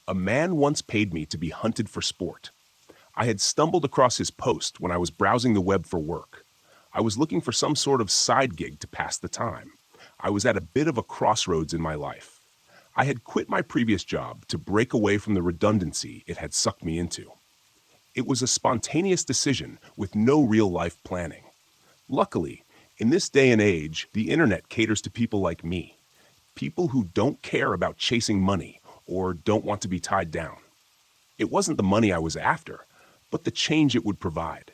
A man once paid me to be hunted for sport. I had stumbled across his post when I was browsing the web for work. I was looking for some sort of side gig to pass the time. I was at a bit of a crossroads in my life. I had quit my previous job to break away from the redundancy it had sucked me into. It was a spontaneous decision with no real life planning. Luckily, in this day and age, the internet caters to people like me, people who don't care about chasing money or don't want to be tied down. It wasn't the money I was after, but the change it would provide.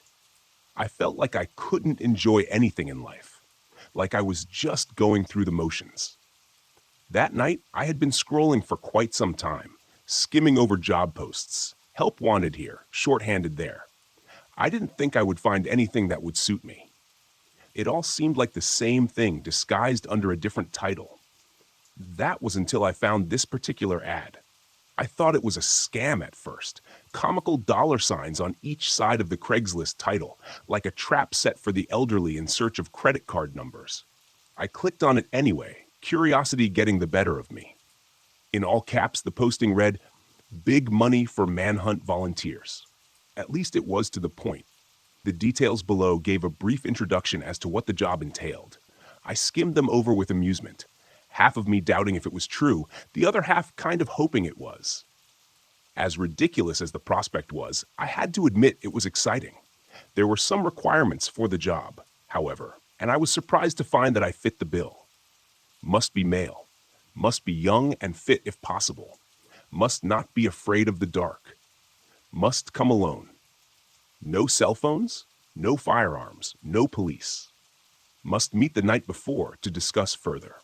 I felt like I couldn't enjoy anything in life, like I was just going through the motions. That night, I had been scrolling for quite some time, skimming over job posts, help wanted here, shorthanded there. I didn't think I would find anything that would suit me. It all seemed like the same thing disguised under a different title. That was until I found this particular ad. I thought it was a scam at first, comical dollar signs on each side of the Craigslist title, like a trap set for the elderly in search of credit card numbers. I clicked on it anyway, curiosity getting the better of me. In all caps, the posting read, "Big money for manhunt volunteers." At least it was to the point. The details below gave a brief introduction as to what the job entailed. I skimmed them over with amusement, half of me doubting if it was true, the other half kind of hoping it was. As ridiculous as the prospect was, I had to admit it was exciting. There were some requirements for the job, however, and I was surprised to find that I fit the bill. Must be male. Must be young and fit if possible. Must not be afraid of the dark. Must come alone. No cell phones, no firearms, no police. Must meet the night before to discuss further.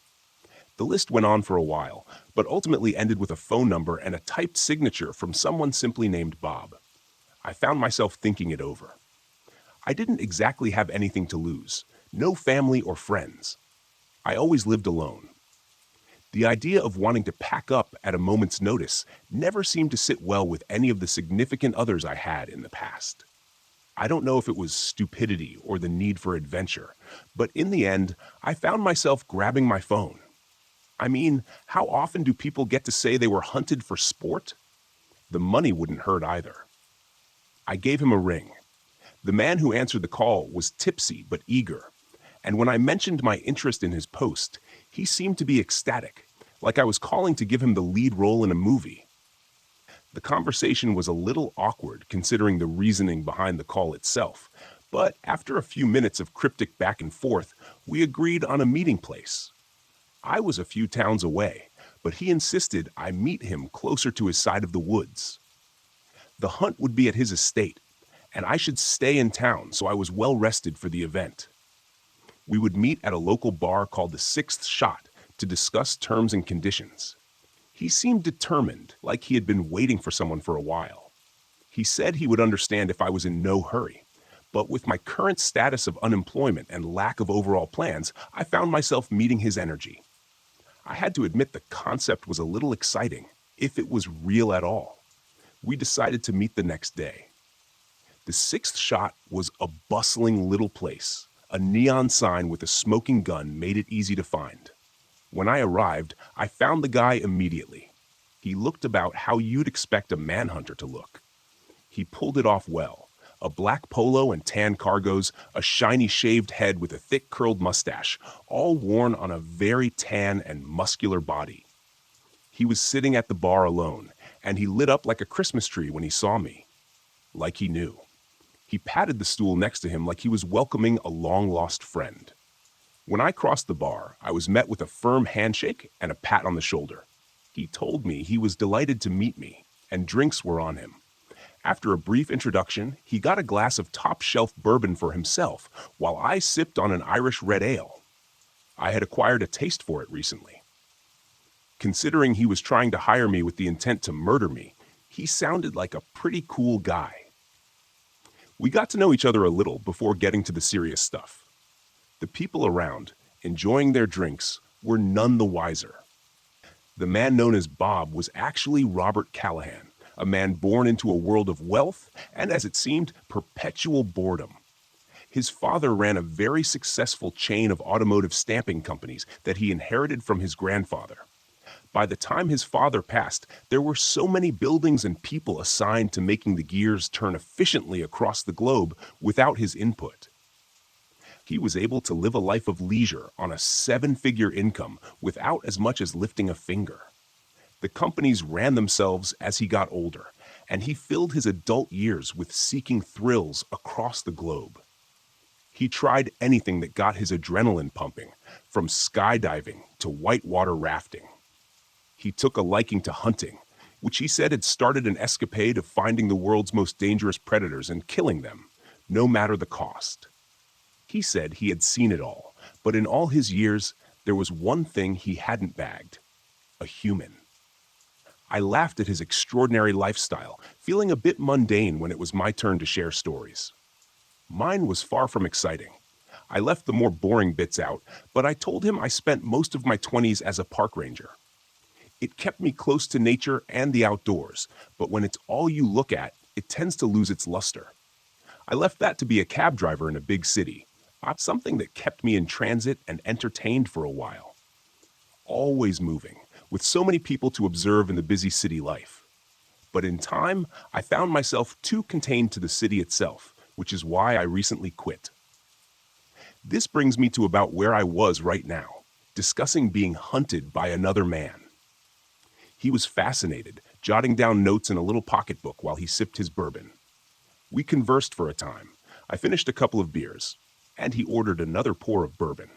The list went on for a while, but ultimately ended with a phone number and a typed signature from someone simply named Bob. I found myself thinking it over. I didn't exactly have anything to lose, no family or friends. I always lived alone. The idea of wanting to pack up at a moment's notice never seemed to sit well with any of the significant others I had in the past. I don't know if it was stupidity or the need for adventure, but in the end, I found myself grabbing my phone. I mean, how often do people get to say they were hunted for sport? The money wouldn't hurt either. I gave him a ring. The man who answered the call was tipsy but eager, and when I mentioned my interest in his post, he seemed to be ecstatic, like I was calling to give him the lead role in a movie. The conversation was a little awkward considering the reasoning behind the call itself, but after a few minutes of cryptic back and forth, we agreed on a meeting place. I was a few towns away, but he insisted I meet him closer to his side of the woods. The hunt would be at his estate, and I should stay in town so I was well rested for the event. We would meet at a local bar called the Sixth Shot to discuss terms and conditions. He seemed determined, like he had been waiting for someone for a while. He said he would understand if I was in no hurry, but with my current status of unemployment and lack of overall plans, I found myself meeting his energy. I had to admit the concept was a little exciting, if it was real at all. We decided to meet the next day. The Sixth Shot was a bustling little place. A neon sign with a smoking gun made it easy to find. When I arrived, I found the guy immediately. He looked about how you'd expect a manhunter to look. He pulled it off well. A black polo and tan cargos, a shiny shaved head with a thick curled mustache, all worn on a very tan and muscular body. He was sitting at the bar alone, and he lit up like a Christmas tree when he saw me. Like he knew. He patted the stool next to him like he was welcoming a long-lost friend. When I crossed the bar, I was met with a firm handshake and a pat on the shoulder. He told me he was delighted to meet me, and drinks were on him. After a brief introduction, he got a glass of top-shelf bourbon for himself, while I sipped on an Irish red ale. I had acquired a taste for it recently. Considering he was trying to hire me with the intent to murder me, he sounded like a pretty cool guy. We got to know each other a little before getting to the serious stuff. The people around, enjoying their drinks, were none the wiser. The man known as Bob was actually Robert Callahan, a man born into a world of wealth and, as it seemed, perpetual boredom. His father ran a very successful chain of automotive stamping companies that he inherited from his grandfather. By the time his father passed, there were so many buildings and people assigned to making the gears turn efficiently across the globe without his input. He was able to live a life of leisure on a seven-figure income without as much as lifting a finger. The companies ran themselves as he got older, and he filled his adult years with seeking thrills across the globe. He tried anything that got his adrenaline pumping, from skydiving to whitewater rafting. He took a liking to hunting, which he said had started an escapade of finding the world's most dangerous predators and killing them, no matter the cost. He said he had seen it all, but in all his years, there was one thing he hadn't bagged: a human. I laughed at his extraordinary lifestyle, feeling a bit mundane when it was my turn to share stories. Mine was far from exciting. I left the more boring bits out, but I told him I spent most of my 20s as a park ranger. It kept me close to nature and the outdoors, but when it's all you look at, it tends to lose its luster. I left that to be a cab driver in a big city, something that kept me in transit and entertained for a while. Always moving, with so many people to observe in the busy city life. But in time, I found myself too contained to the city itself, which is why I recently quit. This brings me to about where I was right now, discussing being hunted by another man. He was fascinated, jotting down notes in a little pocketbook while he sipped his bourbon. We conversed for a time. I finished a couple of beers, and he ordered another pour of bourbon.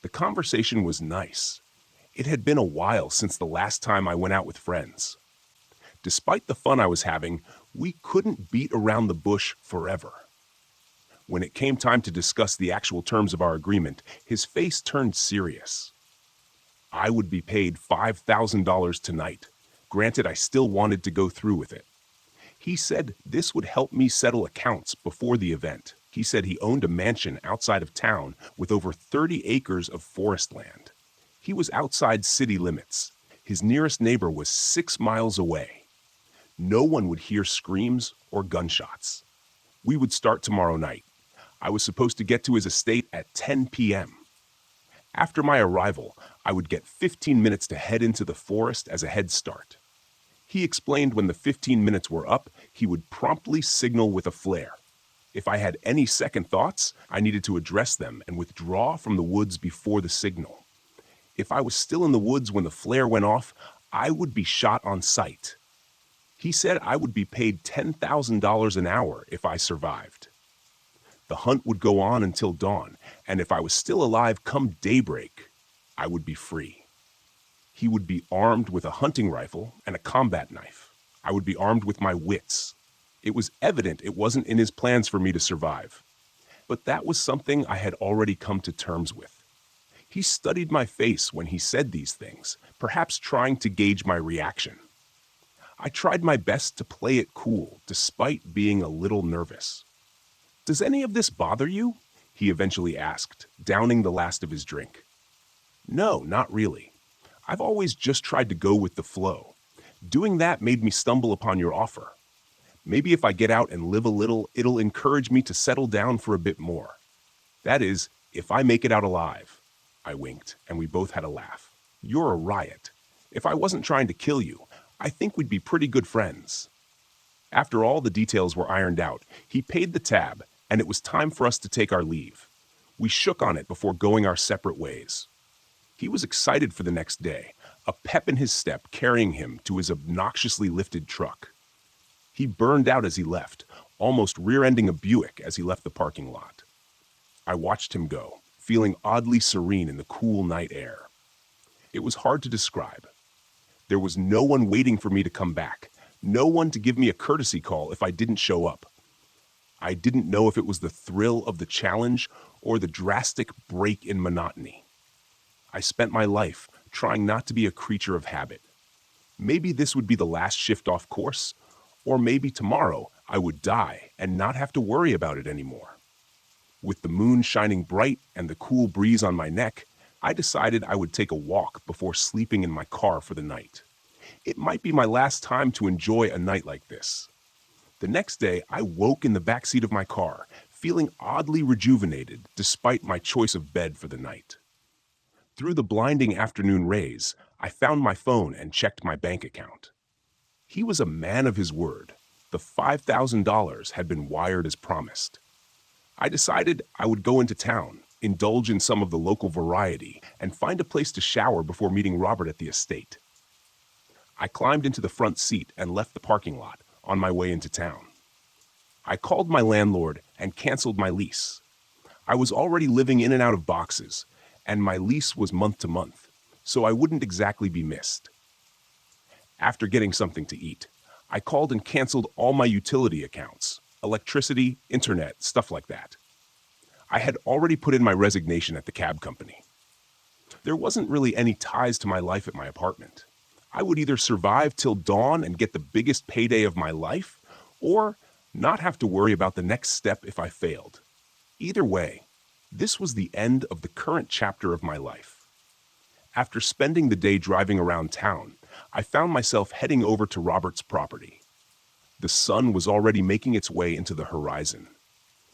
The conversation was nice. It had been a while since the last time I went out with friends. Despite the fun I was having, we couldn't beat around the bush forever. When it came time to discuss the actual terms of our agreement, his face turned serious. I would be paid $5,000 tonight. Granted, I still wanted to go through with it. He said this would help me settle accounts before the event. He said he owned a mansion outside of town with over 30 acres of forest land. He was outside city limits. His nearest neighbor was 6 miles away. No one would hear screams or gunshots. We would start tomorrow night. I was supposed to get to his estate at 10 p.m. After my arrival, I would get 15 minutes to head into the forest as a head start. He explained when the 15 minutes were up, he would promptly signal with a flare. If I had any second thoughts, I needed to address them and withdraw from the woods before the signal. If I was still in the woods when the flare went off, I would be shot on sight. He said I would be paid $10,000 an hour if I survived. The hunt would go on until dawn, and if I was still alive come daybreak, I would be free. He would be armed with a hunting rifle and a combat knife. I would be armed with my wits. It was evident it wasn't in his plans for me to survive. But that was something I had already come to terms with. He studied my face when he said these things, perhaps trying to gauge my reaction. I tried my best to play it cool, despite being a little nervous. "Does any of this bother you?" he eventually asked, downing the last of his drink. "No, not really. I've always just tried to go with the flow. Doing that made me stumble upon your offer. Maybe if I get out and live a little, it'll encourage me to settle down for a bit more. That is, if I make it out alive." I winked, and we both had a laugh. "You're a riot. If I wasn't trying to kill you, I think we'd be pretty good friends." After all the details were ironed out, he paid the tab, and it was time for us to take our leave. We shook on it before going our separate ways. He was excited for the next day, a pep in his step carrying him to his obnoxiously lifted truck. He burned out as he left, almost rear-ending a Buick as he left the parking lot. I watched him go, feeling oddly serene in the cool night air. It was hard to describe. There was no one waiting for me to come back, no one to give me a courtesy call if I didn't show up. I didn't know if it was the thrill of the challenge or the drastic break in monotony. I spent my life trying not to be a creature of habit. Maybe this would be the last shift off course, or maybe tomorrow I would die and not have to worry about it anymore. With the moon shining bright and the cool breeze on my neck, I decided I would take a walk before sleeping in my car for the night. It might be my last time to enjoy a night like this. The next day, I woke in the backseat of my car, feeling oddly rejuvenated despite my choice of bed for the night. Through the blinding afternoon rays, I found my phone and checked my bank account. He was a man of his word. The $5,000 had been wired as promised. I decided I would go into town, indulge in some of the local variety, and find a place to shower before meeting Robert at the estate. I climbed into the front seat and left the parking lot on my way into town. I called my landlord and canceled my lease. I was already living in and out of boxes, and my lease was month to month, so I wouldn't exactly be missed. After getting something to eat, I called and canceled all my utility accounts, electricity, internet, stuff like that. I had already put in my resignation at the cab company. There wasn't really any ties to my life at my apartment. I would either survive till dawn and get the biggest payday of my life, or not have to worry about the next step if I failed. Either way, this was the end of the current chapter of my life. After spending the day driving around town, I found myself heading over to Robert's property. The sun was already making its way into the horizon.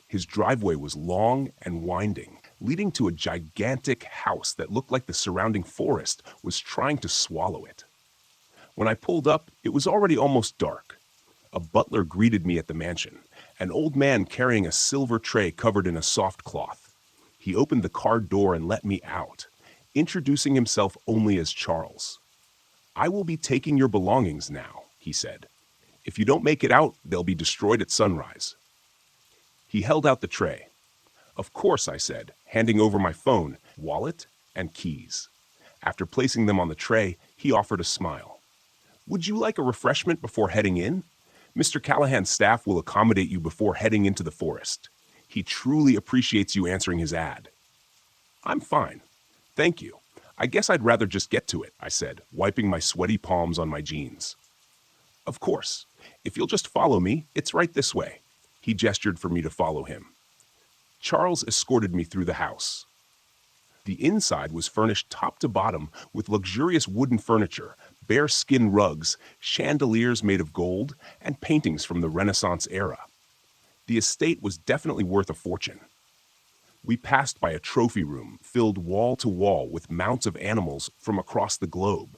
His driveway was long and winding, leading to a gigantic house that looked like the surrounding forest was trying to swallow it. When I pulled up, it was already almost dark. A butler greeted me at the mansion, an old man carrying a silver tray covered in a soft cloth. He opened the car door and let me out, introducing himself only as Charles. "I will be taking your belongings now," he said. "If you don't make it out, they'll be destroyed at sunrise." He held out the tray. "Of course," I said, handing over my phone, wallet, and keys. After placing them on the tray, he offered a smile. "Would you like a refreshment before heading in? Mr. Callahan's staff will accommodate you before heading into the forest. He truly appreciates you answering his ad." "I'm fine. Thank you. I guess I'd rather just get to it," I said, wiping my sweaty palms on my jeans. "Of course. If you'll just follow me, it's right this way." He gestured for me to follow him. Charles escorted me through the house. The inside was furnished top to bottom with luxurious wooden furniture, bearskin rugs, chandeliers made of gold, and paintings from the Renaissance era. The estate was definitely worth a fortune. We passed by a trophy room filled wall to wall with mounts of animals from across the globe.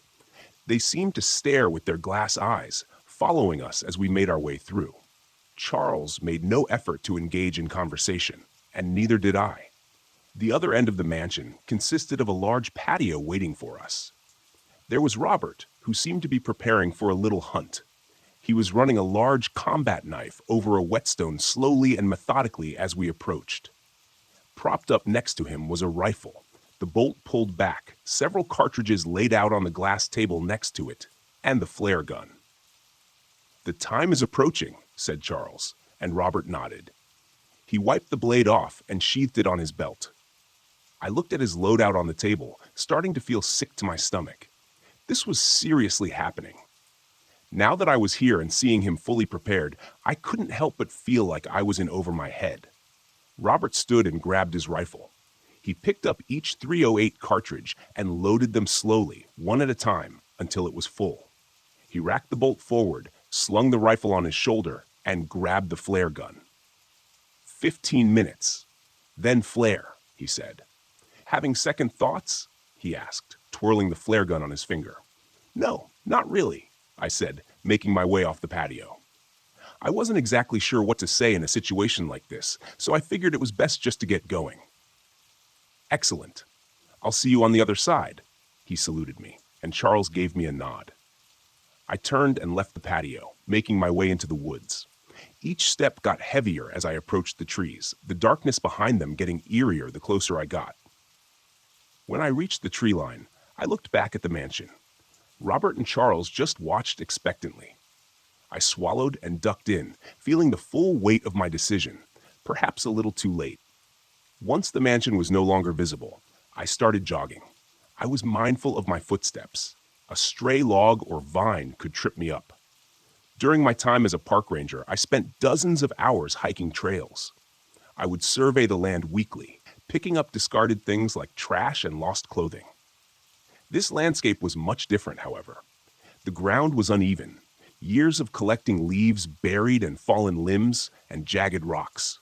They seemed to stare with their glass eyes, following us as we made our way through. Charles made no effort to engage in conversation, and neither did I. The other end of the mansion consisted of a large patio waiting for us. There was Robert, who seemed to be preparing for a little hunt. He was running a large combat knife over a whetstone slowly and methodically as we approached. Propped up next to him was a rifle, the bolt pulled back, several cartridges laid out on the glass table next to it, and the flare gun. "The time is approaching," said Charles, and Robert nodded. He wiped the blade off and sheathed it on his belt. I looked at his loadout on the table, starting to feel sick to my stomach. This was seriously happening. Now that I was here and seeing him fully prepared, I couldn't help but feel like I was in over my head. Robert stood and grabbed his rifle. He picked up each .308 cartridge and loaded them slowly, one at a time, until it was full. He racked the bolt forward, slung the rifle on his shoulder, and grabbed the flare gun. 15 minutes. Then flare, he said. "Having second thoughts?" he asked, twirling the flare gun on his finger. "No, not really," I said, making my way off the patio. I wasn't exactly sure what to say in a situation like this, so I figured it was best just to get going. "Excellent. I'll see you on the other side," he saluted me, and Charles gave me a nod. I turned and left the patio, making my way into the woods. Each step got heavier as I approached the trees, the darkness behind them getting eerier the closer I got. When I reached the tree line, I looked back at the mansion. Robert and Charles just watched expectantly. I swallowed and ducked in, feeling the full weight of my decision, perhaps a little too late. Once the mansion was no longer visible, I started jogging. I was mindful of my footsteps. A stray log or vine could trip me up. During my time as a park ranger, I spent dozens of hours hiking trails. I would survey the land weekly, picking up discarded things like trash and lost clothing. This landscape was much different, however. The ground was uneven, years of collecting leaves buried and fallen limbs and jagged rocks.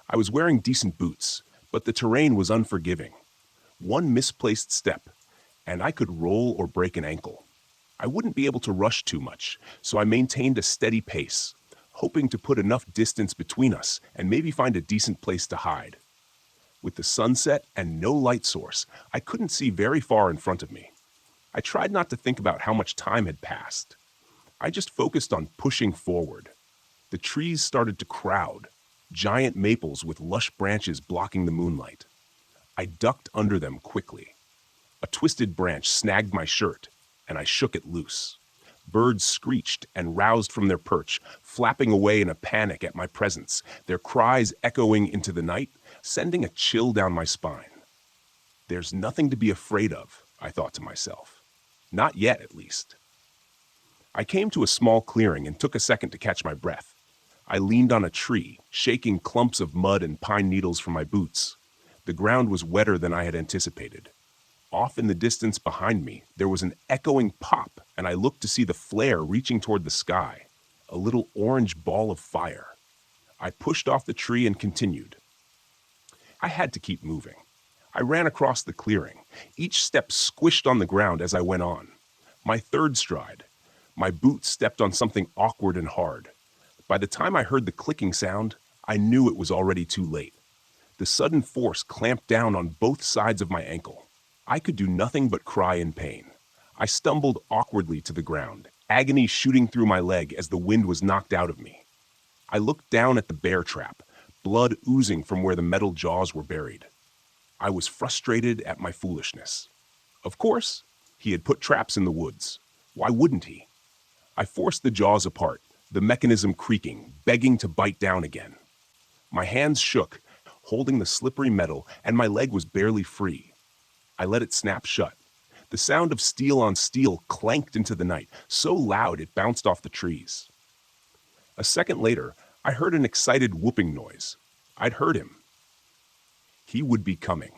I was wearing decent boots, but the terrain was unforgiving. One misplaced step, and I could roll or break an ankle. I wouldn't be able to rush too much, so I maintained a steady pace, hoping to put enough distance between us and maybe find a decent place to hide. With the sunset and no light source, I couldn't see very far in front of me. I tried not to think about how much time had passed. I just focused on pushing forward. The trees started to crowd, giant maples with lush branches blocking the moonlight. I ducked under them quickly. A twisted branch snagged my shirt, and I shook it loose. Birds screeched and roused from their perch, flapping away in a panic at my presence, their cries echoing into the night, sending a chill down my spine. There's nothing to be afraid of, I thought to myself. Not yet, at least. I came to a small clearing and took a second to catch my breath. I leaned on a tree, shaking clumps of mud and pine needles from my boots. The ground was wetter than I had anticipated. Off in the distance behind me, there was an echoing pop, and I looked to see the flare reaching toward the sky, a little orange ball of fire. I pushed off the tree and continued. I had to keep moving. I ran across the clearing, each step squished on the ground as I went on. My third stride, my boot stepped on something awkward and hard. By the time I heard the clicking sound, I knew it was already too late. The sudden force clamped down on both sides of my ankle. I could do nothing but cry in pain. I stumbled awkwardly to the ground, agony shooting through my leg as the wind was knocked out of me. I looked down at the bear trap, blood oozing from where the metal jaws were buried. I was frustrated at my foolishness. Of course, he had put traps in the woods. Why wouldn't he? I forced the jaws apart, the mechanism creaking, begging to bite down again. My hands shook, holding the slippery metal, and my leg was barely free. I let it snap shut. The sound of steel on steel clanked into the night, so loud it bounced off the trees. A second later, I heard an excited whooping noise. I'd heard him. He would be coming.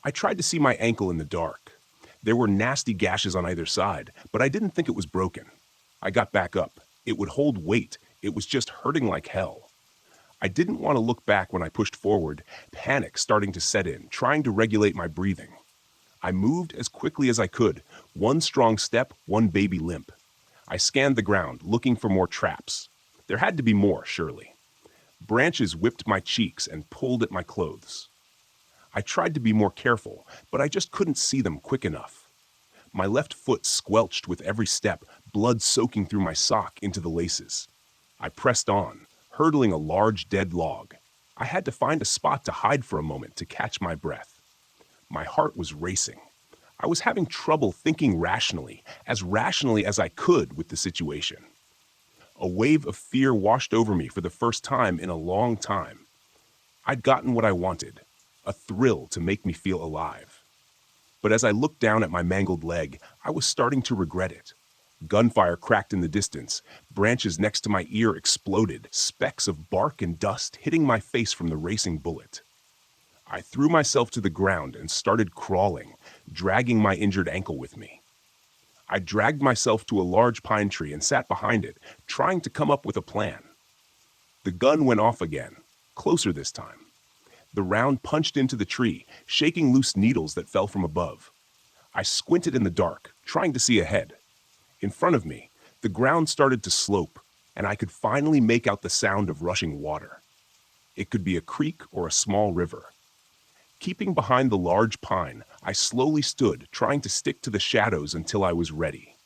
I tried to see my ankle in the dark. There were nasty gashes on either side, but I didn't think it was broken. I got back up. It would hold weight. It was just hurting like hell. I didn't want to look back when I pushed forward, panic starting to set in, trying to regulate my breathing. I moved as quickly as I could, one strong step, one baby limp. I scanned the ground, looking for more traps. There had to be more, surely. Branches whipped my cheeks and pulled at my clothes. I tried to be more careful, but I just couldn't see them quick enough. My left foot squelched with every step, blood soaking through my sock into the laces. I pressed on, hurdling a large dead log. I had to find a spot to hide for a moment to catch my breath. My heart was racing. I was having trouble thinking rationally as I could with the situation. A wave of fear washed over me for the first time in a long time. I'd gotten what I wanted, a thrill to make me feel alive. But as I looked down at my mangled leg, I was starting to regret it. Gunfire cracked in the distance. Branches next to my ear exploded, specks of bark and dust hitting my face from the racing bullet. I threw myself to the ground and started crawling, dragging my injured ankle with me. I dragged myself to a large pine tree and sat behind it, trying to come up with a plan. The gun went off again, closer this time. The round punched into the tree, shaking loose needles that fell from above. I squinted in the dark, trying to see ahead. In front of me, the ground started to slope, and I could finally make out the sound of rushing water. It could be a creek or a small river. Keeping behind the large pine, I slowly stood, trying to stick to the shadows until I was ready.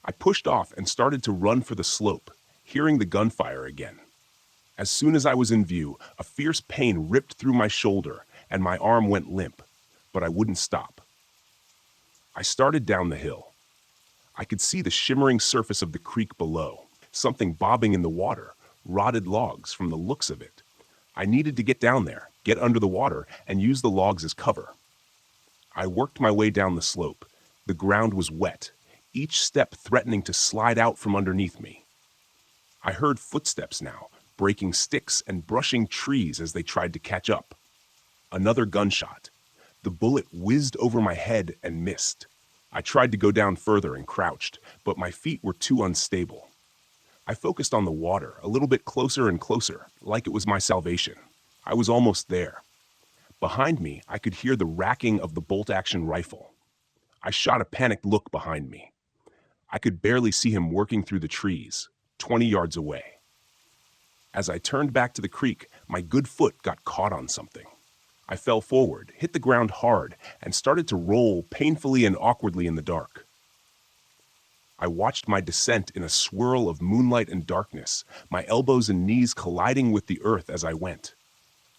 I pushed off and started to run for the slope, hearing the gunfire again. As soon as I was in view, a fierce pain ripped through my shoulder, and my arm went limp, but I wouldn't stop. I started down the hill. I could see the shimmering surface of the creek below, something bobbing in the water, rotted logs from the looks of it. I needed to get down there, get under the water, and use the logs as cover. I worked my way down the slope. The ground was wet, each step threatening to slide out from underneath me. I heard footsteps now, breaking sticks and brushing trees as they tried to catch up. Another gunshot. The bullet whizzed over my head and missed. I tried to go down further and crouched, but my feet were too unstable. I focused on the water, a little bit closer and closer, like it was my salvation. I was almost there. Behind me, I could hear the racking of the bolt-action rifle. I shot a panicked look behind me. I could barely see him working through the trees, 20 yards away. As I turned back to the creek, my good foot got caught on something. I fell forward, hit the ground hard, and started to roll painfully and awkwardly in the dark. I watched my descent in a swirl of moonlight and darkness, my elbows and knees colliding with the earth as I went.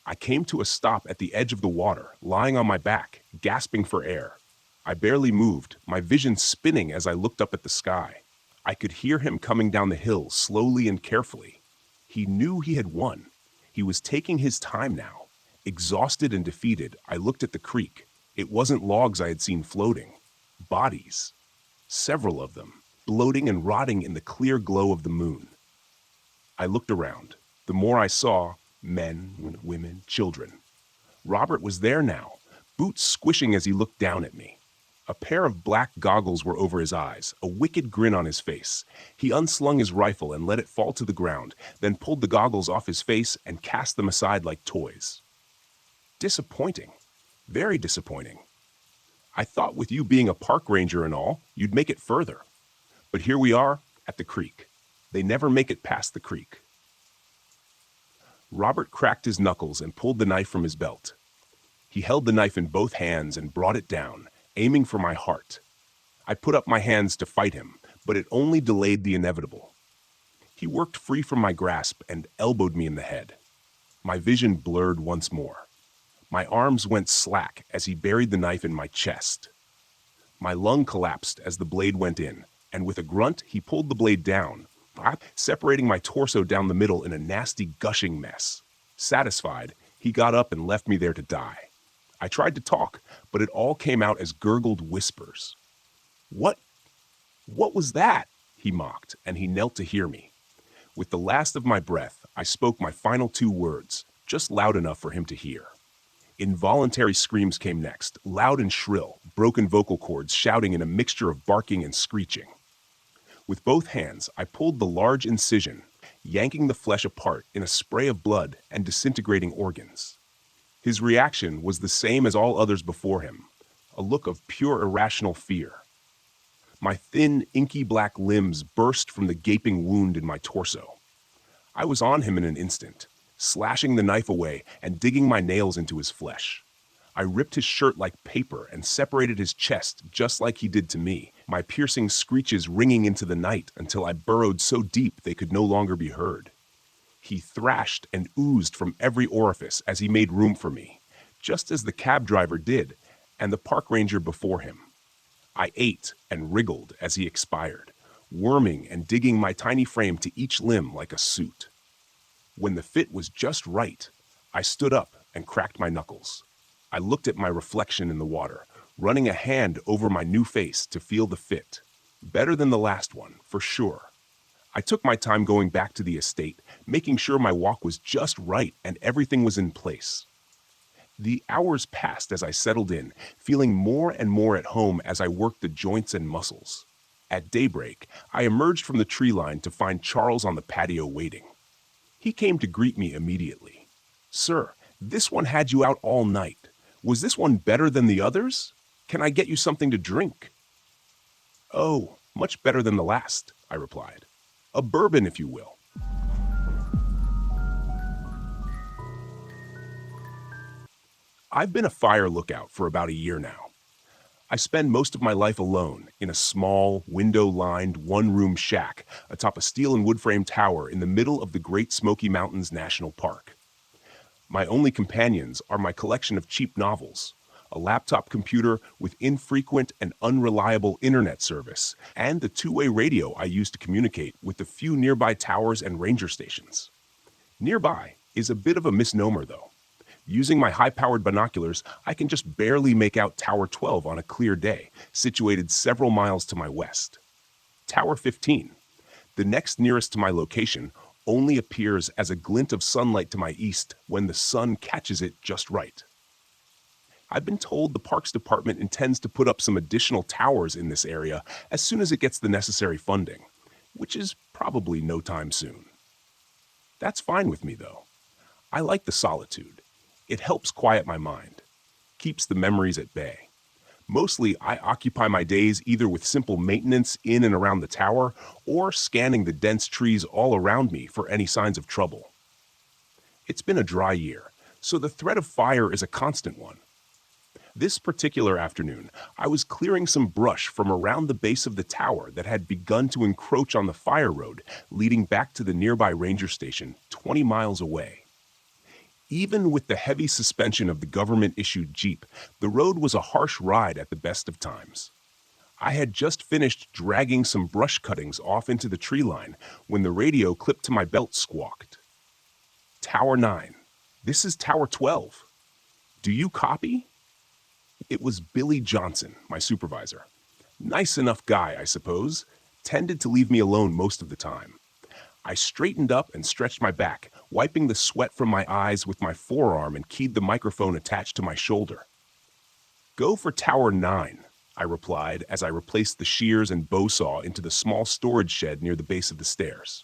I came to a stop at the edge of the water, lying on my back, gasping for air. I barely moved, my vision spinning as I looked up at the sky. I could hear him coming down the hill slowly and carefully. He knew he had won. He was taking his time now. Exhausted and defeated, I looked at the creek. It wasn't logs I had seen floating. Bodies. Several of them, bloating and rotting in the clear glow of the moon. I looked around. The more I saw, men, women, children. Robert was there now, boots squishing as he looked down at me. A pair of black goggles were over his eyes, a wicked grin on his face. He unslung his rifle and let it fall to the ground, then pulled the goggles off his face and cast them aside like toys. Disappointing. Very disappointing. I thought with you being a park ranger and all, you'd make it further. But here we are, at the creek. They never make it past the creek. Robert cracked his knuckles and pulled the knife from his belt. He held the knife in both hands and brought it down, aiming for my heart. I put up my hands to fight him, but it only delayed the inevitable. He worked free from my grasp and elbowed me in the head. My vision blurred once more. My arms went slack as he buried the knife in my chest. My lung collapsed as the blade went in, and with a grunt, he pulled the blade down, separating my torso down the middle in a nasty gushing mess. Satisfied, he got up and left me there to die. I tried to talk, but it all came out as gurgled whispers. What was that? He mocked, and he knelt to hear me. With the last of my breath, I spoke my final 2 words, just loud enough for him to hear. Involuntary screams came next, loud and shrill, broken vocal cords shouting in a mixture of barking and screeching. With both hands, I pulled the large incision, yanking the flesh apart in a spray of blood and disintegrating organs. His reaction was the same as all others before him, a look of pure irrational fear. My thin, inky black limbs burst from the gaping wound in my torso. I was on him in an instant, slashing the knife away and digging my nails into his flesh. I ripped his shirt like paper and separated his chest just like he did to me, my piercing screeches ringing into the night until I burrowed so deep they could no longer be heard. He thrashed and oozed from every orifice as he made room for me, just as the cab driver did, and the park ranger before him. I ate and wriggled as he expired, worming and digging my tiny frame to each limb like a suit. When the fit was just right, I stood up and cracked my knuckles. I looked at my reflection in the water, running a hand over my new face to feel the fit. Better than the last one, for sure. I took my time going back to the estate, making sure my walk was just right and everything was in place. The hours passed as I settled in, feeling more and more at home as I worked the joints and muscles. At daybreak, I emerged from the tree line to find Charles on the patio waiting. He came to greet me immediately. "Sir, this one had you out all night. Was this one better than the others? Can I get you something to drink?" "Oh, much better than the last," I replied. "A bourbon, if you will." I've been a fire lookout for about a year now. I spend most of my life alone in a small, window-lined, one-room shack atop a steel and wood-frame tower in the middle of the Great Smoky Mountains National Park. My only companions are my collection of cheap novels, a laptop computer with infrequent and unreliable internet service, and the two-way radio I use to communicate with the few nearby towers and ranger stations. Nearby is a bit of a misnomer, though. Using my high-powered binoculars, I can just barely make out Tower 12 on a clear day, situated several miles to my west. Tower 15, the next nearest to my location, only appears as a glint of sunlight to my east when the sun catches it just right. I've been told the Parks Department intends to put up some additional towers in this area as soon as it gets the necessary funding, which is probably no time soon. That's fine with me, though. I like the solitude. It helps quiet my mind, keeps the memories at bay. Mostly, I occupy my days either with simple maintenance in and around the tower or scanning the dense trees all around me for any signs of trouble. It's been a dry year, so the threat of fire is a constant one. This particular afternoon, I was clearing some brush from around the base of the tower that had begun to encroach on the fire road leading back to the nearby ranger station 20 miles away. Even with the heavy suspension of the government-issued Jeep, the road was a harsh ride at the best of times. I had just finished dragging some brush cuttings off into the tree line when the radio clipped to my belt squawked. Tower 9. This is Tower 12. Do you copy? It was Billy Johnson, my supervisor. Nice enough guy, I suppose. Tended to leave me alone most of the time. I straightened up and stretched my back, wiping the sweat from my eyes with my forearm and keyed the microphone attached to my shoulder. Go for Tower 9, I replied as I replaced the shears and bow saw into the small storage shed near the base of the stairs.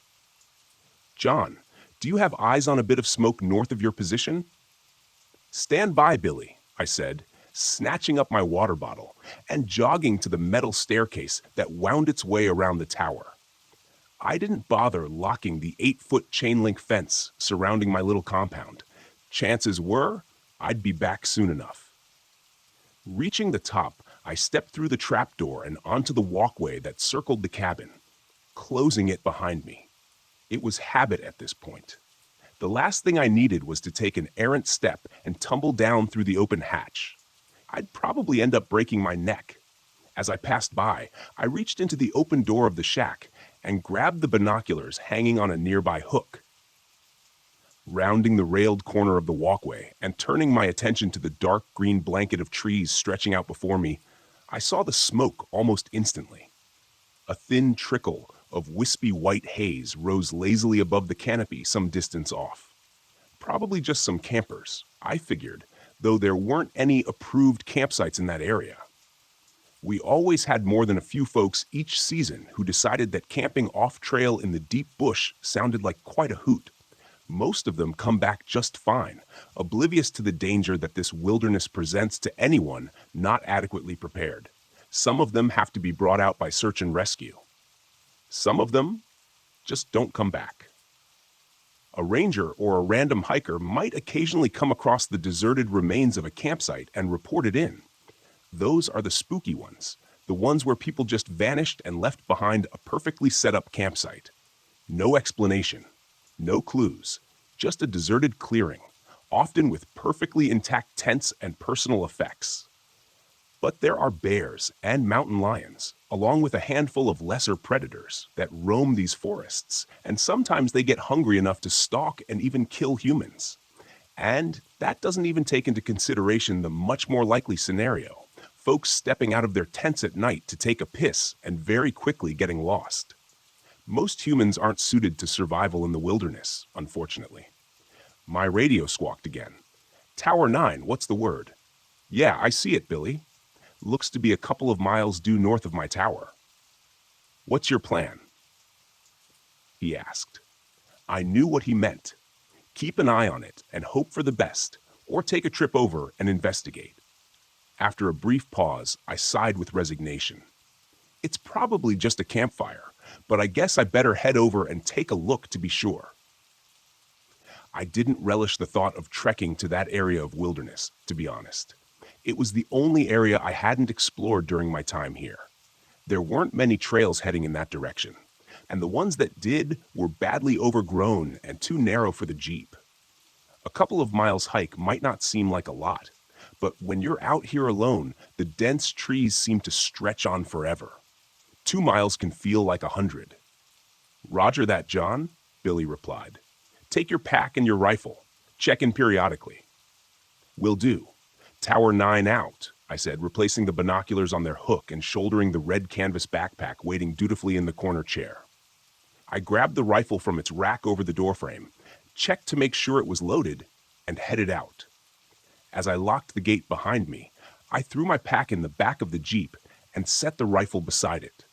John, do you have eyes on a bit of smoke north of your position? Stand by, Billy, I said, snatching up my water bottle and jogging to the metal staircase that wound its way around the tower. I didn't bother locking the 8-foot chain-link fence surrounding my little compound. Chances were, I'd be back soon enough. Reaching the top, I stepped through the trapdoor and onto the walkway that circled the cabin, closing it behind me. It was habit at this point. The last thing I needed was to take an errant step and tumble down through the open hatch. I'd probably end up breaking my neck. As I passed by, I reached into the open door of the shack and grabbed the binoculars hanging on a nearby hook. Rounding the railed corner of the walkway and turning my attention to the dark green blanket of trees stretching out before me, I saw the smoke almost instantly. A thin trickle of wispy white haze rose lazily above the canopy some distance off. Probably just some campers, I figured, though there weren't any approved campsites in that area. We always had more than a few folks each season who decided that camping off-trail in the deep bush sounded like quite a hoot. Most of them come back just fine, oblivious to the danger that this wilderness presents to anyone not adequately prepared. Some of them have to be brought out by search and rescue. Some of them just don't come back. A ranger or a random hiker might occasionally come across the deserted remains of a campsite and report it in. Those are the spooky ones, the ones where people just vanished and left behind a perfectly set-up campsite. No explanation, no clues, just a deserted clearing, often with perfectly intact tents and personal effects. But there are bears and mountain lions, along with a handful of lesser predators that roam these forests, and sometimes they get hungry enough to stalk and even kill humans. And that doesn't even take into consideration the much more likely scenario. Folks stepping out of their tents at night to take a piss and very quickly getting lost. Most humans aren't suited to survival in the wilderness, unfortunately. My radio squawked again. Tower 9, what's the word? Yeah, I see it, Billy. Looks to be a couple of miles due north of my tower. What's your plan? He asked. I knew what he meant. Keep an eye on it and hope for the best, or take a trip over and investigate. After a brief pause, I sighed with resignation. It's probably just a campfire, but I guess I better head over and take a look to be sure. I didn't relish the thought of trekking to that area of wilderness, to be honest. It was the only area I hadn't explored during my time here. There weren't many trails heading in that direction, and the ones that did were badly overgrown and too narrow for the Jeep. A couple of miles hike might not seem like a lot, but when you're out here alone, the dense trees seem to stretch on forever. 2 miles can feel like 100. Roger that, John, Billy replied. Take your pack and your rifle. Check in periodically. Will do. Tower 9 out, I said, replacing the binoculars on their hook and shouldering the red canvas backpack waiting dutifully in the corner chair. I grabbed the rifle from its rack over the doorframe, checked to make sure it was loaded, and headed out. As I locked the gate behind me, I threw my pack in the back of the Jeep and set the rifle beside it.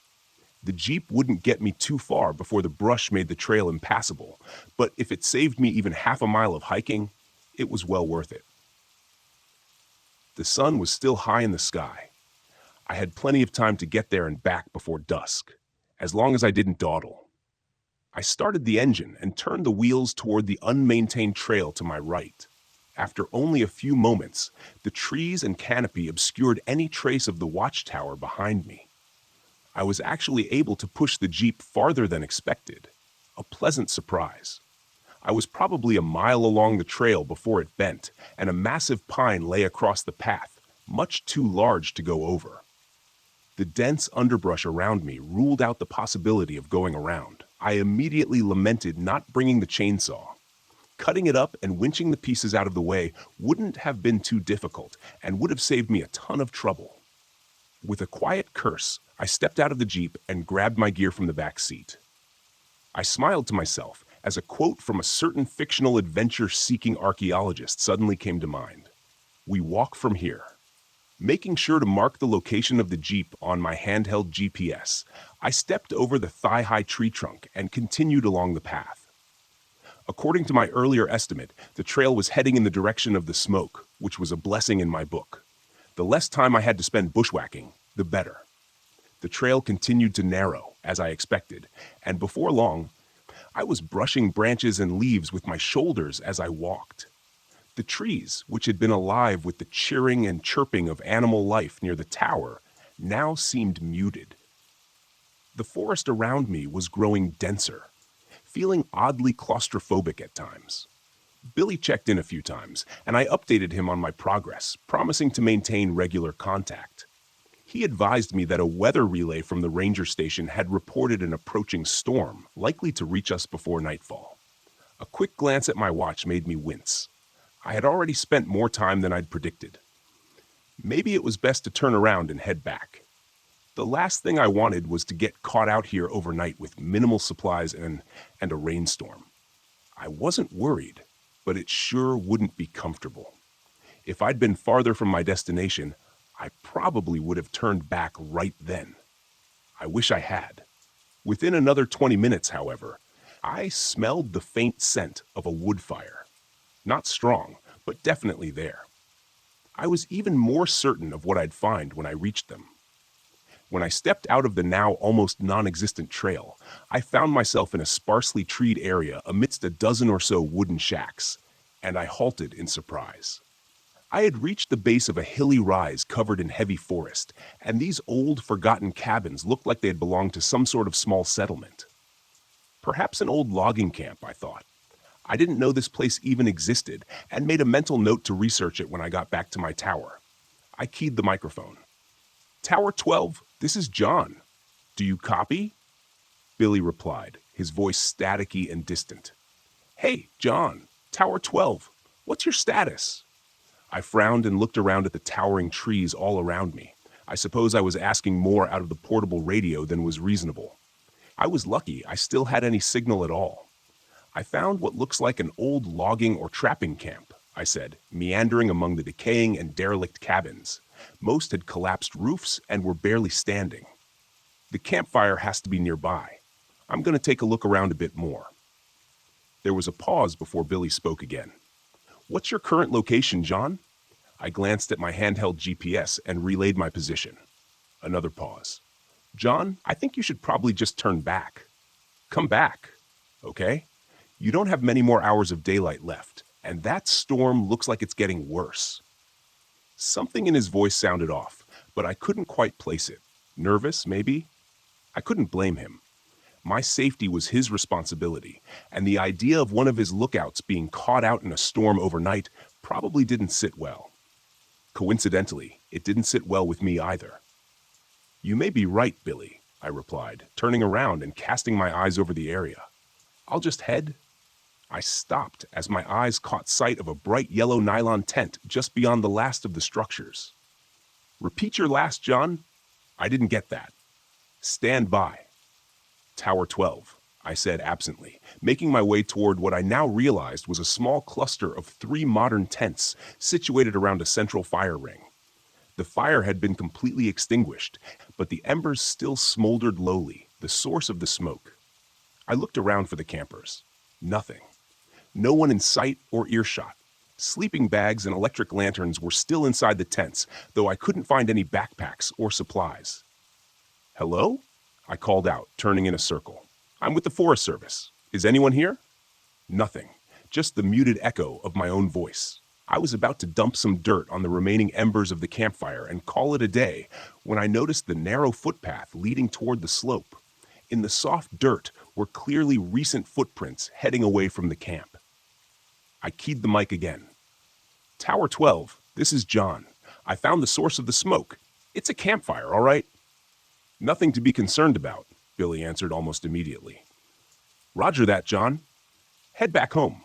The Jeep wouldn't get me too far before the brush made the trail impassable, but if it saved me even half a mile of hiking, it was well worth it. The sun was still high in the sky. I had plenty of time to get there and back before dusk, as long as I didn't dawdle. I started the engine and turned the wheels toward the unmaintained trail to my right. After only a few moments, the trees and canopy obscured any trace of the watchtower behind me. I was actually able to push the Jeep farther than expected. A pleasant surprise. I was probably a mile along the trail before it bent, and a massive pine lay across the path, much too large to go over. The dense underbrush around me ruled out the possibility of going around. I immediately lamented not bringing the chainsaw. Cutting it up and winching the pieces out of the way wouldn't have been too difficult and would have saved me a ton of trouble. With a quiet curse, I stepped out of the Jeep and grabbed my gear from the back seat. I smiled to myself as a quote from a certain fictional adventure-seeking archaeologist suddenly came to mind. "We walk from here." Making sure to mark the location of the Jeep on my handheld GPS, I stepped over the thigh-high tree trunk and continued along the path. According to my earlier estimate, the trail was heading in the direction of the smoke, which was a blessing in my book. The less time I had to spend bushwhacking, the better. The trail continued to narrow, as I expected, and before long, I was brushing branches and leaves with my shoulders as I walked. The trees, which had been alive with the cheering and chirping of animal life near the tower, now seemed muted. The forest around me was growing denser, feeling oddly claustrophobic at times. Billy checked in a few times, and I updated him on my progress, promising to maintain regular contact. He advised me that a weather relay from the ranger station had reported an approaching storm, likely to reach us before nightfall. A quick glance at my watch made me wince. I had already spent more time than I'd predicted. Maybe it was best to turn around and head back. The last thing I wanted was to get caught out here overnight with minimal supplies and a rainstorm. I wasn't worried, but it sure wouldn't be comfortable. If I'd been farther from my destination, I probably would have turned back right then. I wish I had. Within another 20 minutes, however, I smelled the faint scent of a wood fire. Not strong, but definitely there. I was even more certain of what I'd find when I reached them. When I stepped out of the now almost non-existent trail, I found myself in a sparsely treed area amidst a dozen or so wooden shacks, and I halted in surprise. I had reached the base of a hilly rise covered in heavy forest, and these old, forgotten cabins looked like they had belonged to some sort of small settlement. Perhaps an old logging camp, I thought. I didn't know this place even existed, and made a mental note to research it when I got back to my tower. I keyed the microphone. "Tower 12, this is John. Do you copy?" Billy replied, his voice staticky and distant. "Hey, John, Tower 12, what's your status?" I frowned and looked around at the towering trees all around me. I suppose I was asking more out of the portable radio than was reasonable. I was lucky I still had any signal at all. "I found what looks like an old logging or trapping camp," I said, meandering among the decaying and derelict cabins. Most had collapsed roofs and were barely standing. "The campfire has to be nearby. I'm going to take a look around a bit more." There was a pause before Billy spoke again. "What's your current location, John?" I glanced at my handheld GPS and relayed my position. Another pause. "John, I think you should probably just turn back. Come back, okay? You don't have many more hours of daylight left, and that storm looks like it's getting worse." Something in his voice sounded off, but I couldn't quite place it. Nervous, maybe? I couldn't blame him. My safety was his responsibility, and the idea of one of his lookouts being caught out in a storm overnight probably didn't sit well. Coincidentally, it didn't sit well with me either. "You may be right, Billy," I replied, turning around and casting my eyes over the area. "I'll just head." I stopped as my eyes caught sight of a bright yellow nylon tent just beyond the last of the structures. "Repeat your last, John." "I didn't get that." "Stand by." "Tower 12, I said absently, making my way toward what I now realized was a small cluster of 3 modern tents situated around a central fire ring. The fire had been completely extinguished, but the embers still smoldered lowly, the source of the smoke. I looked around for the campers. Nothing. No one in sight or earshot. Sleeping bags and electric lanterns were still inside the tents, though I couldn't find any backpacks or supplies. "Hello?" I called out, turning in a circle. "I'm with the Forest Service. Is anyone here?" Nothing, just the muted echo of my own voice. I was about to dump some dirt on the remaining embers of the campfire and call it a day when I noticed the narrow footpath leading toward the slope. In the soft dirt were clearly recent footprints heading away from the camp. I keyed the mic again. "Tower 12, this is John. I found the source of the smoke. It's a campfire, all right?" "Nothing to be concerned about," Billy answered almost immediately. "Roger that, John. Head back home."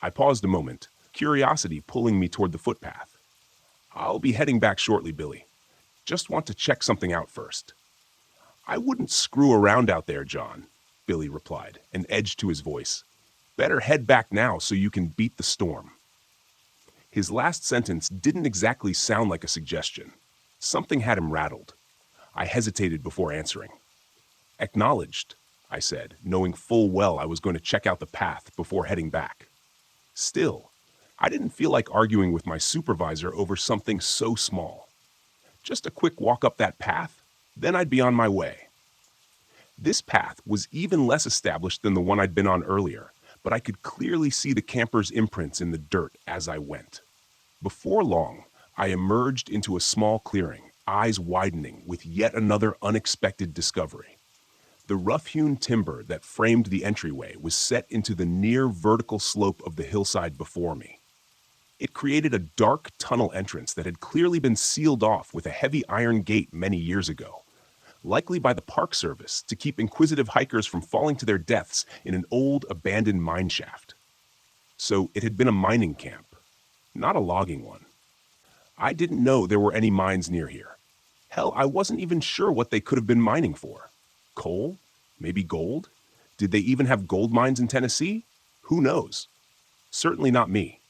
I paused a moment, curiosity pulling me toward the footpath. "I'll be heading back shortly, Billy. Just want to check something out first." "I wouldn't screw around out there, John," Billy replied, an edge to his voice. "Better head back now so you can beat the storm." His last sentence didn't exactly sound like a suggestion. Something had him rattled. I hesitated before answering. "Acknowledged," I said, knowing full well I was going to check out the path before heading back. Still, I didn't feel like arguing with my supervisor over something so small. Just a quick walk up that path, then I'd be on my way. This path was even less established than the one I'd been on earlier, but I could clearly see the campers' imprints in the dirt as I went. Before long, I emerged into a small clearing, eyes widening with yet another unexpected discovery. The rough-hewn timber that framed the entryway was set into the near vertical slope of the hillside before me. It created a dark tunnel entrance that had clearly been sealed off with a heavy iron gate many years ago, likely by the Park Service to keep inquisitive hikers from falling to their deaths in an old, abandoned mine shaft. So it had been a mining camp, not a logging one. I didn't know there were any mines near here. Hell, I wasn't even sure what they could have been mining for. Coal? Maybe gold? Did they even have gold mines in Tennessee? Who knows? Certainly not me.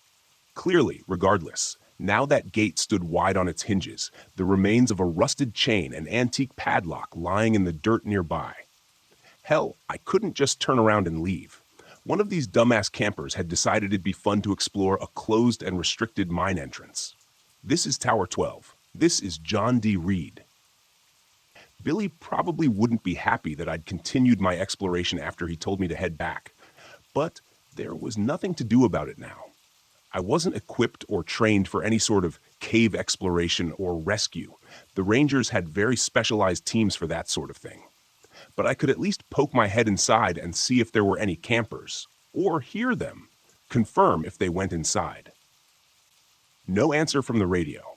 Clearly, regardless, now that gate stood wide on its hinges, the remains of a rusted chain and antique padlock lying in the dirt nearby. Hell, I couldn't just turn around and leave. One of these dumbass campers had decided it'd be fun to explore a closed and restricted mine entrance. This is Tower 12. This is John D. Reed. Billy probably wouldn't be happy that I'd continued my exploration after he told me to head back, but there was nothing to do about it now. I wasn't equipped or trained for any sort of cave exploration or rescue. The Rangers had very specialized teams for that sort of thing. But I could at least poke my head inside and see if there were any campers, or hear them, confirm if they went inside. No answer from the radio.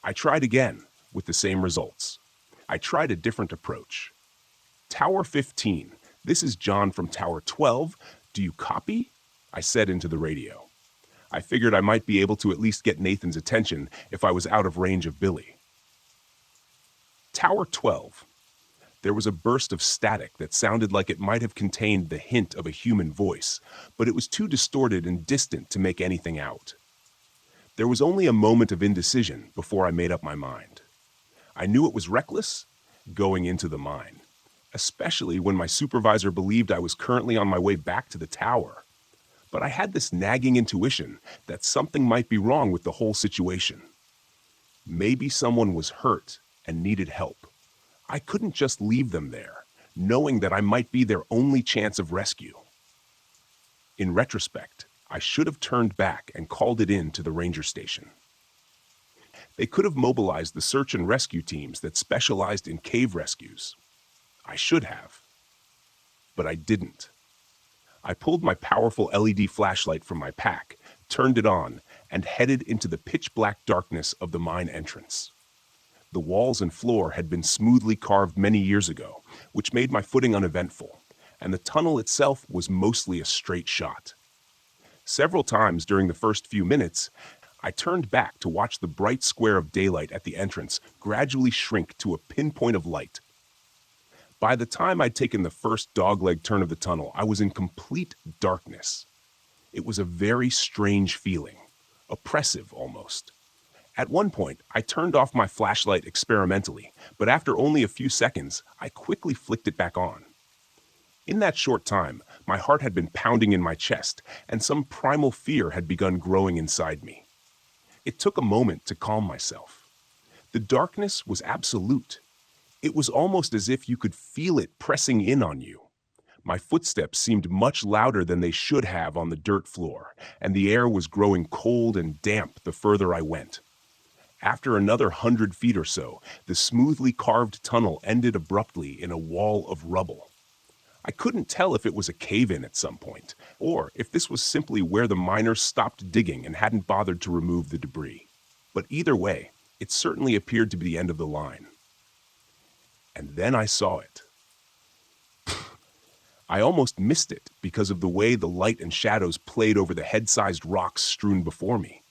I tried again, with the same results. I tried a different approach. "Tower 15, this is John from Tower 12. Do you copy?" I said into the radio. I figured I might be able to at least get Nathan's attention if I was out of range of Billy. "Tower 12. There was a burst of static that sounded like it might have contained the hint of a human voice, but it was too distorted and distant to make anything out. There was only a moment of indecision before I made up my mind. I knew it was reckless going into the mine, especially when my supervisor believed I was currently on my way back to the tower. But I had this nagging intuition that something might be wrong with the whole situation. Maybe someone was hurt and needed help. I couldn't just leave them there, knowing that I might be their only chance of rescue. In retrospect, I should have turned back and called it in to the ranger station. They could have mobilized the search and rescue teams that specialized in cave rescues. I should have. But I didn't. I pulled my powerful LED flashlight from my pack, turned it on, and headed into the pitch-black darkness of the mine entrance. The walls and floor had been smoothly carved many years ago, which made my footing uneventful, and the tunnel itself was mostly a straight shot. Several times during the first few minutes, I turned back to watch the bright square of daylight at the entrance gradually shrink to a pinpoint of light. By the time I'd taken the first dogleg turn of the tunnel, I was in complete darkness. It was a very strange feeling, oppressive almost. At one point, I turned off my flashlight experimentally, but after only a few seconds, I quickly flicked it back on. In that short time, my heart had been pounding in my chest, and some primal fear had begun growing inside me. It took a moment to calm myself. The darkness was absolute. It was almost as if you could feel it pressing in on you. My footsteps seemed much louder than they should have on the dirt floor, and the air was growing cold and damp the further I went. After another 100 feet or so, the smoothly carved tunnel ended abruptly in a wall of rubble. I couldn't tell if it was a cave-in at some point, or if this was simply where the miners stopped digging and hadn't bothered to remove the debris. But either way, it certainly appeared to be the end of the line. And then I saw it. I almost missed it because of the way the light and shadows played over the head-sized rocks strewn before me.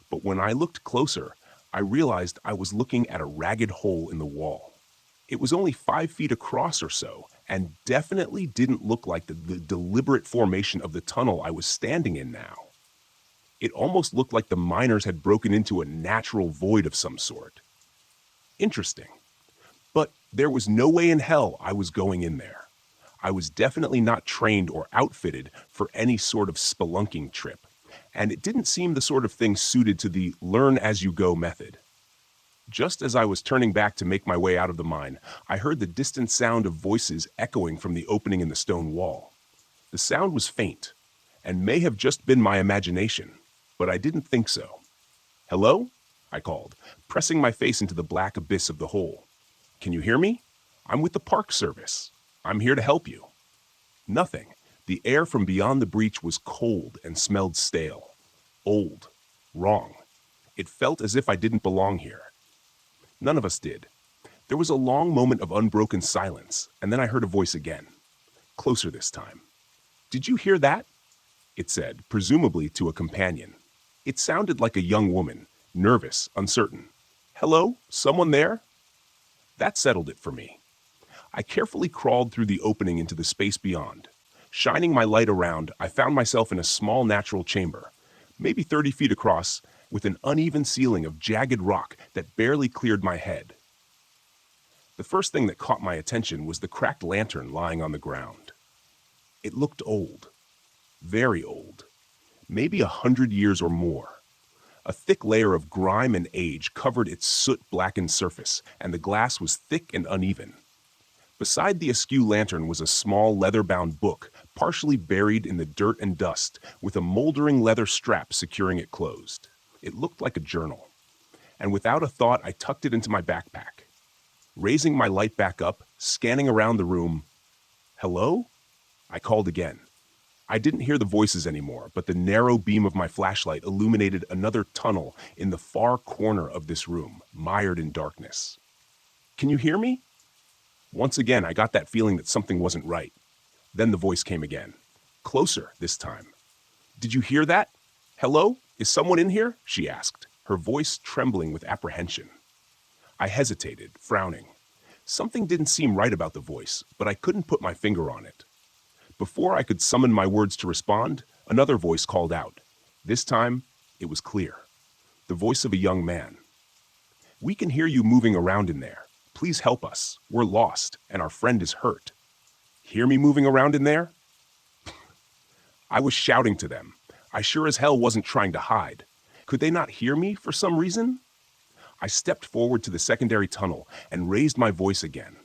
But when I looked closer, I realized I was looking at a ragged hole in the wall. It was only 5 feet across or so, and definitely didn't look like the deliberate formation of the tunnel I was standing in now. It almost looked like the miners had broken into a natural void of some sort. Interesting. But there was no way in hell I was going in there. I was definitely not trained or outfitted for any sort of spelunking trip, and it didn't seem the sort of thing suited to the learn-as-you-go method. Just as I was turning back to make my way out of the mine, I heard the distant sound of voices echoing from the opening in the stone wall. The sound was faint, and may have just been my imagination, but I didn't think so. "Hello?" I called, pressing my face into the black abyss of the hole. "Can you hear me? I'm with the Park Service. I'm here to help you." Nothing. The air from beyond the breach was cold and smelled stale. Old. Wrong. It felt as if I didn't belong here. None of us did. There was a long moment of unbroken silence, and then I heard a voice again. Closer this time. "Did you hear that?" it said, presumably to a companion. It sounded like a young woman, nervous, uncertain. "Hello? Someone there?" That settled it for me. I carefully crawled through the opening into the space beyond. Shining my light around, I found myself in a small natural chamber, maybe 30 feet across, with an uneven ceiling of jagged rock that barely cleared my head. The first thing that caught my attention was the cracked lantern lying on the ground. It looked old. Very old. Maybe 100 years or more. A thick layer of grime and age covered its soot-blackened surface, and the glass was thick and uneven. Beside the askew lantern was a small leather-bound book, partially buried in the dirt and dust, with a moldering leather strap securing it closed. It looked like a journal. And without a thought, I tucked it into my backpack. Raising my light back up, scanning around the room. "Hello?" I called again. I didn't hear the voices anymore, but the narrow beam of my flashlight illuminated another tunnel in the far corner of this room, mired in darkness. "Can you hear me?" Once again, I got that feeling that something wasn't right. Then the voice came again. Closer this time. "Did you hear that? Hello? Is someone in here?" she asked, her voice trembling with apprehension. I hesitated, frowning. Something didn't seem right about the voice, but I couldn't put my finger on it. Before I could summon my words to respond, another voice called out. This time, it was clear. The voice of a young man. "We can hear you moving around in there. Please help us. We're lost, and our friend is hurt." Hear me moving around in there? I was shouting to them. I sure as hell wasn't trying to hide. Could they not hear me for some reason? I stepped forward to the secondary tunnel and raised my voice again.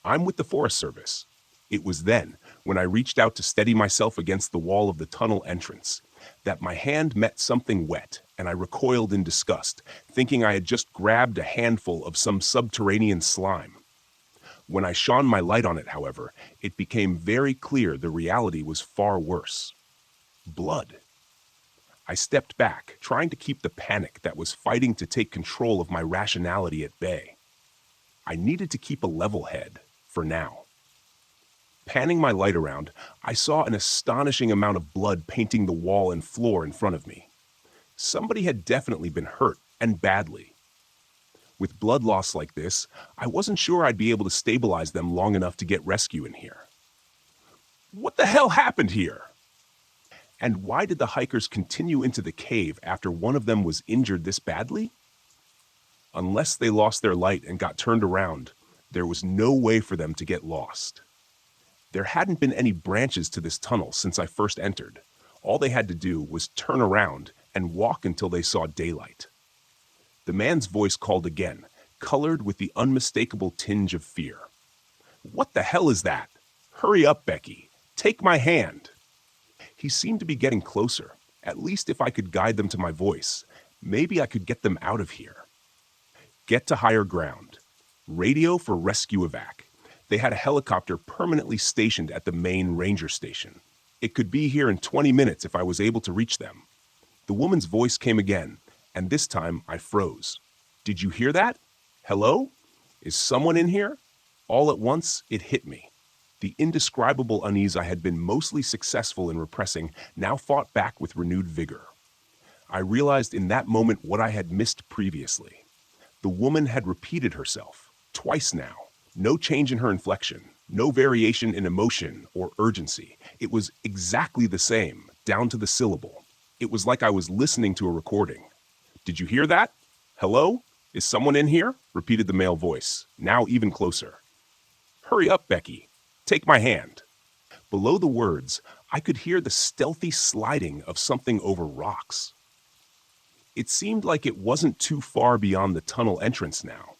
"I'm with the Forest Service." It was then, when I reached out to steady myself against the wall of the tunnel entrance, that my hand met something wet, and I recoiled in disgust, thinking I had just grabbed a handful of some subterranean slime. When I shone my light on it, however, it became very clear the reality was far worse. Blood. I stepped back, trying to keep the panic that was fighting to take control of my rationality at bay. I needed to keep a level head, for now. Panning my light around, I saw an astonishing amount of blood painting the wall and floor in front of me. Somebody had definitely been hurt, and badly. With blood loss like this, I wasn't sure I'd be able to stabilize them long enough to get rescue in here. What the hell happened here? And why did the hikers continue into the cave after one of them was injured this badly? Unless they lost their light and got turned around, there was no way for them to get lost. There hadn't been any branches to this tunnel since I first entered. All they had to do was turn around and walk until they saw daylight. The man's voice called again, colored with the unmistakable tinge of fear. "What the hell is that? Hurry up, Becky. Take my hand." He seemed to be getting closer. At least if I could guide them to my voice, maybe I could get them out of here. Get to higher ground. Radio for rescue evac. They had a helicopter permanently stationed at the main ranger station. It could be here in 20 minutes if I was able to reach them. The woman's voice came again, and this time I froze. "Did you hear that? Hello? Is someone in here?" All at once, it hit me. The indescribable unease I had been mostly successful in repressing now fought back with renewed vigor. I realized in that moment what I had missed previously. The woman had repeated herself, twice now. No change in her inflection, no variation in emotion or urgency. It was exactly the same, down to the syllable. It was like I was listening to a recording. "Did you hear that? Hello? Is someone in here?" repeated the male voice, now even closer. "Hurry up, Becky. Take my hand." Below the words, I could hear the stealthy sliding of something over rocks. It seemed like it wasn't too far beyond the tunnel entrance now,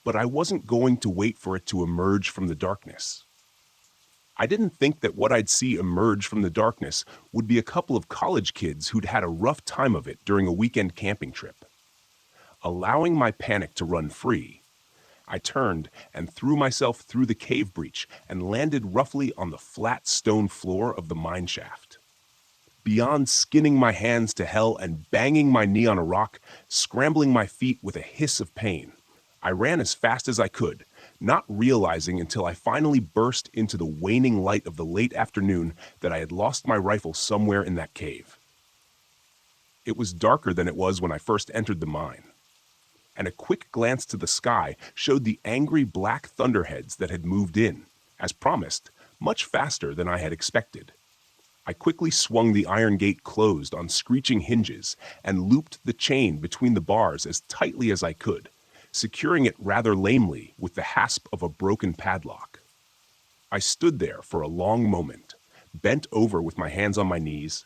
but I wasn't going to wait for it to emerge from the darkness. I didn't think that what I'd see emerge from the darkness would be a couple of college kids who'd had a rough time of it during a weekend camping trip. Allowing my panic to run free, I turned and threw myself through the cave breach and landed roughly on the flat stone floor of the mine shaft. Beyond skinning my hands to hell and banging my knee on a rock, scrambling my feet with a hiss of pain, I ran as fast as I could, not realizing until I finally burst into the waning light of the late afternoon that I had lost my rifle somewhere in that cave. It was darker than it was when I first entered the mine, and a quick glance to the sky showed the angry black thunderheads that had moved in, as promised, much faster than I had expected. I quickly swung the iron gate closed on screeching hinges and looped the chain between the bars as tightly as I could, securing it rather lamely with the hasp of a broken padlock. I stood there for a long moment, bent over with my hands on my knees,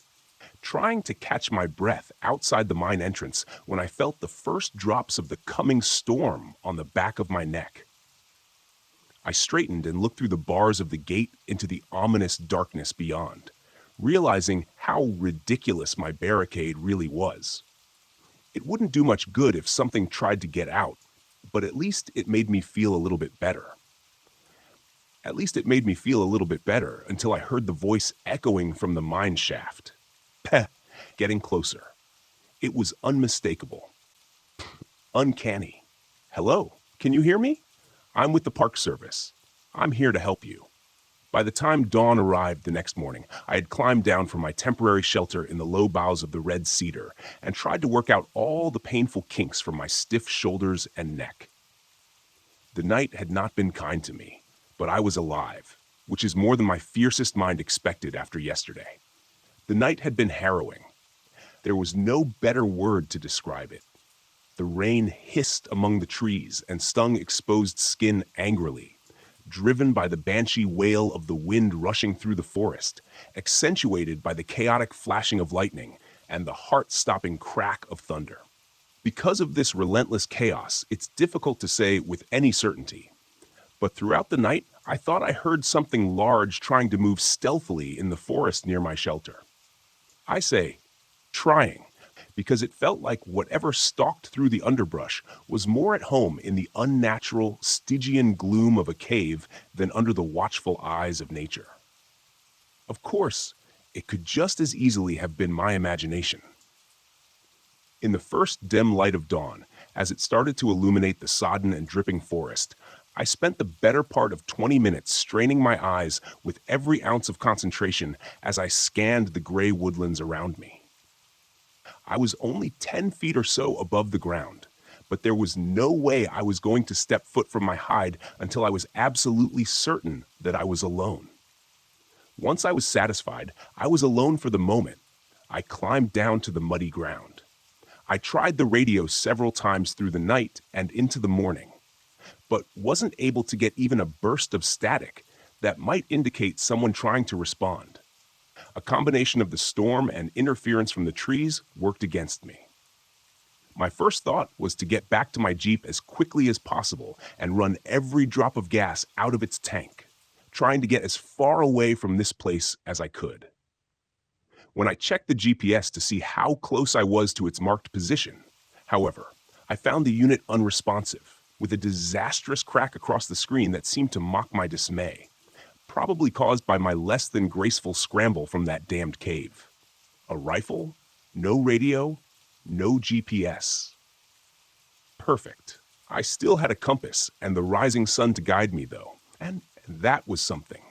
trying to catch my breath outside the mine entrance when I felt the first drops of the coming storm on the back of my neck. I straightened and looked through the bars of the gate into the ominous darkness beyond, realizing how ridiculous my barricade really was. It wouldn't do much good if something tried to get out, but at least it made me feel a little bit better. At least it made me feel a little bit better until I heard the voice echoing from the mine shaft. Peh, getting closer. It was unmistakable. Uncanny. "Hello, can you hear me? I'm with the Park Service. I'm here to help you." By the time dawn arrived the next morning, I had climbed down from my temporary shelter in the low boughs of the red cedar and tried to work out all the painful kinks from my stiff shoulders and neck. The night had not been kind to me, but I was alive, which is more than my fiercest mind expected after yesterday. The night had been harrowing. There was no better word to describe it. The rain hissed among the trees and stung exposed skin angrily, driven by the banshee wail of the wind rushing through the forest, accentuated by the chaotic flashing of lightning and the heart-stopping crack of thunder. Because of this relentless chaos, it's difficult to say with any certainty. But throughout the night, I thought I heard something large trying to move stealthily in the forest near my shelter. I say, trying, because it felt like whatever stalked through the underbrush was more at home in the unnatural, Stygian gloom of a cave than under the watchful eyes of nature. Of course, it could just as easily have been my imagination. In the first dim light of dawn, as it started to illuminate the sodden and dripping forest, I spent the better part of 20 minutes straining my eyes with every ounce of concentration as I scanned the gray woodlands around me. I was only 10 feet or so above the ground, but there was no way I was going to step foot from my hide until I was absolutely certain that I was alone. Once I was satisfied, I was alone for the moment. I climbed down to the muddy ground. I tried the radio several times through the night and into the morning, but wasn't able to get even a burst of static that might indicate someone trying to respond. A combination of the storm and interference from the trees worked against me. My first thought was to get back to my Jeep as quickly as possible and run every drop of gas out of its tank, trying to get as far away from this place as I could. When I checked the GPS to see how close I was to its marked position, however, I found the unit unresponsive, with a disastrous crack across the screen that seemed to mock my dismay, probably caused by my less than graceful scramble from that damned cave. A rifle? No radio? No GPS. Perfect. I still had a compass and the rising sun to guide me, though, and that was something.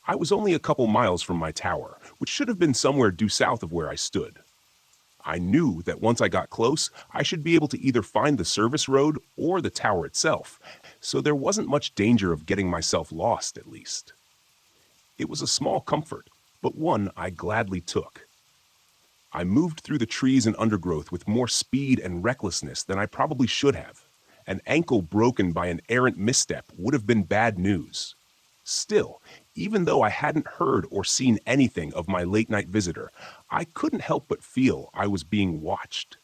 I was only a couple miles from my tower, which should have been somewhere due south of where I stood. I knew that once I got close, I should be able to either find the service road or the tower itself, so there wasn't much danger of getting myself lost, at least. It was a small comfort, but one I gladly took. I moved through the trees and undergrowth with more speed and recklessness than I probably should have. An ankle broken by an errant misstep would have been bad news. Still, even though I hadn't heard or seen anything of my late-night visitor, I couldn't help but feel I was being watched.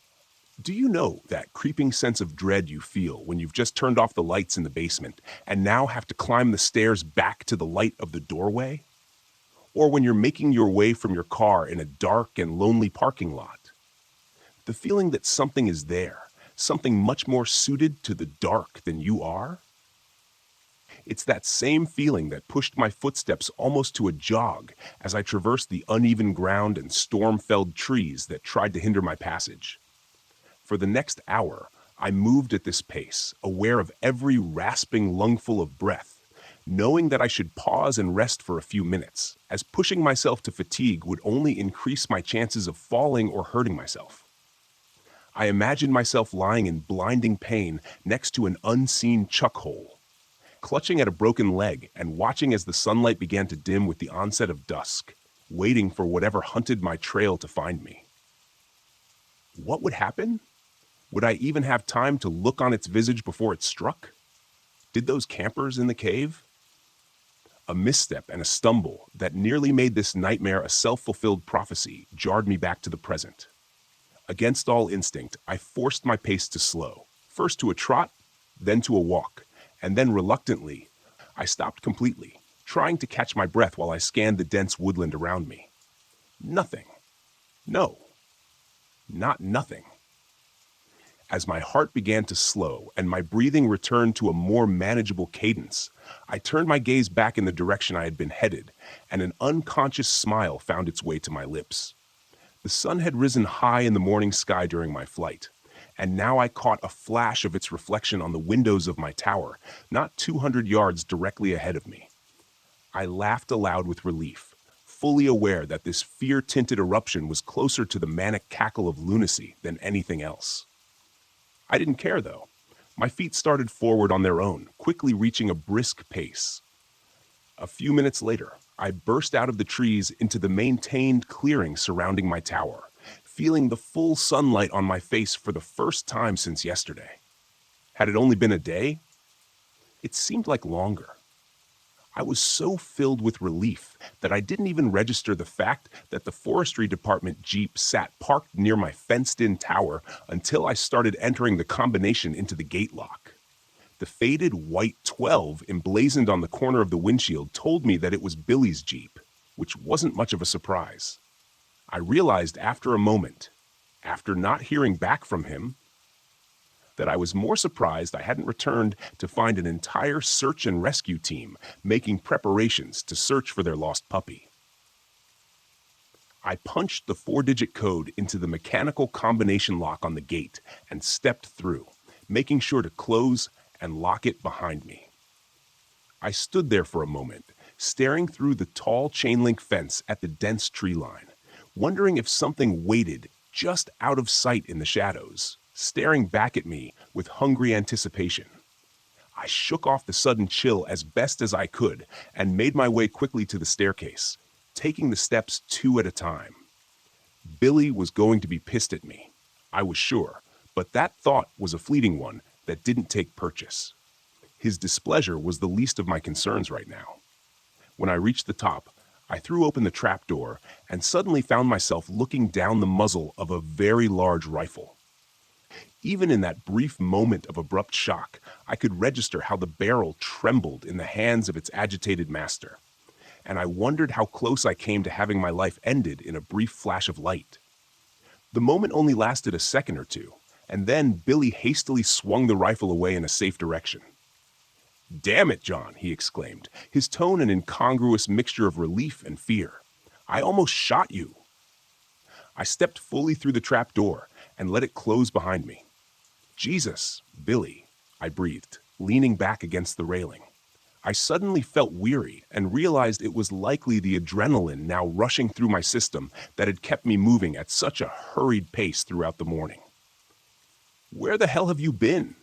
Do you know that creeping sense of dread you feel when you've just turned off the lights in the basement and now have to climb the stairs back to the light of the doorway? Or when you're making your way from your car in a dark and lonely parking lot? The feeling that something is there, something much more suited to the dark than you are? It's that same feeling that pushed my footsteps almost to a jog as I traversed the uneven ground and storm-felled trees that tried to hinder my passage. For the next hour, I moved at this pace, aware of every rasping lungful of breath, knowing that I should pause and rest for a few minutes, as pushing myself to fatigue would only increase my chances of falling or hurting myself. I imagined myself lying in blinding pain next to an unseen chuck hole, clutching at a broken leg and watching as the sunlight began to dim with the onset of dusk, waiting for whatever hunted my trail to find me. What would happen? Would I even have time to look on its visage before it struck? Did those campers in the cave? A misstep and a stumble that nearly made this nightmare a self-fulfilled prophecy jarred me back to the present. Against all instinct, I forced my pace to slow, first to a trot, then to a walk, and then reluctantly, I stopped completely, trying to catch my breath while I scanned the dense woodland around me. Nothing. No. Not nothing. As my heart began to slow and my breathing returned to a more manageable cadence, I turned my gaze back in the direction I had been headed, and an unconscious smile found its way to my lips. The sun had risen high in the morning sky during my flight, and now I caught a flash of its reflection on the windows of my tower, not 200 yards directly ahead of me. I laughed aloud with relief, fully aware that this fear-tinted eruption was closer to the manic cackle of lunacy than anything else. I didn't care, though. My feet started forward on their own, quickly reaching a brisk pace. A few minutes later, I burst out of the trees into the maintained clearing surrounding my tower, feeling the full sunlight on my face for the first time since yesterday. Had it only been a day? It seemed like longer. I was so filled with relief that I didn't even register the fact that the forestry department Jeep sat parked near my fenced-in tower until I started entering the combination into the gate lock. The faded white 12 emblazoned on the corner of the windshield told me that it was Billy's Jeep, which wasn't much of a surprise. I realized after a moment, after not hearing back from him, that I was more surprised I hadn't returned to find an entire search and rescue team making preparations to search for their lost puppy. I punched the 4-digit code into the mechanical combination lock on the gate and stepped through, making sure to close and lock it behind me. I stood there for a moment, staring through the tall chain-link fence at the dense tree line, wondering if something waited just out of sight in the shadows, staring back at me with hungry anticipation. I shook off the sudden chill as best as I could and made my way quickly to the staircase, taking the steps 2 at a time. Billy was going to be pissed at me, I was sure, but that thought was a fleeting one that didn't take purchase. His displeasure was the least of my concerns right now. When I reached the top, I threw open the trapdoor and suddenly found myself looking down the muzzle of a very large rifle. Even in that brief moment of abrupt shock, I could register how the barrel trembled in the hands of its agitated master, and I wondered how close I came to having my life ended in a brief flash of light. The moment only lasted a second or two, and then Billy hastily swung the rifle away in a safe direction. "Damn it, John," he exclaimed, his tone an incongruous mixture of relief and fear. "I almost shot you." I stepped fully through the trap door and let it close behind me. "Jesus, Billy," I breathed, leaning back against the railing. I suddenly felt weary and realized it was likely the adrenaline now rushing through my system that had kept me moving at such a hurried pace throughout the morning. "Where the hell have you been?"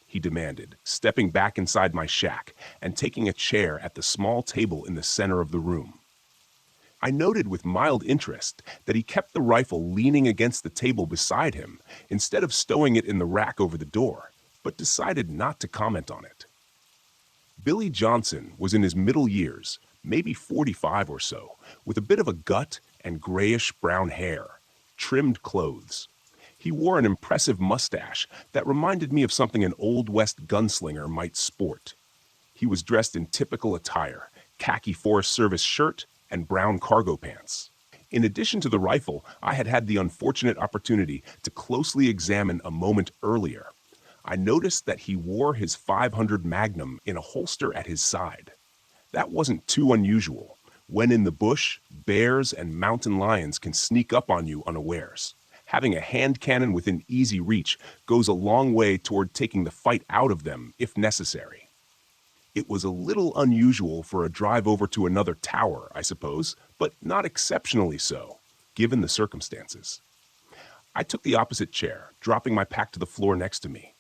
he demanded, stepping back inside my shack and taking a chair at the small table in the center of the room. I noted with mild interest that he kept the rifle leaning against the table beside him instead of stowing it in the rack over the door, but decided not to comment on it. Billy Johnson was in his middle years, maybe 45 or so, with a bit of a gut and grayish-brown hair, trimmed clothes. He wore an impressive mustache that reminded me of something an Old West gunslinger might sport. He was dressed in typical attire, khaki Forest Service shirt and brown cargo pants. In addition to the rifle, I had had the unfortunate opportunity to closely examine a moment earlier. I noticed that he wore his .500 Magnum in a holster at his side. That wasn't too unusual. When in the bush, bears and mountain lions can sneak up on you unawares. Having a hand cannon within easy reach goes a long way toward taking the fight out of them if necessary. It was a little unusual for a drive over to another tower, I suppose, but not exceptionally so, given the circumstances. I took the opposite chair, dropping my pack to the floor next to me.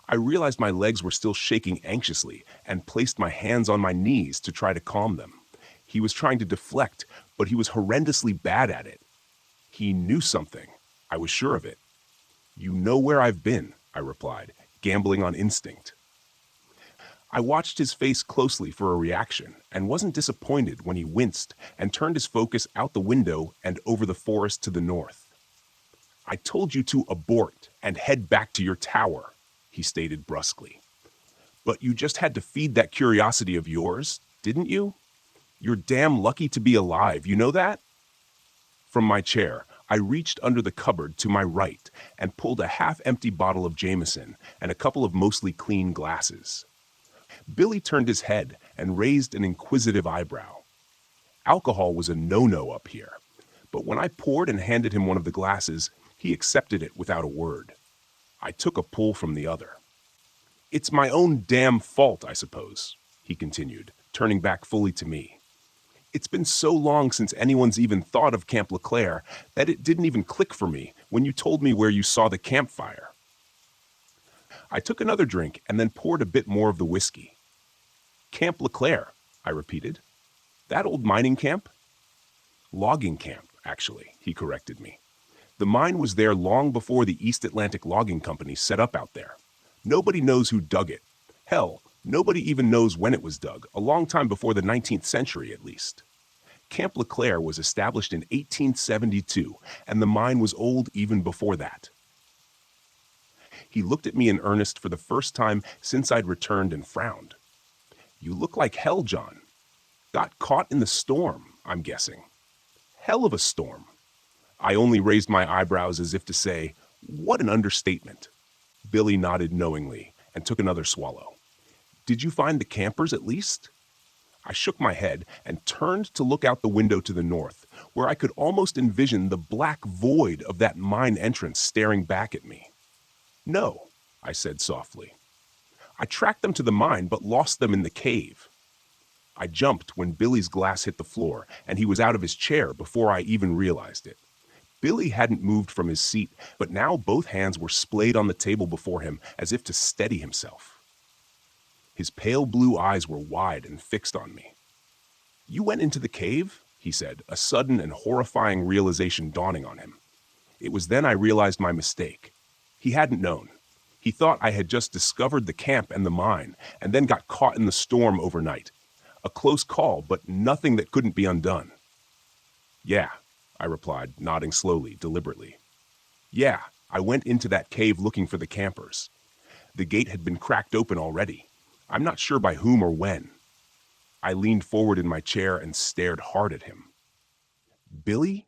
I realized my legs were still shaking anxiously and placed my hands on my knees to try to calm them. He was trying to deflect, but he was horrendously bad at it. He knew something. I was sure of it. "You know where I've been," I replied, gambling on instinct. I watched his face closely for a reaction and wasn't disappointed when he winced and turned his focus out the window and over the forest to the north. "I told you to abort and head back to your tower," he stated brusquely. "But you just had to feed that curiosity of yours, didn't you? You're damn lucky to be alive, you know that?" From my chair, I reached under the cupboard to my right and pulled a half-empty bottle of Jameson and a couple of mostly clean glasses. Billy turned his head and raised an inquisitive eyebrow. Alcohol was a no-no up here, but when I poured and handed him one of the glasses, he accepted it without a word. I took a pull from the other. "It's my own damn fault, I suppose," he continued, turning back fully to me. "It's been so long since anyone's even thought of Camp LeClaire that it didn't even click for me when you told me where you saw the campfire." I took another drink and then poured a bit more of the whiskey. "Camp LeClaire," I repeated. "That old mining camp?" "Logging camp, actually," he corrected me. "The mine was there long before the East Atlantic Logging Company set up out there. Nobody knows who dug it. Hell, nobody even knows when it was dug, a long time before the 19th century at least. Camp LeClaire was established in 1872, and the mine was old even before that." He looked at me in earnest for the first time since I'd returned and frowned. "You look like hell, John. Got caught in the storm, I'm guessing." "Hell of a storm." I only raised my eyebrows as if to say, "What an understatement." Billy nodded knowingly and took another swallow. "Did you find the campers at least?" I shook my head and turned to look out the window to the north, where I could almost envision the black void of that mine entrance staring back at me. "No," I said softly. "I tracked them to the mine but lost them in the cave." I jumped when Billy's glass hit the floor, and he was out of his chair before I even realized it. Billy hadn't moved from his seat, but now both hands were splayed on the table before him as if to steady himself. His pale blue eyes were wide and fixed on me. "You went into the cave?" he said, a sudden and horrifying realization dawning on him. It was then I realized my mistake. He hadn't known. He thought I had just discovered the camp and the mine, and then got caught in the storm overnight. A close call, but nothing that couldn't be undone. Yeah, I replied, nodding slowly, deliberately. Yeah, I went into that cave looking for the campers. The gate had been cracked open already. I'm not sure by whom or when. I leaned forward in my chair and stared hard at him. Billy,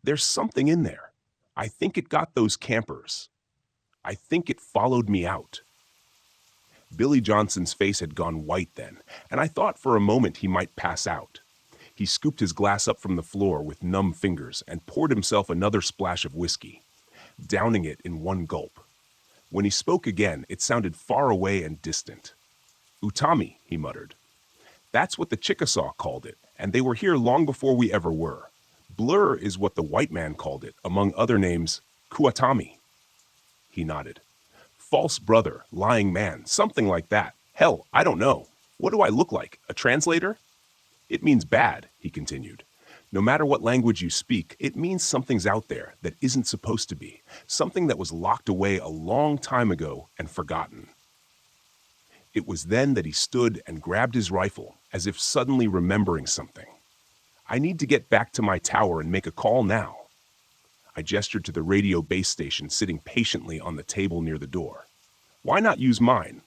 there's something in there. I think it got those campers. I think it followed me out. Billy Johnson's face had gone white then, and I thought for a moment he might pass out. He scooped his glass up from the floor with numb fingers and poured himself another splash of whiskey, downing it in one gulp. When he spoke again, it sounded far away and distant. Utami, he muttered. That's what the Chickasaw called it, and they were here long before we ever were. Blur is what the white man called it, among other names, Kuatami. He nodded. False brother, lying man, something like that. Hell, I don't know. What do I look like, a translator? It means bad, he continued. No matter what language you speak, it means something's out there that isn't supposed to be, something that was locked away a long time ago and forgotten. It was then that he stood and grabbed his rifle, as if suddenly remembering something. I need to get back to my tower and make a call now. I gestured to the radio base station sitting patiently on the table near the door. Why not use mine?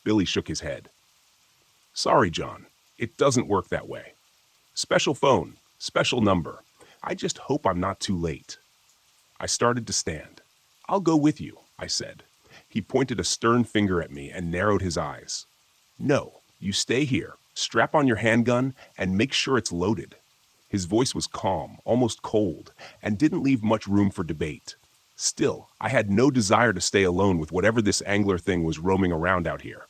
Billy shook his head. Sorry, John. It doesn't work that way. Special phone, special number. I just hope I'm not too late. I started to stand. I'll go with you, I said. He pointed a stern finger at me and narrowed his eyes. No, you stay here, strap on your handgun, and make sure it's loaded. His voice was calm, almost cold, and didn't leave much room for debate. Still, I had no desire to stay alone with whatever this angler thing was roaming around out here.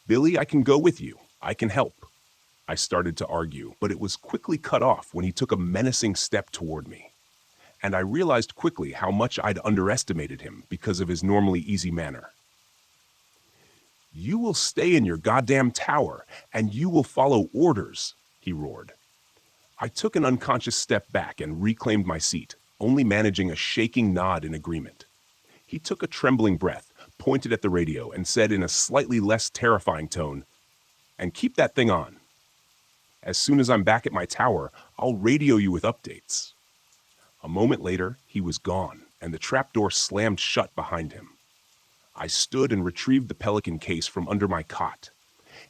Billy, I can go with you. I can help. I started to argue, but it was quickly cut off when he took a menacing step toward me. And I realized quickly how much I'd underestimated him because of his normally easy manner. You will stay in your goddamn tower, and you will follow orders, he roared. I took an unconscious step back and reclaimed my seat, only managing a shaking nod in agreement. He took a trembling breath, pointed at the radio, and said in a slightly less terrifying tone, "And keep that thing on. As soon as I'm back at my tower, I'll radio you with updates." A moment later, he was gone, and the trapdoor slammed shut behind him. I stood and retrieved the Pelican case from under my cot.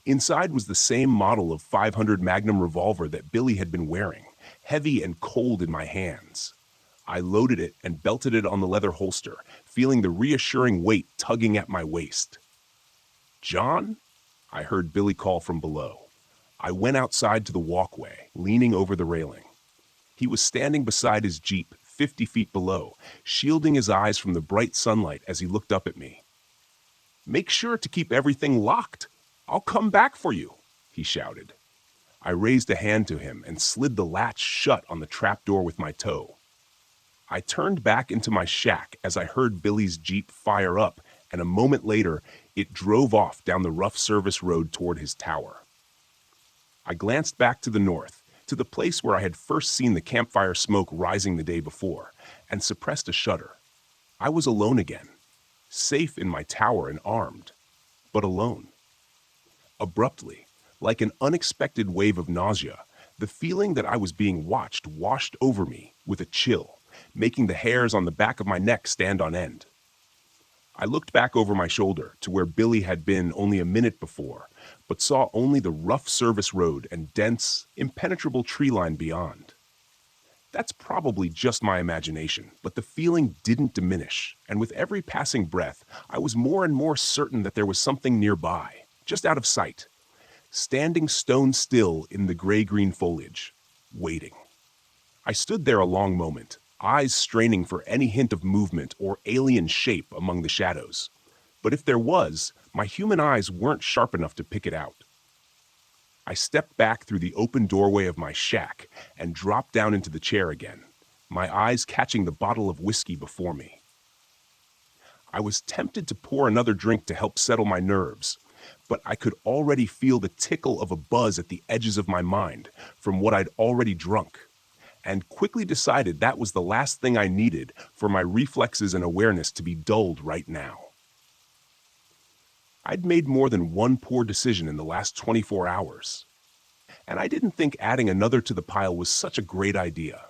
Inside was the same model of .500 Magnum revolver that Billy had been wearing, heavy and cold in my hands. I loaded it and belted it on the leather holster, feeling the reassuring weight tugging at my waist. "John?" I heard Billy call from below. I went outside to the walkway, leaning over the railing. He was standing beside his Jeep, 50 feet below, shielding his eyes from the bright sunlight as he looked up at me. "Make sure to keep everything locked. I'll come back for you," he shouted. I raised a hand to him and slid the latch shut on the trapdoor with my toe. I turned back into my shack as I heard Billy's Jeep fire up, and a moment later, it drove off down the rough service road toward his tower. I glanced back to the north, to the place where I had first seen the campfire smoke rising the day before, and suppressed a shudder. I was alone again, safe in my tower and armed, but alone. Abruptly, like an unexpected wave of nausea, the feeling that I was being watched washed over me with a chill, making the hairs on the back of my neck stand on end. I looked back over my shoulder to where Billy had been only a minute before, but saw only the rough service road and dense, impenetrable tree line beyond. That's probably just my imagination, but the feeling didn't diminish, and with every passing breath, I was more and more certain that there was something nearby, just out of sight, standing stone still in the gray-green foliage, waiting. I stood there a long moment, eyes straining for any hint of movement or alien shape among the shadows. But if there was, my human eyes weren't sharp enough to pick it out. I stepped back through the open doorway of my shack and dropped down into the chair again, my eyes catching the bottle of whiskey before me. I was tempted to pour another drink to help settle my nerves, but I could already feel the tickle of a buzz at the edges of my mind from what I'd already drunk, and quickly decided that was the last thing I needed for my reflexes and awareness to be dulled right now. I'd made more than one poor decision in the last 24 hours. and I didn't think adding another to the pile was such a great idea.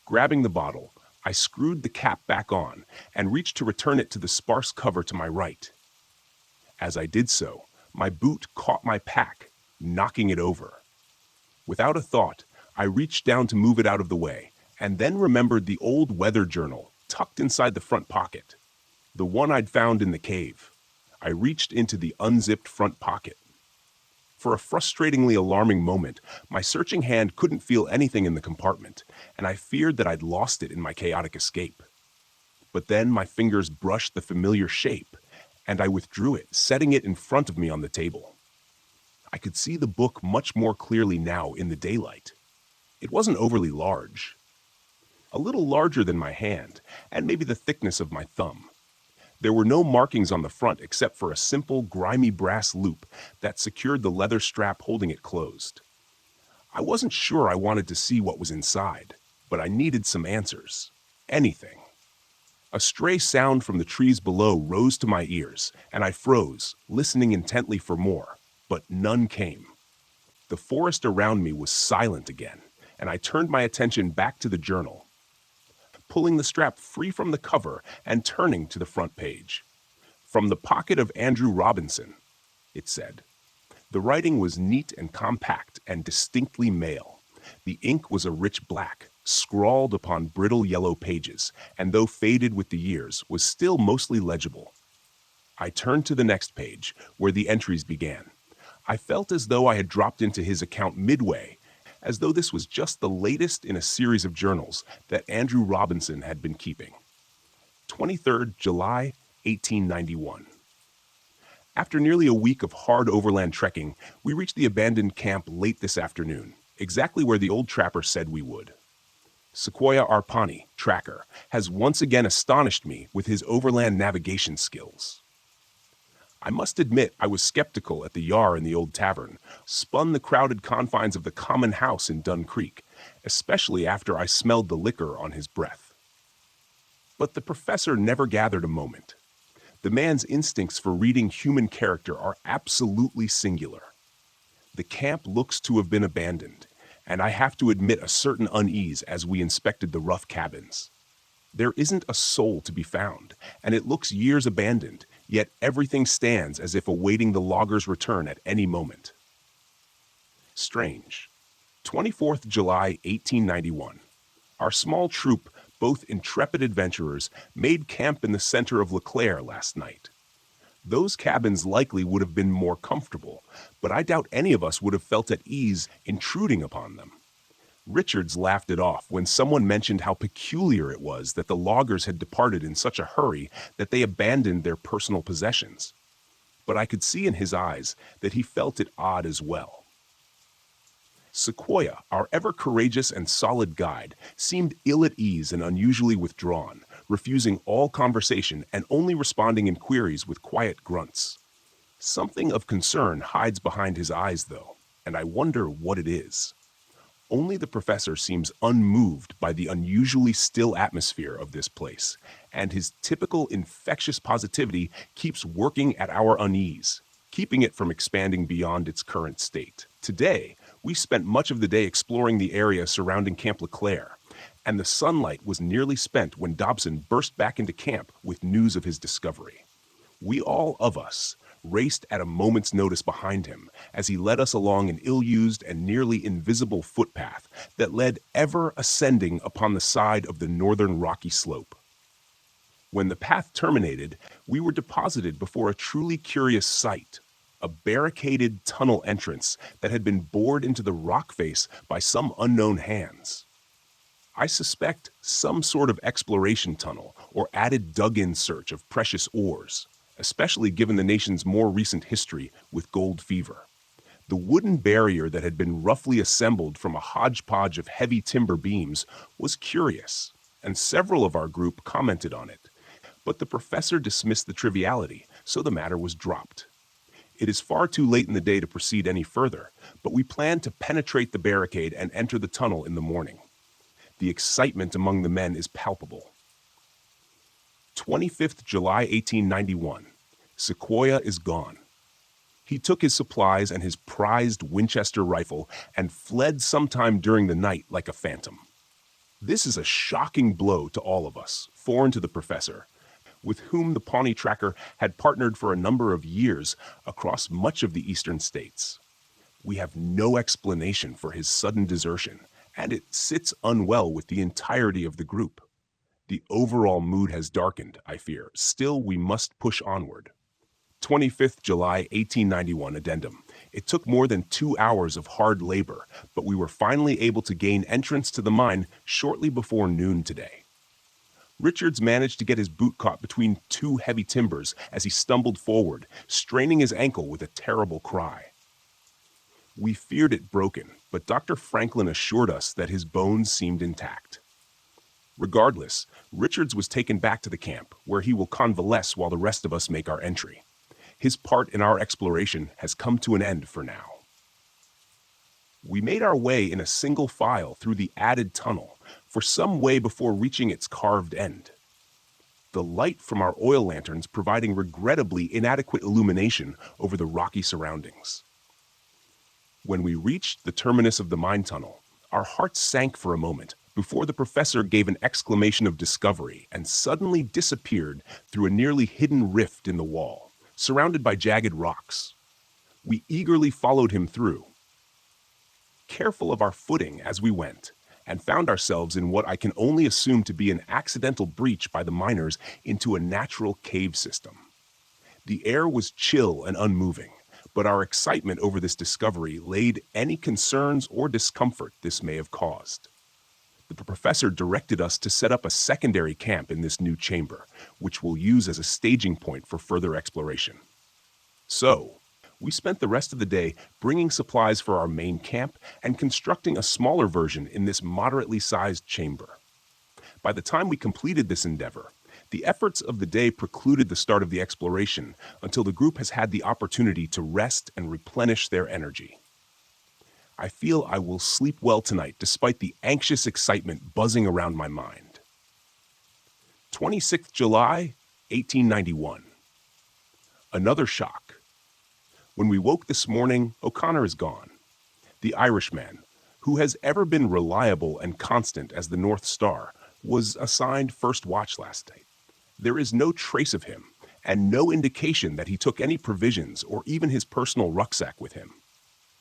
Grabbing the bottle, I screwed the cap back on and reached to return it to the sparse cover to my right. As I did so, my boot caught my pack, knocking it over. Without a thought, I reached down to move it out of the way, and then remembered the old weather journal tucked inside the front pocket, the one I'd found in the cave. I reached into the unzipped front pocket. For a frustratingly alarming moment, my searching hand couldn't feel anything in the compartment, and I feared that I'd lost it in my chaotic escape. But then my fingers brushed the familiar shape, and I withdrew it, setting it in front of me on the table. I could see the book much more clearly now in the daylight. It wasn't overly large. A little larger than my hand, and maybe the thickness of my thumb. There were no markings on the front except for a simple, grimy brass loop that secured the leather strap holding it closed. I wasn't sure I wanted to see what was inside, but I needed some answers. Anything. A stray sound from the trees below rose to my ears, and I froze, listening intently for more, but none came. The forest around me was silent again, and I turned my attention back to the journal, pulling the strap free from the cover and turning to the front page. "From the pocket of Andrew Robinson," it said. The writing was neat and compact and distinctly male. The ink was a rich black, scrawled upon brittle yellow pages, and though faded with the years, was still mostly legible. I turned to the next page, where the entries began. I felt as though I had dropped into his account midway, as though this was just the latest in a series of journals that Andrew Robinson had been keeping. 23rd July, 1891. After nearly a week of hard overland trekking, we reached the abandoned camp late this afternoon, exactly where the old trapper said we would. Sequoia Arpani, tracker, has once again astonished me with his overland navigation skills. I must admit I was skeptical at the Yar in the old tavern, spun the crowded confines of the common house in Dun Creek, especially after I smelled the liquor on his breath. But the professor never gathered a moment. The man's instincts for reading human character are absolutely singular. The camp looks to have been abandoned, and I have to admit a certain unease as we inspected the rough cabins. There isn't a soul to be found, and it looks years abandoned, yet everything stands as if awaiting the loggers' return at any moment. Strange. 24th July, 1891. Our small troop, both intrepid adventurers, made camp in the center of LeClaire last night. Those cabins likely would have been more comfortable, but I doubt any of us would have felt at ease intruding upon them. Richards laughed it off when someone mentioned how peculiar it was that the loggers had departed in such a hurry that they abandoned their personal possessions. But I could see in his eyes that he felt it odd as well. Sequoia, our ever-courageous and solid guide, seemed ill at ease and unusually withdrawn, refusing all conversation and only responding in queries with quiet grunts. Something of concern hides behind his eyes, though, and I wonder what it is. Only the professor seems unmoved by the unusually still atmosphere of this place, and his typical infectious positivity keeps working at our unease, keeping it from expanding beyond its current state. Today, we spent much of the day exploring the area surrounding Camp LeClaire, and the sunlight was nearly spent when Dobson burst back into camp with news of his discovery. We all of us raced at a moment's notice behind him as he led us along an ill-used and nearly invisible footpath that led ever ascending upon the side of the northern rocky slope. When the path terminated, we were deposited before a truly curious sight, a barricaded tunnel entrance that had been bored into the rock face by some unknown hands. I suspect some sort of exploration tunnel or added dug-in search of precious ores, especially given the nation's more recent history with gold fever. The wooden barrier that had been roughly assembled from a hodgepodge of heavy timber beams was curious, and several of our group commented on it. But the professor dismissed the triviality, so the matter was dropped. It is far too late in the day to proceed any further, but we plan to penetrate the barricade and enter the tunnel in the morning. The excitement among the men is palpable. 25th July 1891. Sequoia is gone. He took his supplies and his prized Winchester rifle and fled sometime during the night like a phantom. This is a shocking blow to all of us, foreign to the professor, with whom the Pawnee Tracker had partnered for a number of years across much of the eastern states. We have no explanation for his sudden desertion, and it sits unwell with the entirety of the group. The overall mood has darkened, I fear. Still, we must push onward. 25th July 1891 addendum. It took more than 2 hours of hard labor, but we were finally able to gain entrance to the mine shortly before noon today. Richards managed to get his boot caught between two heavy timbers as he stumbled forward, straining his ankle with a terrible cry. We feared it broken, but Dr. Franklin assured us that his bones seemed intact. Regardless, Richards was taken back to the camp, where he will convalesce while the rest of us make our entry. His part in our exploration has come to an end for now. We made our way in a single file through the added tunnel for some way before reaching its carved end. The light from our oil lanterns providing regrettably inadequate illumination over the rocky surroundings. When we reached the terminus of the mine tunnel, our hearts sank for a moment before the professor gave an exclamation of discovery and suddenly disappeared through a nearly hidden rift in the wall, surrounded by jagged rocks. We eagerly followed him through, careful of our footing as we went, and found ourselves in what I can only assume to be an accidental breach by the miners into a natural cave system. The air was chill and unmoving, but our excitement over this discovery laid any concerns or discomfort this may have caused. The professor directed us to set up a secondary camp in this new chamber, which we'll use as a staging point for further exploration. So, we spent the rest of the day bringing supplies for our main camp and constructing a smaller version in this moderately sized chamber. By the time we completed this endeavor, the efforts of the day precluded the start of the exploration until the group has had the opportunity to rest and replenish their energy. I feel I will sleep well tonight despite the anxious excitement buzzing around my mind. 26th July, 1891. Another shock. When we woke this morning, O'Connor is gone. The Irishman, who has ever been reliable and constant as the North Star, was assigned first watch last night. There is no trace of him, and no indication that he took any provisions or even his personal rucksack with him.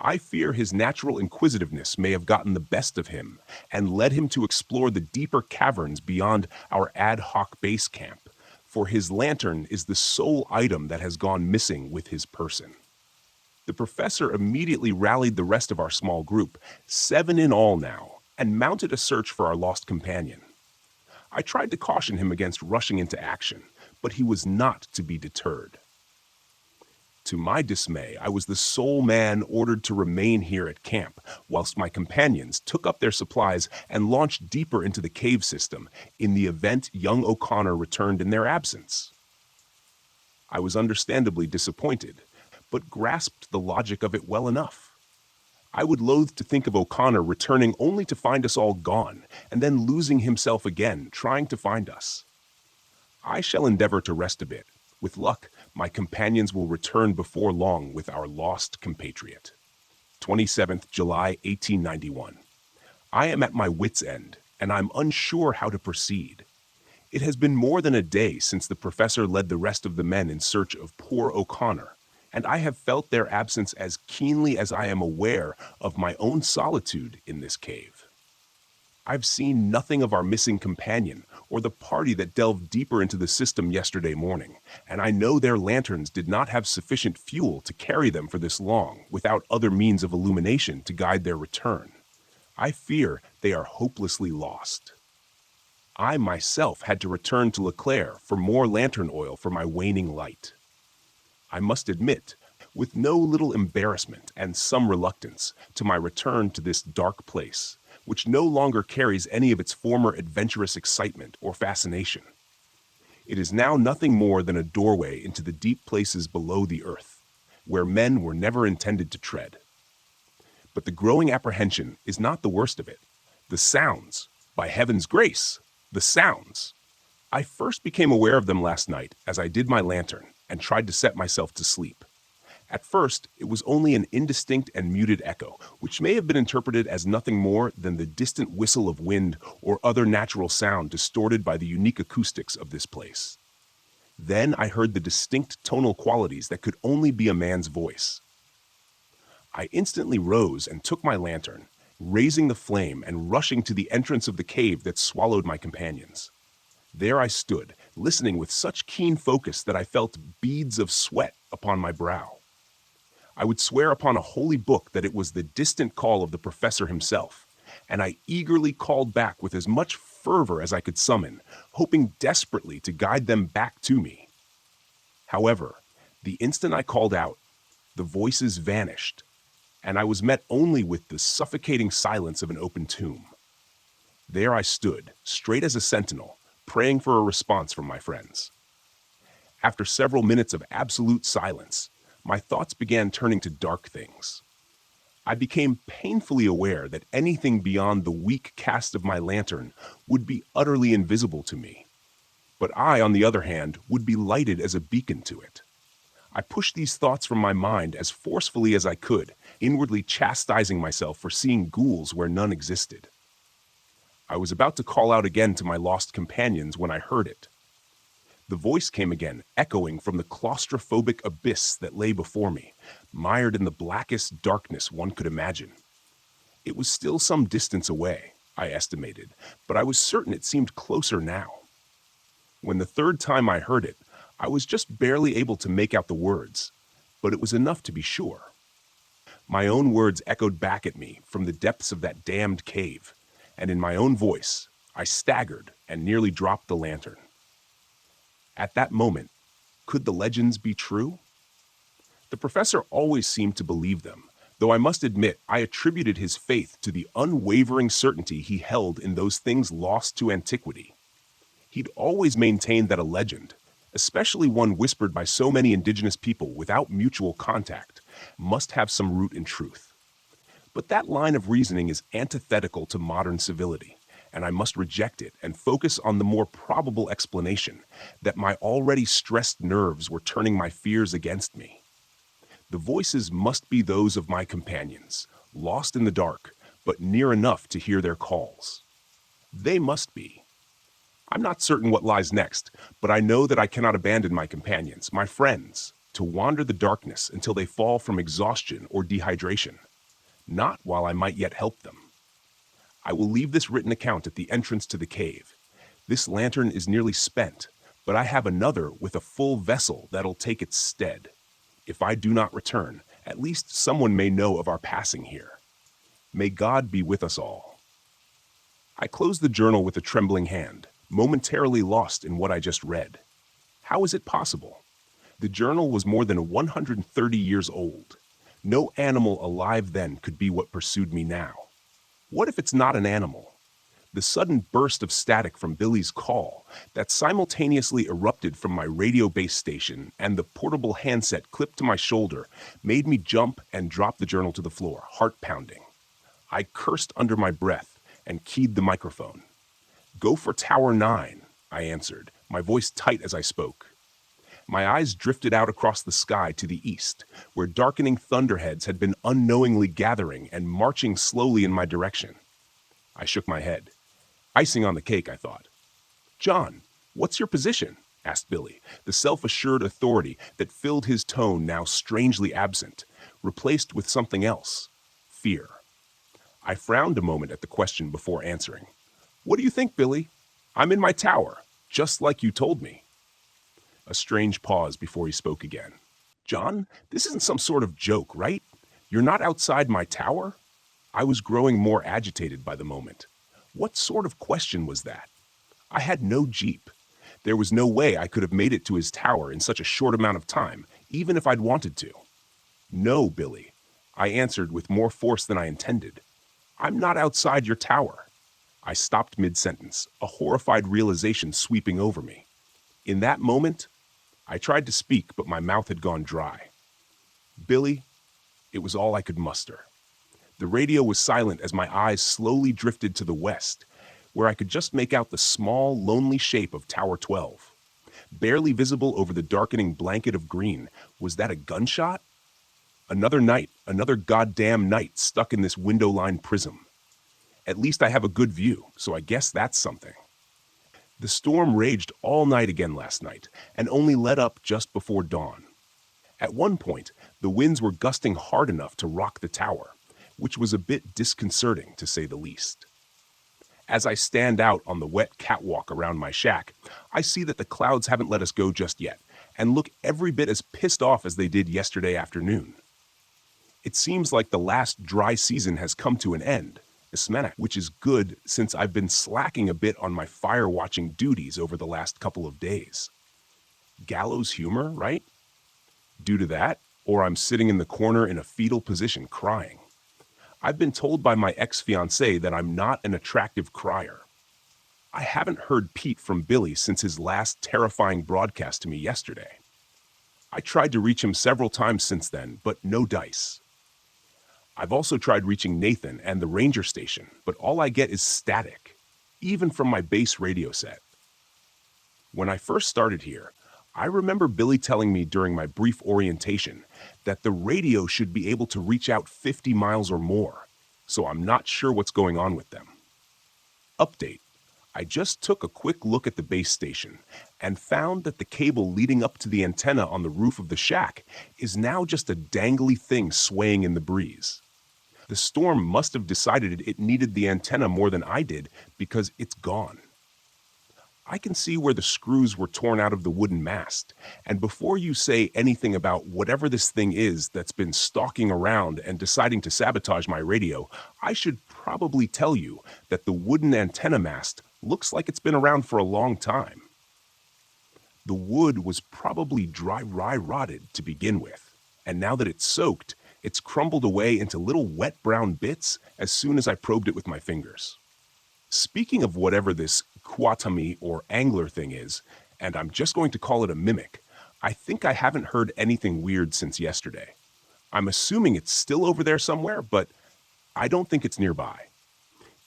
I fear his natural inquisitiveness may have gotten the best of him and led him to explore the deeper caverns beyond our ad hoc base camp, for his lantern is the sole item that has gone missing with his person. The professor immediately rallied the rest of our small group, 7 in all now, and mounted a search for our lost companion. I tried to caution him against rushing into action, but he was not to be deterred. To my dismay, I was the sole man ordered to remain here at camp, whilst my companions took up their supplies and launched deeper into the cave system in the event young O'Connor returned in their absence. I was understandably disappointed, but grasped the logic of it well enough. I would loathe to think of O'Connor returning only to find us all gone, and then losing himself again, trying to find us. I shall endeavor to rest a bit. With luck, my companions will return before long with our lost compatriot. 27th July 1891. I am at my wit's end, and I'm unsure how to proceed. It has been more than a day since the professor led the rest of the men in search of poor O'Connor, and I have felt their absence as keenly as I am aware of my own solitude in this cave. I've seen nothing of our missing companion or the party that delved deeper into the system yesterday morning, and I know their lanterns did not have sufficient fuel to carry them for this long without other means of illumination to guide their return. I fear they are hopelessly lost. I myself had to return to LeClaire for more lantern oil for my waning light. I must admit, with no little embarrassment and some reluctance, to my return to this dark place, which no longer carries any of its former adventurous excitement or fascination. It is now nothing more than a doorway into the deep places below the earth, where men were never intended to tread. But the growing apprehension is not the worst of it. The sounds, by heaven's grace, the sounds. I first became aware of them last night as I did my lantern and tried to set myself to sleep. At first, it was only an indistinct and muted echo, which may have been interpreted as nothing more than the distant whistle of wind or other natural sound distorted by the unique acoustics of this place. Then I heard the distinct tonal qualities that could only be a man's voice. I instantly rose and took my lantern, raising the flame and rushing to the entrance of the cave that swallowed my companions. There I stood, listening with such keen focus that I felt beads of sweat upon my brow. I would swear upon a holy book that it was the distant call of the professor himself, and I eagerly called back with as much fervor as I could summon, hoping desperately to guide them back to me. However, the instant I called out, the voices vanished, and I was met only with the suffocating silence of an open tomb. There I stood, straight as a sentinel, praying for a response from my friends. After several minutes of absolute silence, my thoughts began turning to dark things. I became painfully aware that anything beyond the weak cast of my lantern would be utterly invisible to me. But I, on the other hand, would be lighted as a beacon to it. I pushed these thoughts from my mind as forcefully as I could, inwardly chastising myself for seeing ghouls where none existed. I was about to call out again to my lost companions when I heard it. The voice came again, echoing from the claustrophobic abyss that lay before me, mired in the blackest darkness one could imagine. It was still some distance away, I estimated, but I was certain it seemed closer now. When the third time I heard it, I was just barely able to make out the words, but it was enough to be sure. My own words echoed back at me from the depths of that damned cave, and in my own voice, I staggered and nearly dropped the lantern. At that moment, could the legends be true? The professor always seemed to believe them, though I must admit I attributed his faith to the unwavering certainty he held in those things lost to antiquity. He'd always maintained that a legend, especially one whispered by so many indigenous people without mutual contact, must have some root in truth. But that line of reasoning is antithetical to modern civility, and I must reject it and focus on the more probable explanation that my already stressed nerves were turning my fears against me. The voices must be those of my companions, lost in the dark, but near enough to hear their calls. They must be. I'm not certain what lies next, but I know that I cannot abandon my companions, my friends, to wander the darkness until they fall from exhaustion or dehydration. Not while I might yet help them. I will leave this written account at the entrance to the cave. This lantern is nearly spent, but I have another with a full vessel that'll take its stead. If I do not return, at least someone may know of our passing here. May God be with us all. I closed the journal with a trembling hand, momentarily lost in what I just read. How is it possible? The journal was more than 130 years old. No animal alive then could be what pursued me now. What if it's not an animal? The sudden burst of static from Billy's call that simultaneously erupted from my radio base station and the portable handset clipped to my shoulder made me jump and drop the journal to the floor, heart pounding. I cursed under my breath and keyed the microphone. "Go for Tower 9, I answered, my voice tight as I spoke. My eyes drifted out across the sky to the east, where darkening thunderheads had been unknowingly gathering and marching slowly in my direction. I shook my head. Icing on the cake, I thought. "John, what's your position?" asked Billy, the self-assured authority that filled his tone now strangely absent, replaced with something else, fear. I frowned a moment at the question before answering. "What do you think, Billy? I'm in my tower, just like you told me." A strange pause before he spoke again. "John, this isn't some sort of joke, right? You're not outside my tower?" I was growing more agitated by the moment. What sort of question was that? I had no Jeep. There was no way I could have made it to his tower in such a short amount of time, even if I'd wanted to. "No, Billy," I answered with more force than I intended. "I'm not outside your tower." I stopped mid-sentence, a horrified realization sweeping over me. In that moment, I tried to speak, but my mouth had gone dry. "Billy," it was all I could muster. The radio was silent as my eyes slowly drifted to the west, where I could just make out the small, lonely shape of Tower 12. Barely visible over the darkening blanket of green, was that a gunshot? Another night, another goddamn night stuck in this window-line prism. At least I have a good view, so I guess that's something. The storm raged all night again last night, and only let up just before dawn. At one point, the winds were gusting hard enough to rock the tower, which was a bit disconcerting to say the least. As I stand out on the wet catwalk around my shack, I see that the clouds haven't let us go just yet, and look every bit as pissed off as they did yesterday afternoon. It seems like the last dry season has come to an end, which is good since I've been slacking a bit on my fire-watching duties over the last couple of days. Gallows humor, right? Due to that, or I'm sitting in the corner in a fetal position crying. I've been told by my ex-fiancée that I'm not an attractive crier. I haven't heard Pete from Billy since his last terrifying broadcast to me yesterday. I tried to reach him several times since then, but no dice. I've also tried reaching Nathan and the ranger station, but all I get is static, even from my base radio set. When I first started here, I remember Billy telling me during my brief orientation that the radio should be able to reach out 50 miles or more, so I'm not sure what's going on with them. Update. I just took a quick look at the base station and found that the cable leading up to the antenna on the roof of the shack is now just a dangly thing swaying in the breeze. The storm must have decided it needed the antenna more than I did because it's gone. I can see where the screws were torn out of the wooden mast, and before you say anything about whatever this thing is that's been stalking around and deciding to sabotage my radio, I should probably tell you that the wooden antenna mast looks like it's been around for a long time. The wood was probably dry rotted to begin with, and now that it's soaked, it's crumbled away into little wet brown bits as soon as I probed it with my fingers. Speaking of whatever this Kwatami or angler thing is, and I'm just going to call it a mimic, I think I haven't heard anything weird since yesterday. I'm assuming it's still over there somewhere, but I don't think it's nearby.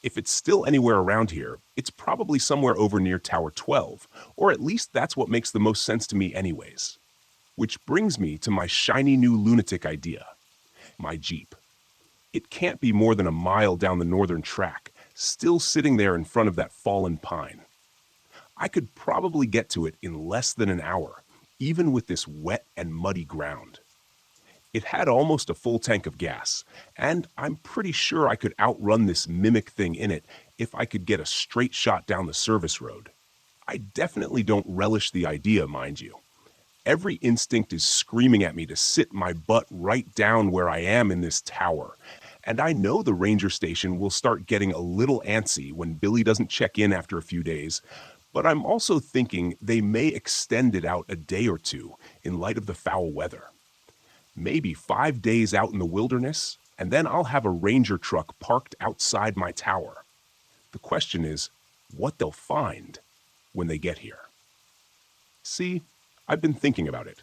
If it's still anywhere around here, it's probably somewhere over near Tower 12, or at least that's what makes the most sense to me anyways. Which brings me to my shiny new lunatic idea. My Jeep. It can't be more than a mile down the northern track, still sitting there in front of that fallen pine. I could probably get to it in less than an hour, even with this wet and muddy ground. It had almost a full tank of gas, and I'm pretty sure I could outrun this mimic thing in it if I could get a straight shot down the service road. I definitely don't relish the idea, mind you. Every instinct is screaming at me to sit my butt right down where I am in this tower, and I know the ranger station will start getting a little antsy when Billy doesn't check in after a few days, but I'm also thinking they may extend it out a day or two in light of the foul weather. Maybe 5 days out in the wilderness, and then I'll have a ranger truck parked outside my tower. The question is, what they'll find when they get here. See, I've been thinking about it.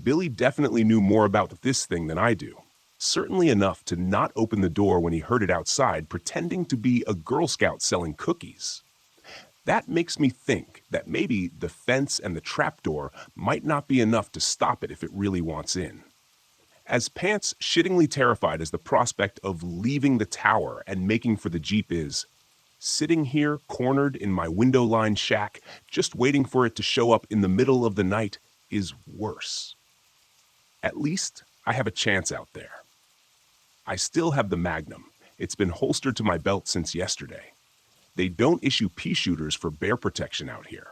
Billy definitely knew more about this thing than I do. Certainly enough to not open the door when he heard it outside pretending to be a Girl Scout selling cookies. That makes me think that maybe the fence and the trapdoor might not be enough to stop it if it really wants in. As pants shittingly terrified as the prospect of leaving the tower and making for the Jeep is, sitting here cornered in my window-lined shack just waiting for it to show up in the middle of the night is worse. At least I have a chance out there. I still have the Magnum. It's been holstered to my belt since yesterday. They don't issue pea shooters for bear protection out here.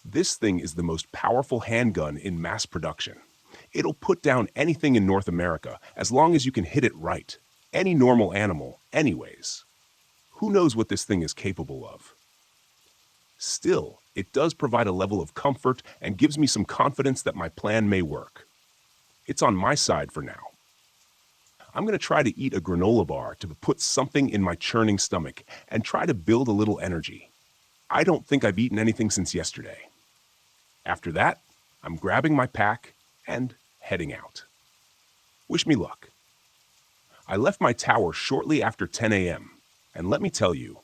This thing is the most powerful handgun in mass production. It'll put down anything in North America as long as you can hit it right. Any normal animal, anyways. Who knows what this thing is capable of? Still, it does provide a level of comfort and gives me some confidence that my plan may work. It's on my side for now. I'm going to try to eat a granola bar to put something in my churning stomach and try to build a little energy. I don't think I've eaten anything since yesterday. After that, I'm grabbing my pack and heading out. Wish me luck. I left my tower shortly after 10 a.m., and let me tell you,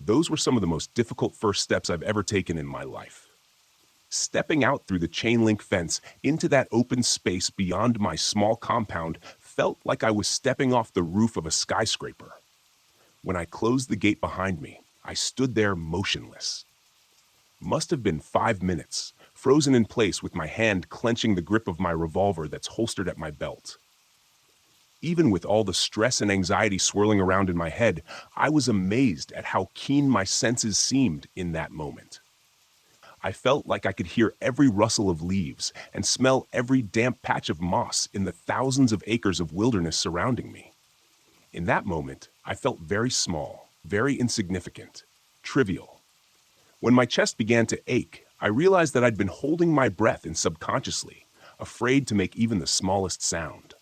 those were some of the most difficult first steps I've ever taken in my life. Stepping out through the chain link fence into that open space beyond my small compound felt like I was stepping off the roof of a skyscraper. When I closed the gate behind me, I stood there motionless. Must have been 5 minutes, frozen in place with my hand clenching the grip of my revolver that's holstered at my belt. Even with all the stress and anxiety swirling around in my head, I was amazed at how keen my senses seemed in that moment. I felt like I could hear every rustle of leaves and smell every damp patch of moss in the thousands of acres of wilderness surrounding me. In that moment, I felt very small, very insignificant, trivial. When my chest began to ache, I realized that I'd been holding my breath in subconsciously, afraid to make even the smallest sound.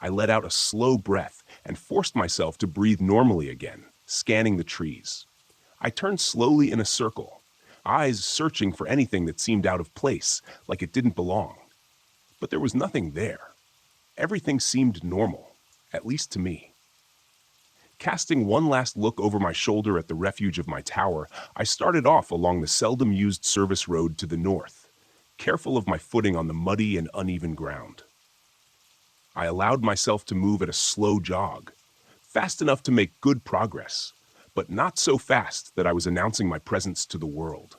I let out a slow breath and forced myself to breathe normally again, scanning the trees. I turned slowly in a circle, eyes searching for anything that seemed out of place, like it didn't belong. But there was nothing there. Everything seemed normal, at least to me. Casting one last look over my shoulder at the refuge of my tower, I started off along the seldom used service road to the north, careful of my footing on the muddy and uneven ground. I allowed myself to move at a slow jog, fast enough to make good progress, but not so fast that I was announcing my presence to the world.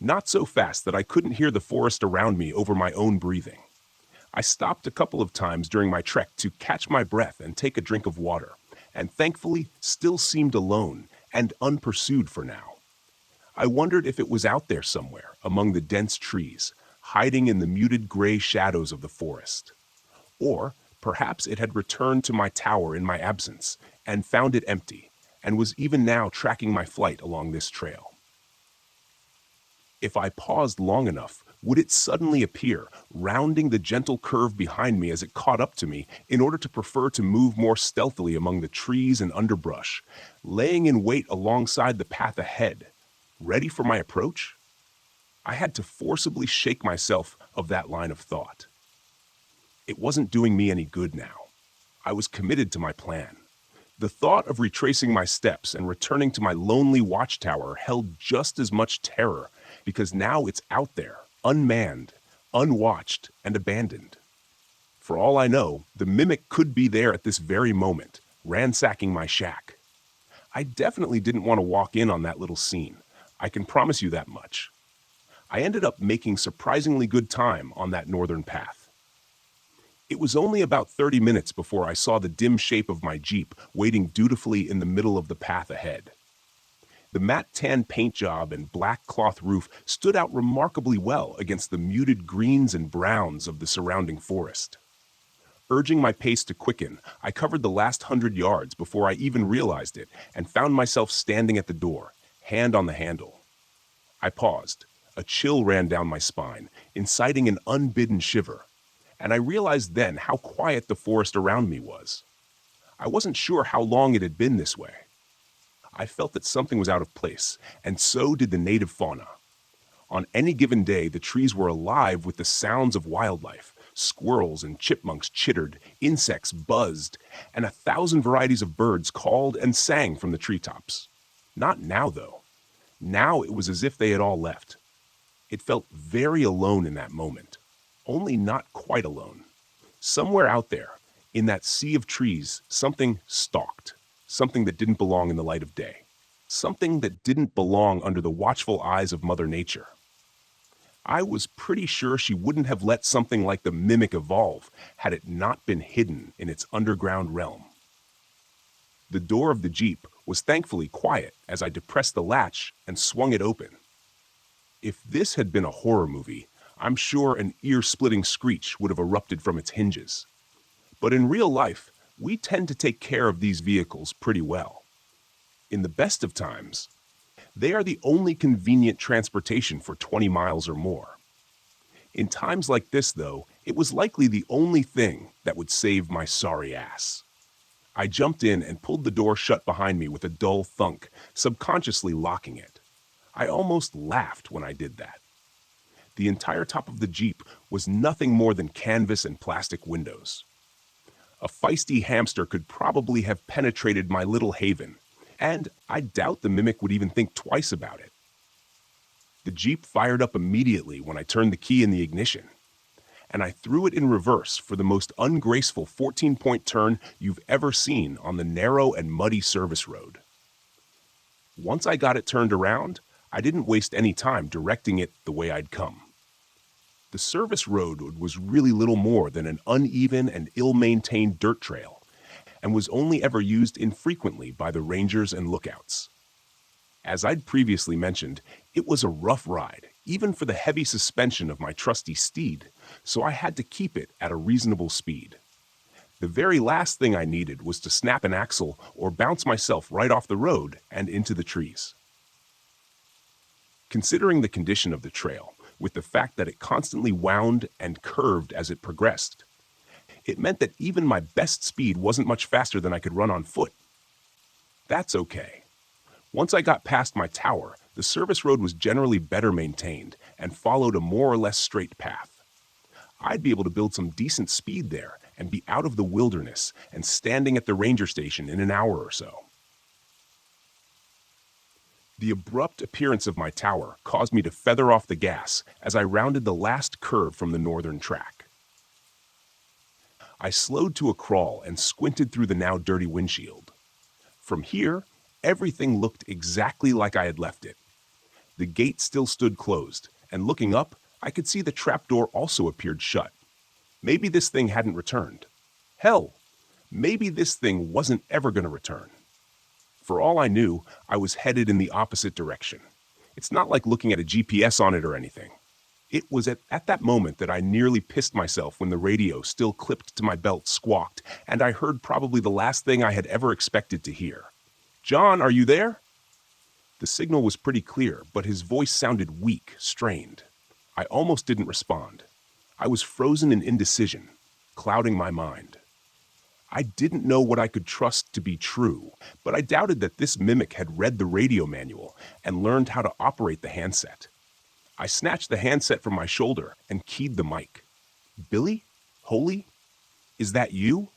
Not so fast that I couldn't hear the forest around me over my own breathing. I stopped a couple of times during my trek to catch my breath and take a drink of water, and thankfully still seemed alone and unpursued for now. I wondered if it was out there somewhere among the dense trees, hiding in the muted gray shadows of the forest. Or perhaps it had returned to my tower in my absence and found it empty, and was even now tracking my flight along this trail. If I paused long enough, would it suddenly appear, rounding the gentle curve behind me as it caught up to me in order to prefer to move more stealthily among the trees and underbrush, laying in wait alongside the path ahead, ready for my approach? I had to forcibly shake myself of that line of thought. It wasn't doing me any good now. I was committed to my plan. The thought of retracing my steps and returning to my lonely watchtower held just as much terror, because now it's out there, unmanned, unwatched, and abandoned. For all I know, the mimic could be there at this very moment, ransacking my shack. I definitely didn't want to walk in on that little scene. I can promise you that much. I ended up making surprisingly good time on that northern path. It was only about 30 minutes before I saw the dim shape of my Jeep waiting dutifully in the middle of the path ahead. The matte tan paint job and black cloth roof stood out remarkably well against the muted greens and browns of the surrounding forest. Urging my pace to quicken, I covered the last 100 yards before I even realized it and found myself standing at the door, hand on the handle. I paused. A chill ran down my spine, inciting an unbidden shiver, and I realized then how quiet the forest around me was. I wasn't sure how long it had been this way. I felt that something was out of place, and so did the native fauna. On any given day, the trees were alive with the sounds of wildlife. Squirrels and chipmunks chittered, insects buzzed, and 1,000 varieties of birds called and sang from the treetops. Not now, though. Now it was as if they had all left. It felt very alone in that moment, only not quite alone. Somewhere out there, in that sea of trees, something stalked. Something that didn't belong in the light of day. Something that didn't belong under the watchful eyes of Mother Nature. I was pretty sure she wouldn't have let something like the mimic evolve had it not been hidden in its underground realm. The door of the Jeep was thankfully quiet as I depressed the latch and swung it open. If this had been a horror movie, I'm sure an ear-splitting screech would have erupted from its hinges. But in real life, we tend to take care of these vehicles pretty well. In the best of times, they are the only convenient transportation for 20 miles or more. In times like this, though, it was likely the only thing that would save my sorry ass. I jumped in and pulled the door shut behind me with a dull thunk, subconsciously locking it. I almost laughed when I did that. The entire top of the Jeep was nothing more than canvas and plastic windows. A feisty hamster could probably have penetrated my little haven, and I doubt the mimic would even think twice about it. The Jeep fired up immediately when I turned the key in the ignition. and I threw it in reverse for the most ungraceful 14-point turn you've ever seen on the narrow and muddy service road. Once I got it turned around, I didn't waste any time directing it the way I'd come. The service road was really little more than an uneven and ill-maintained dirt trail, and was only ever used infrequently by the rangers and lookouts. As I'd previously mentioned, it was a rough ride, even for the heavy suspension of my trusty steed, so I had to keep it at a reasonable speed. The very last thing I needed was to snap an axle or bounce myself right off the road and into the trees. Considering the condition of the trail, with the fact that it constantly wound and curved as it progressed, it meant that even my best speed wasn't much faster than I could run on foot. That's okay. Once I got past my tower, the service road was generally better maintained and followed a more or less straight path. I'd be able to build some decent speed there and be out of the wilderness and standing at the ranger station in an hour or so. The abrupt appearance of my tower caused me to feather off the gas as I rounded the last curve from the northern track. I slowed to a crawl and squinted through the now dirty windshield. From here, everything looked exactly like I had left it. The gate still stood closed, and looking up, I could see the trapdoor also appeared shut. Maybe this thing hadn't returned. Hell, maybe this thing wasn't ever going to return. For all I knew, I was headed in the opposite direction. It's not like looking at a GPS on it or anything. It was at that moment that I nearly pissed myself when the radio, still clipped to my belt, squawked, and I heard probably the last thing I had ever expected to hear. "John, are you there?" The signal was pretty clear, but his voice sounded weak, strained. I almost didn't respond. I was frozen in indecision, clouding my mind. I didn't know what I could trust to be true, but I doubted that this mimic had read the radio manual and learned how to operate the handset. I snatched the handset from my shoulder and keyed the mic. "Billy? Holy? Is that you?"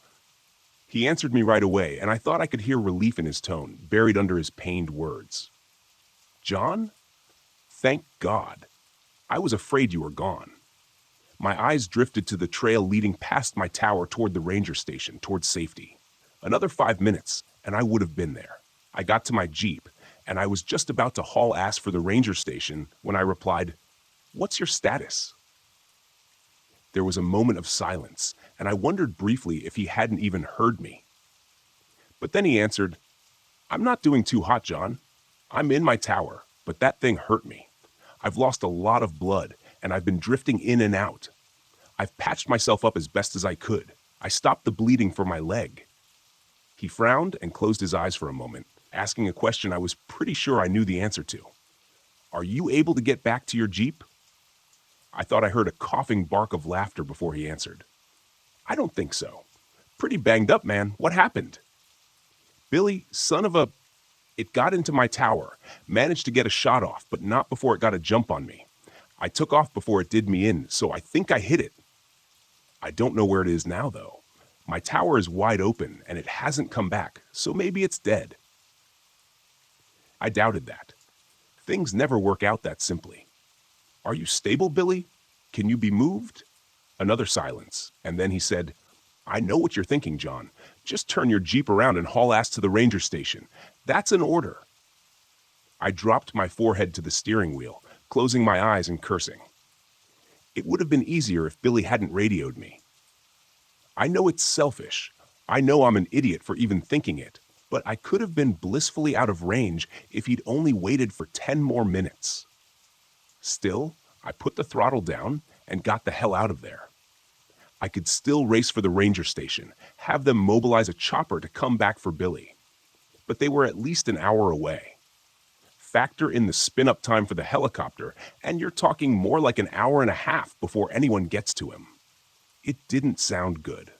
He answered me right away, and I thought I could hear relief in his tone, buried under his pained words. "John? Thank God. I was afraid you were gone." My eyes drifted to the trail leading past my tower toward the ranger station, toward safety. Another 5 minutes, and I would have been there. I got to my Jeep, and I was just about to haul ass for the ranger station when I replied, "What's your status?" There was a moment of silence, and I wondered briefly if he hadn't even heard me. But then he answered, "I'm not doing too hot, John. I'm in my tower, but that thing hurt me. I've lost a lot of blood, and I've been drifting in and out. I've patched myself up as best as I could. I stopped the bleeding for my leg." He frowned and closed his eyes for a moment, asking a question I was pretty sure I knew the answer to. "Are you able to get back to your Jeep?" I thought I heard a coughing bark of laughter before he answered. "I don't think so. Pretty banged up, man. What happened?" "Billy, son of a... It got into my tower, managed to get a shot off, but not before it got a jump on me. I took off before it did me in, so I think I hit it. I don't know where it is now, though. My tower is wide open, and it hasn't come back, so maybe it's dead." I doubted that. Things never work out that simply. "Are you stable, Billy? Can you be moved?" Another silence, and then he said, "I know what you're thinking, John. Just turn your Jeep around and haul ass to the ranger station. That's an order." I dropped my forehead to the steering wheel, closing my eyes and cursing. It would have been easier if Billy hadn't radioed me. I know it's selfish. I know I'm an idiot for even thinking it, but I could have been blissfully out of range if he'd only waited for 10 more minutes. Still, I put the throttle down and got the hell out of there. I could still race for the ranger station, have them mobilize a chopper to come back for Billy. But they were at least an hour away. Factor in the spin-up time for the helicopter, and you're talking more like an hour and a half before anyone gets to him. It didn't sound good.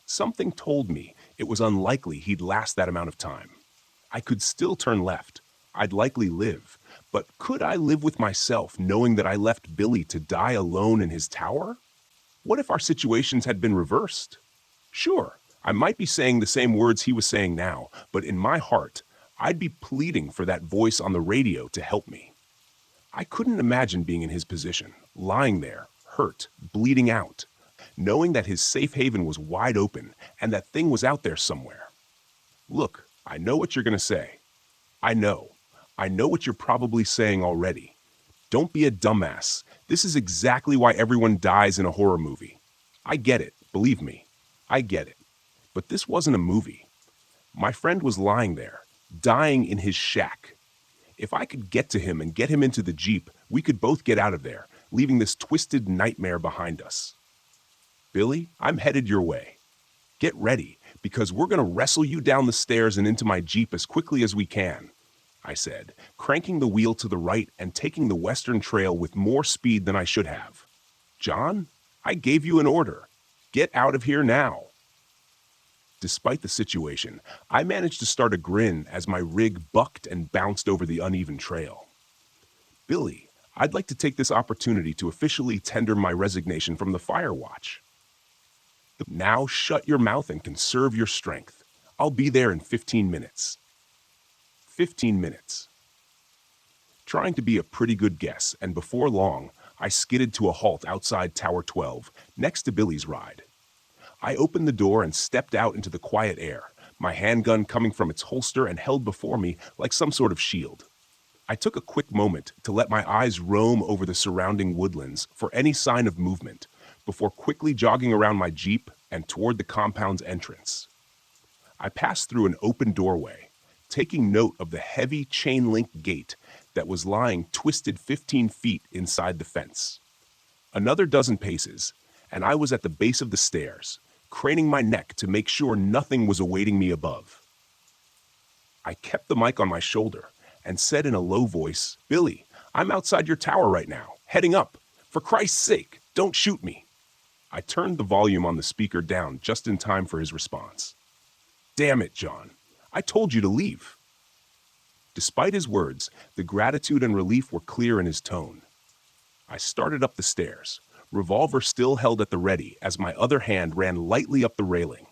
Something told me it was unlikely he'd last that amount of time. I could still turn left. I'd likely live. But could I live with myself knowing that I left Billy to die alone in his tower? What if our situations had been reversed? Sure, I might be saying the same words he was saying now, but in my heart, I'd be pleading for that voice on the radio to help me. I couldn't imagine being in his position, lying there, hurt, bleeding out, knowing that his safe haven was wide open and that thing was out there somewhere. Look, I know what you're going to say. I know. I know what you're probably saying already. Don't be a dumbass. This is exactly why everyone dies in a horror movie. I get it. Believe me. I get it. But this wasn't a movie. My friend was lying there, dying in his shack. If I could get to him and get him into the Jeep, we could both get out of there, leaving this twisted nightmare behind us. Billy, I'm headed your way. Get ready, because we're going to wrestle you down the stairs and into my Jeep as quickly as we can, I said, cranking the wheel to the right and taking the western trail with more speed than I should have. John, I gave you an order. Get out of here now. Despite the situation, I managed to start a grin as my rig bucked and bounced over the uneven trail. Billy, I'd like to take this opportunity to officially tender my resignation from the Fire Watch. Now shut your mouth and conserve your strength. I'll be there in 15 minutes. 15 minutes. Trying to be a pretty good guess, and before long, I skidded to a halt outside Tower 12, next to Billy's ride. I opened the door and stepped out into the quiet air, my handgun coming from its holster and held before me like some sort of shield. I took a quick moment to let my eyes roam over the surrounding woodlands for any sign of movement, before quickly jogging around my Jeep and toward the compound's entrance. I passed through an open doorway, taking note of the heavy chain-link gate that was lying twisted 15 feet inside the fence. Another dozen paces, and I was at the base of the stairs, craning my neck to make sure nothing was awaiting me above. I kept the mic on my shoulder and said in a low voice, "Billy, I'm outside your tower right now, heading up. For Christ's sake, don't shoot me." I turned the volume on the speaker down just in time for his response. "Damn it, John. I told you to leave." Despite his words, the gratitude and relief were clear in his tone. I started up the stairs, revolver still held at the ready as my other hand ran lightly up the railing.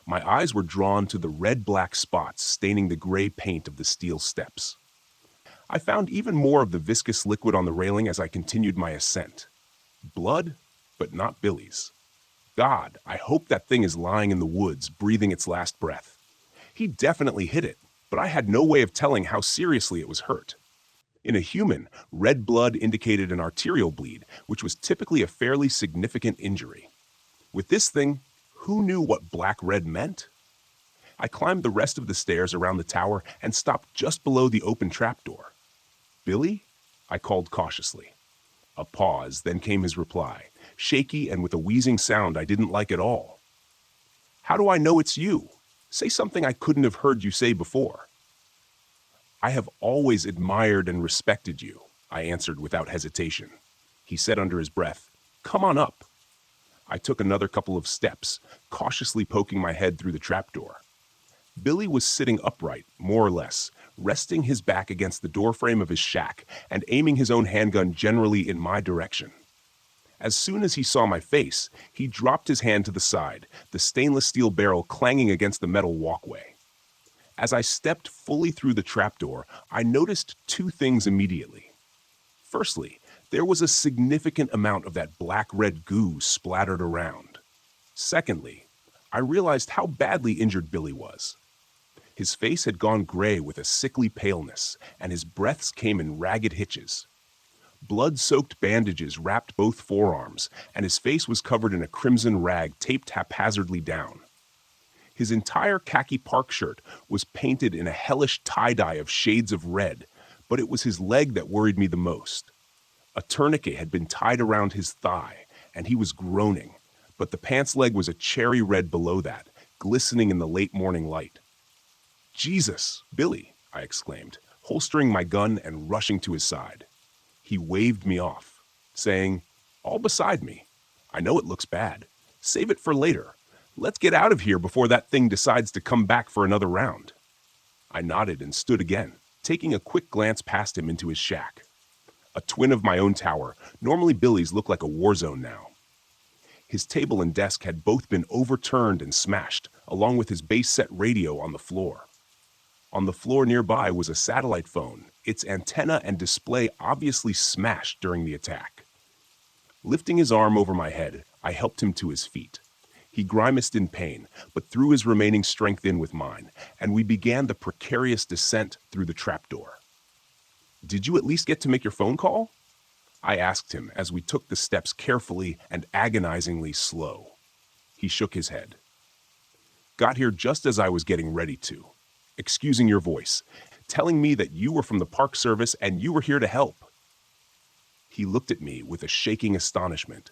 My eyes were drawn to the red-black spots staining the gray paint of the steel steps. I found even more of the viscous liquid on the railing as I continued my ascent. Blood, but not Billy's. God, I hope that thing is lying in the woods, breathing its last breath. He definitely hit it, but I had no way of telling how seriously it was hurt. In a human, red blood indicated an arterial bleed, which was typically a fairly significant injury. With this thing, who knew what black-red meant? I climbed the rest of the stairs around the tower and stopped just below the open trapdoor. "Billy?" I called cautiously. A pause, then came his reply, shaky and with a wheezing sound I didn't like at all. "How do I know it's you? Say something I couldn't have heard you say before." "I have always admired and respected you," I answered without hesitation. He said under his breath, "Come on up." I took another couple of steps, cautiously poking my head through the trapdoor. Billy was sitting upright, more or less, resting his back against the doorframe of his shack and aiming his own handgun generally in my direction. As soon as he saw my face, he dropped his hand to the side, the stainless steel barrel clanging against the metal walkway. As I stepped fully through the trapdoor, I noticed two things immediately. Firstly, there was a significant amount of that black-red goo splattered around. Secondly, I realized how badly injured Billy was. His face had gone gray with a sickly paleness, and his breaths came in ragged hitches. Blood-soaked bandages wrapped both forearms, and his face was covered in a crimson rag taped haphazardly down. His entire khaki park shirt was painted in a hellish tie-dye of shades of red, but it was his leg that worried me the most. A tourniquet had been tied around his thigh, and he was groaning, but the pants leg was a cherry red below that, glistening in the late morning light. "Jesus, Billy," I exclaimed, holstering my gun and rushing to his side. He waved me off, saying, "All beside me. I know it looks bad. Save it for later. Let's get out of here before that thing decides to come back for another round." I nodded and stood again, taking a quick glance past him into his shack. A twin of my own tower, normally Billy's looked like a war zone now. His table and desk had both been overturned and smashed, along with his base-set radio on the floor. On the floor nearby was a satellite phone, its antenna and display obviously smashed during the attack. Lifting his arm over my head, I helped him to his feet. He grimaced in pain, but threw his remaining strength in with mine, and we began the precarious descent through the trapdoor. "Did you at least get to make your phone call?" I asked him as we took the steps carefully and agonizingly slow. He shook his head. "Got here just as I was getting ready to. Excusing your voice, telling me that you were from the Park Service and you were here to help." He looked at me with a shaking astonishment.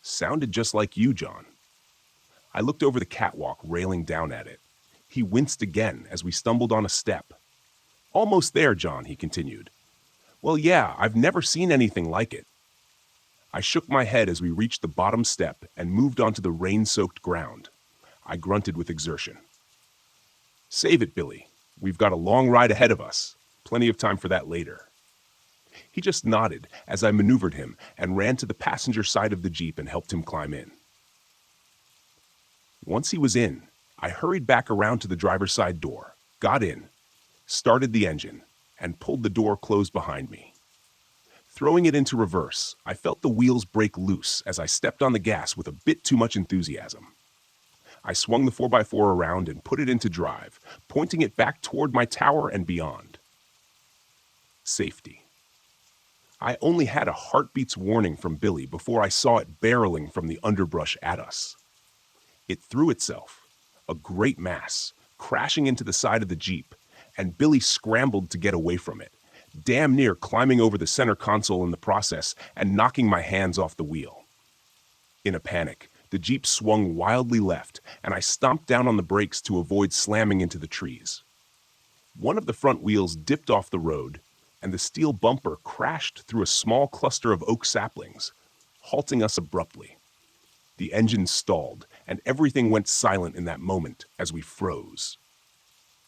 "Sounded just like you, John." I looked over the catwalk, railing down at it. He winced again as we stumbled on a step. "Almost there, John," he continued. "Well, yeah, I've never seen anything like it." I shook my head as we reached the bottom step and moved onto the rain-soaked ground. I grunted with exertion. "Save it, Billy. We've got a long ride ahead of us. Plenty of time for that later." He just nodded as I maneuvered him and ran to the passenger side of the Jeep and helped him climb in. Once he was in, I hurried back around to the driver's side door, got in, started the engine, and pulled the door closed behind me. Throwing it into reverse, I felt the wheels break loose as I stepped on the gas with a bit too much enthusiasm. I swung the 4x4 around and put it into drive, pointing it back toward my tower and beyond. Safety. I only had a heartbeat's warning from Billy before I saw it barreling from the underbrush at us. It threw itself, a great mass, crashing into the side of the Jeep, and Billy scrambled to get away from it, damn near climbing over the center console in the process and knocking my hands off the wheel. In a panic, the Jeep swung wildly left, and I stomped down on the brakes to avoid slamming into the trees. One of the front wheels dipped off the road, and the steel bumper crashed through a small cluster of oak saplings, halting us abruptly. The engine stalled, and everything went silent in that moment as we froze.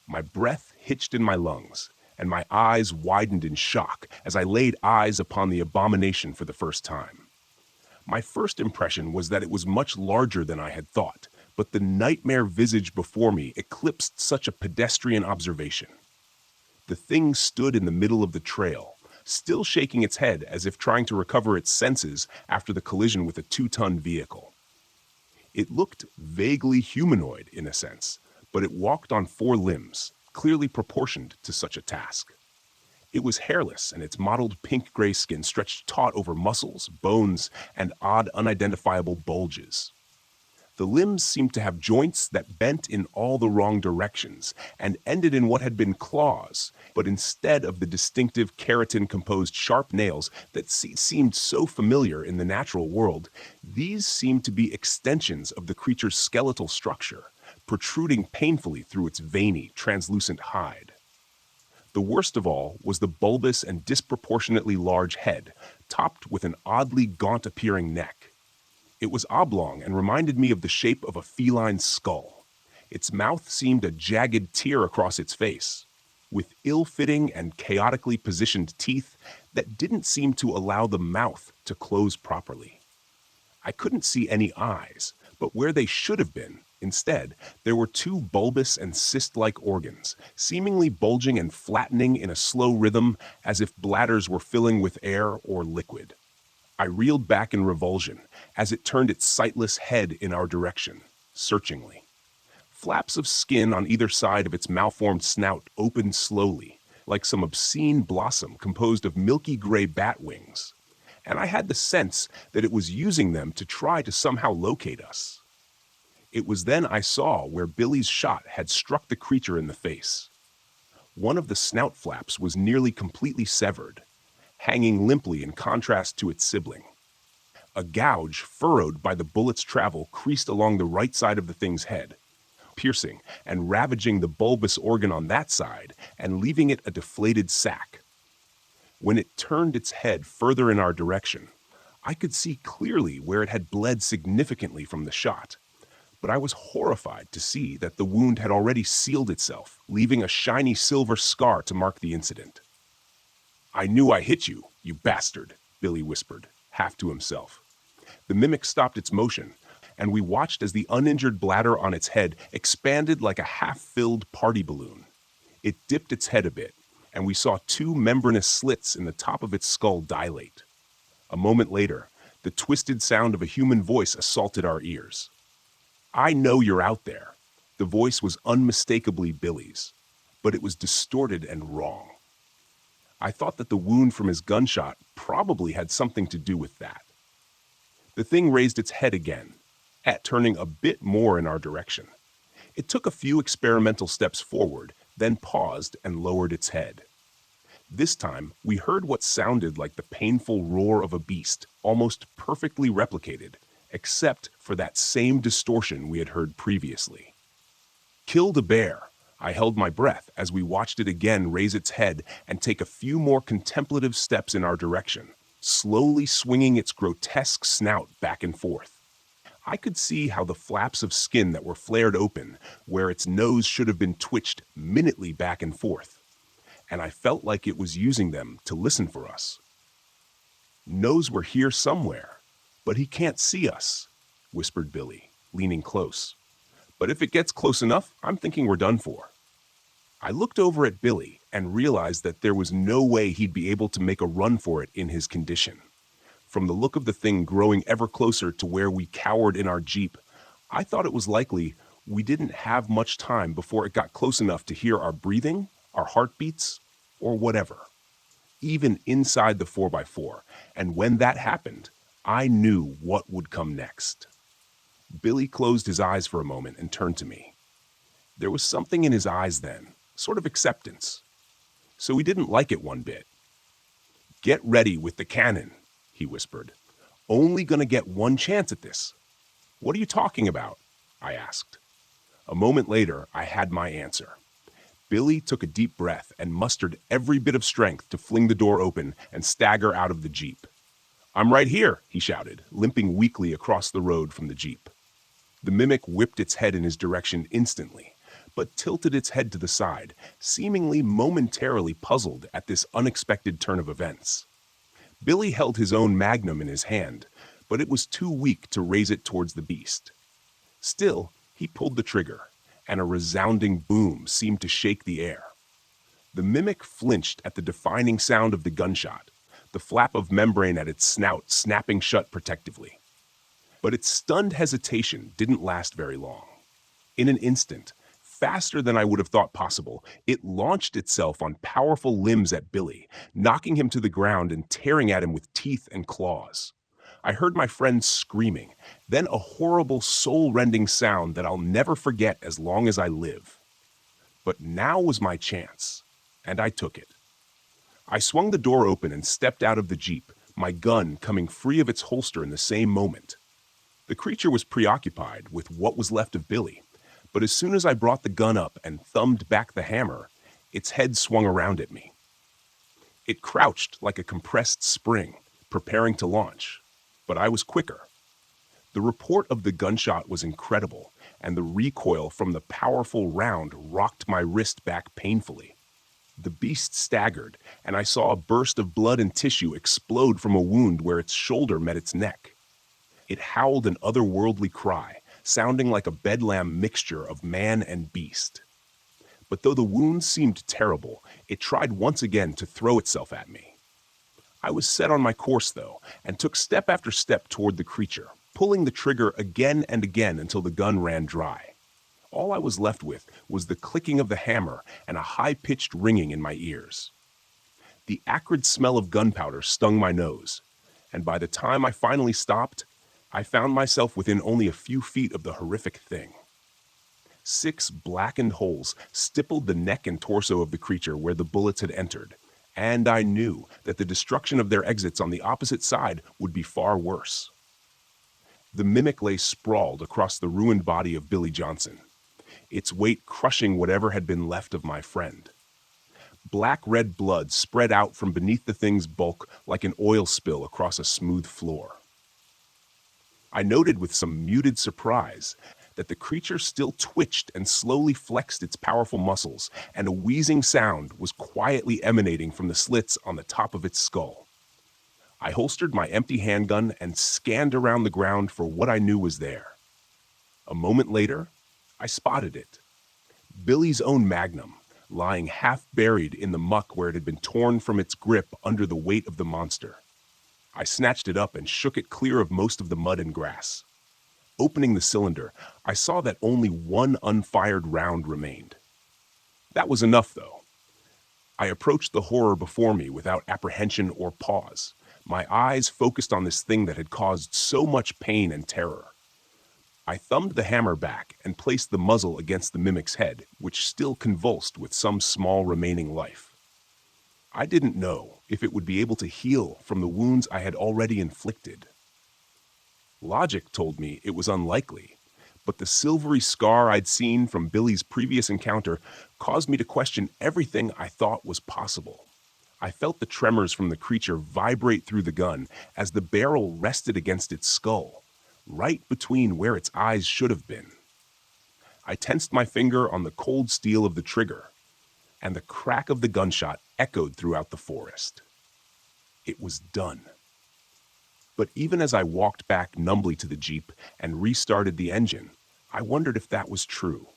My breath hitched in my lungs, and my eyes widened in shock as I laid eyes upon the abomination for the first time. My first impression was that it was much larger than I had thought, but the nightmare visage before me eclipsed such a pedestrian observation. The thing stood in the middle of the trail, still shaking its head as if trying to recover its senses after the collision with a 2-ton vehicle. It looked vaguely humanoid in a sense, but it walked on 4 limbs, clearly proportioned to such a task. It was hairless, and its mottled pink-gray skin stretched taut over muscles, bones, and odd, unidentifiable bulges. The limbs seemed to have joints that bent in all the wrong directions and ended in what had been claws, but instead of the distinctive keratin-composed sharp nails that seemed so familiar in the natural world, these seemed to be extensions of the creature's skeletal structure, protruding painfully through its veiny, translucent hide. The worst of all was the bulbous and disproportionately large head, topped with an oddly gaunt-appearing neck. It was oblong and reminded me of the shape of a feline's skull. Its mouth seemed a jagged tear across its face, with ill-fitting and chaotically positioned teeth that didn't seem to allow the mouth to close properly. I couldn't see any eyes, but where they should have been, instead, there were 2 bulbous and cyst-like organs, seemingly bulging and flattening in a slow rhythm as if bladders were filling with air or liquid. I reeled back in revulsion as it turned its sightless head in our direction, searchingly. Flaps of skin on either side of its malformed snout opened slowly, like some obscene blossom composed of milky gray bat wings, and I had the sense that it was using them to try to somehow locate us. It was then I saw where Billy's shot had struck the creature in the face. One of the snout flaps was nearly completely severed, hanging limply in contrast to its sibling. A gouge furrowed by the bullet's travel creased along the right side of the thing's head, piercing and ravaging the bulbous organ on that side and leaving it a deflated sac. When it turned its head further in our direction, I could see clearly where it had bled significantly from the shot, but I was horrified to see that the wound had already sealed itself, leaving a shiny silver scar to mark the incident. "I knew I hit you, you bastard," Billy whispered, half to himself. The mimic stopped its motion, and we watched as the uninjured bladder on its head expanded like a half-filled party balloon. It dipped its head a bit, and we saw 2 membranous slits in the top of its skull dilate. A moment later, The twisted sound of a human voice assaulted our ears. "I know you're out there." The voice was unmistakably Billy's, but it was distorted and wrong. I thought that the wound from his gunshot probably had something to do with that. The thing raised its head again, turning a bit more in our direction. It took a few experimental steps forward, then paused and lowered its head. This time, we heard what sounded like the painful roar of a beast, almost perfectly replicated, except for that same distortion we had heard previously. "Killed a bear." I held my breath as we watched it again raise its head and take a few more contemplative steps in our direction, slowly swinging its grotesque snout back and forth. I could see how the flaps of skin that were flared open, where its nose should have been twitched minutely back and forth, and I felt like it was using them to listen for us. "Knows we're here somewhere, but he can't see us," whispered Billy, leaning close. "But if it gets close enough, I'm thinking we're done for." I looked over at Billy and realized that there was no way he'd be able to make a run for it in his condition. From the look of the thing growing ever closer to where we cowered in our Jeep, I thought it was likely we didn't have much time before it got close enough to hear our breathing, our heartbeats, or whatever, even inside the 4x4. And when that happened, I knew what would come next. Billy closed his eyes for a moment and turned to me. There was something in his eyes then, sort of acceptance. So he didn't like it one bit. "Get ready with the cannon," he whispered. "Only gonna get one chance at this." "What are you talking about?" I asked. A moment later, I had my answer. Billy took a deep breath and mustered every bit of strength to fling the door open and stagger out of the Jeep. "I'm right here," he shouted, limping weakly across the road from the Jeep. The mimic whipped its head in his direction instantly, but tilted its head to the side, seemingly momentarily puzzled at this unexpected turn of events. Billy held his own magnum in his hand, but it was too weak to raise it towards the beast. Still, he pulled the trigger, and a resounding boom seemed to shake the air. The mimic flinched at the defining sound of the gunshot, the flap of membrane at its snout snapping shut protectively. But its stunned hesitation didn't last very long. In an instant, faster than I would have thought possible, it launched itself on powerful limbs at Billy, knocking him to the ground and tearing at him with teeth and claws. I heard my friend screaming, then a horrible soul-rending sound that I'll never forget as long as I live. But now was my chance, and I took it. I swung the door open and stepped out of the Jeep, my gun coming free of its holster in the same moment. The creature was preoccupied with what was left of Billy, but as soon as I brought the gun up and thumbed back the hammer, its head swung around at me. It crouched like a compressed spring, preparing to launch, but I was quicker. The report of the gunshot was incredible, and the recoil from the powerful round rocked my wrist back painfully. The beast staggered, and I saw a burst of blood and tissue explode from a wound where its shoulder met its neck. It howled an otherworldly cry, sounding like a bedlam mixture of man and beast. But though the wound seemed terrible, it tried once again to throw itself at me. I was set on my course, though, and took step after step toward the creature, pulling the trigger again and again until the gun ran dry. All I was left with was the clicking of the hammer and a high-pitched ringing in my ears. The acrid smell of gunpowder stung my nose, and by the time I finally stopped, I found myself within only a few feet of the horrific thing. 6 blackened holes stippled the neck and torso of the creature where the bullets had entered, and I knew that the destruction of their exits on the opposite side would be far worse. The mimic lay sprawled across the ruined body of Billy Johnson, its weight crushing whatever had been left of my friend. Black-red blood spread out from beneath the thing's bulk like an oil spill across a smooth floor. I noted with some muted surprise that the creature still twitched and slowly flexed its powerful muscles, and a wheezing sound was quietly emanating from the slits on the top of its skull. I holstered my empty handgun and scanned around the ground for what I knew was there. A moment later, I spotted it. Billy's own magnum, lying half buried in the muck where it had been torn from its grip under the weight of the monster. I snatched it up and shook it clear of most of the mud and grass. Opening the cylinder, I saw that only one unfired round remained. That was enough, though. I approached the horror before me without apprehension or pause, my eyes focused on this thing that had caused so much pain and terror. I thumbed the hammer back and placed the muzzle against the mimic's head, which still convulsed with some small remaining life. I didn't know if it would be able to heal from the wounds I had already inflicted. Logic told me it was unlikely, but the silvery scar I'd seen from Billy's previous encounter caused me to question everything I thought was possible. I felt the tremors from the creature vibrate through the gun as the barrel rested against its skull, right between where its eyes should have been. I tensed my finger on the cold steel of the trigger, and the crack of the gunshot echoed throughout the forest. It was done. But even as I walked back numbly to the Jeep and restarted the engine, I wondered if that was true.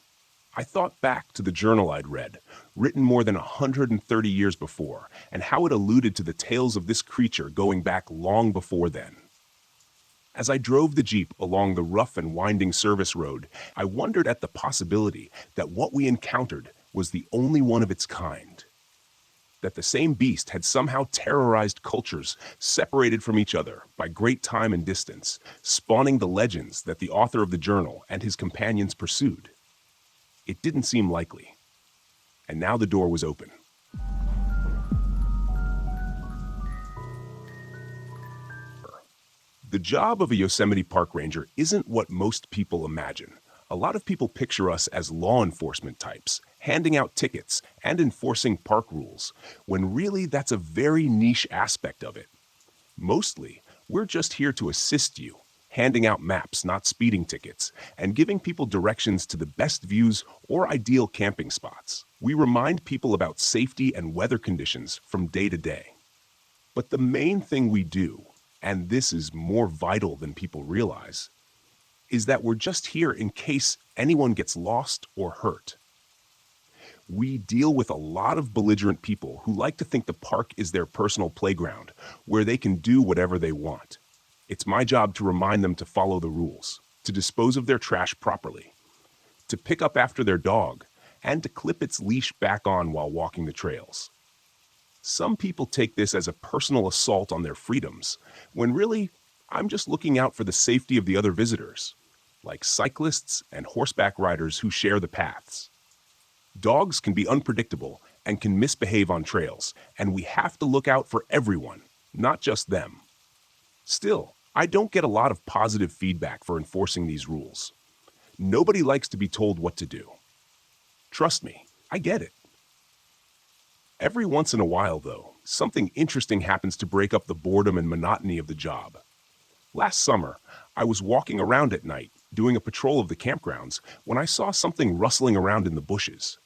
I thought back to the journal I'd read, written more than 130 years before, and how it alluded to the tales of this creature going back long before then. As I drove the Jeep along the rough and winding service road, I wondered at the possibility that what we encountered was the only one of its kind. That the same beast had somehow terrorized cultures separated from each other by great time and distance, spawning the legends that the author of the journal and his companions pursued. It didn't seem likely. And now the door was open. The job of a Yosemite Park Ranger isn't what most people imagine. A lot of people picture us as law enforcement types, handing out tickets and enforcing park rules, when really that's a very niche aspect of it. Mostly, we're just here to assist you, handing out maps, not speeding tickets, and giving people directions to the best views or ideal camping spots. We remind people about safety and weather conditions from day to day. But the main thing we do, and this is more vital than people realize, is that we're just here in case anyone gets lost or hurt. We deal with a lot of belligerent people who like to think the park is their personal playground, where they can do whatever they want. It's my job to remind them to follow the rules, to dispose of their trash properly, to pick up after their dog, and to clip its leash back on while walking the trails. Some people take this as a personal assault on their freedoms, when really, I'm just looking out for the safety of the other visitors, like cyclists and horseback riders who share the paths. Dogs can be unpredictable and can misbehave on trails, and we have to look out for everyone, not just them. Still, I don't get a lot of positive feedback for enforcing these rules. Nobody likes to be told what to do. Trust me, I get it. Every once in a while, though, something interesting happens to break up the boredom and monotony of the job. Last summer, I was walking around at night, doing a patrol of the campgrounds, when I saw something rustling around in the bushes.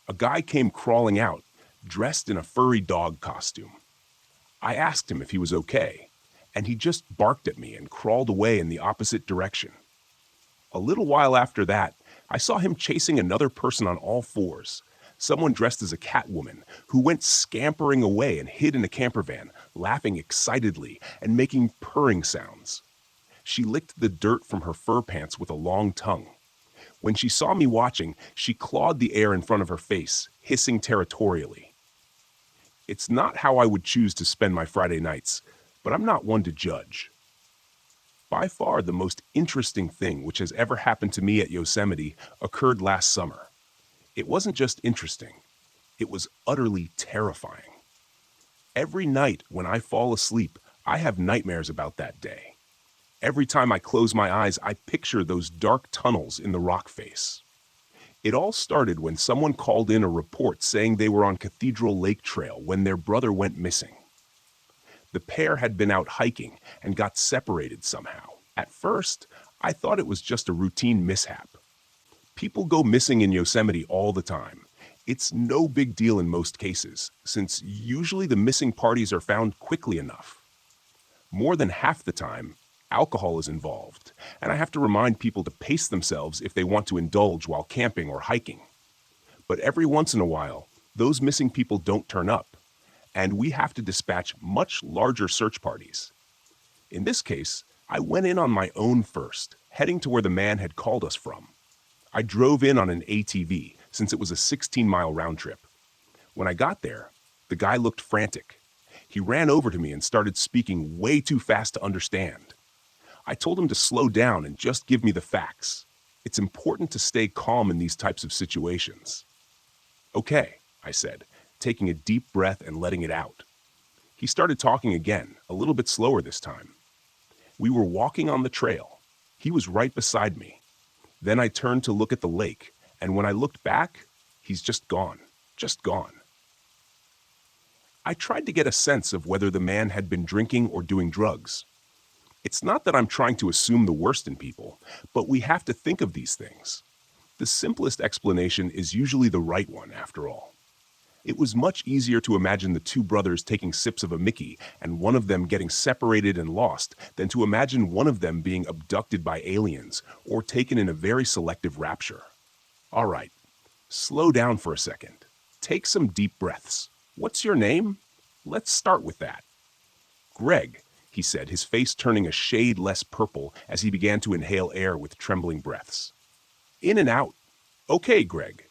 A guy came crawling out, dressed in a furry dog costume. I asked him if he was okay, and he just barked at me and crawled away in the opposite direction. A little while after that, I saw him chasing another person on all fours, someone dressed as a Catwoman, who went scampering away and hid in a camper van, laughing excitedly and making purring sounds. She licked the dirt from her fur pants with a long tongue. When she saw me watching, she clawed the air in front of her face, hissing territorially. It's not how I would choose to spend my Friday nights, but I'm not one to judge. By far the most interesting thing which has ever happened to me at Yosemite occurred last summer. It wasn't just interesting, it was utterly terrifying. Every night when I fall asleep, I have nightmares about that day. Every time I close my eyes, I picture those dark tunnels in the rock face. It all started when someone called in a report saying they were on Cathedral Lake Trail when their brother went missing. The pair had been out hiking and got separated somehow. At first, I thought it was just a routine mishap. People go missing in Yosemite all the time. It's no big deal in most cases, since usually the missing parties are found quickly enough. More than half the time, alcohol is involved, and I have to remind people to pace themselves if they want to indulge while camping or hiking. But every once in a while, those missing people don't turn up, and we have to dispatch much larger search parties. In this case, I went in on my own first, heading to where the man had called us from. I drove in on an ATV, since it was a 16-mile round trip. When I got there, the guy looked frantic. He ran over to me and started speaking way too fast to understand. I told him to slow down and just give me the facts. It's important to stay calm in these types of situations. Okay, I said, taking a deep breath and letting it out. He started talking again, a little bit slower this time. We were walking on the trail. He was right beside me. Then I turned to look at the lake, and when I looked back, he's just gone. Just gone. I tried to get a sense of whether the man had been drinking or doing drugs. It's not that I'm trying to assume the worst in people, but we have to think of these things. The simplest explanation is usually the right one, after all. It was much easier to imagine the two brothers taking sips of a Mickey and one of them getting separated and lost than to imagine one of them being abducted by aliens or taken in a very selective rapture. All right, slow down for a second. Take some deep breaths. What's your name? Let's start with that. Greg, he said, his face turning a shade less purple as he began to inhale air with trembling breaths. In and out. Okay, Greg.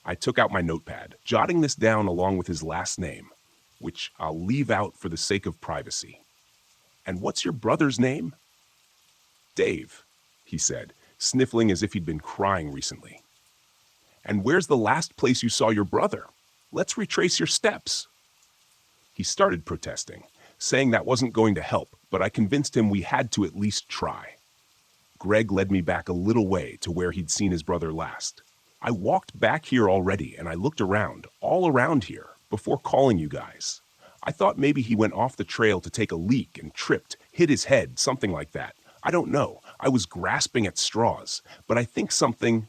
I took out my notepad, jotting this down along with his last name, which I'll leave out for the sake of privacy. And what's your brother's name? Dave, he said, sniffling as if he'd been crying recently. And where's the last place you saw your brother? Let's retrace your steps. He started protesting, saying that wasn't going to help, but I convinced him we had to at least try. Greg led me back a little way to where he'd seen his brother last. I walked back here already and I looked around, all around here, before calling you guys. I thought maybe he went off the trail to take a leak and tripped, hit his head, something like that. I don't know. I was grasping at straws, but I think something...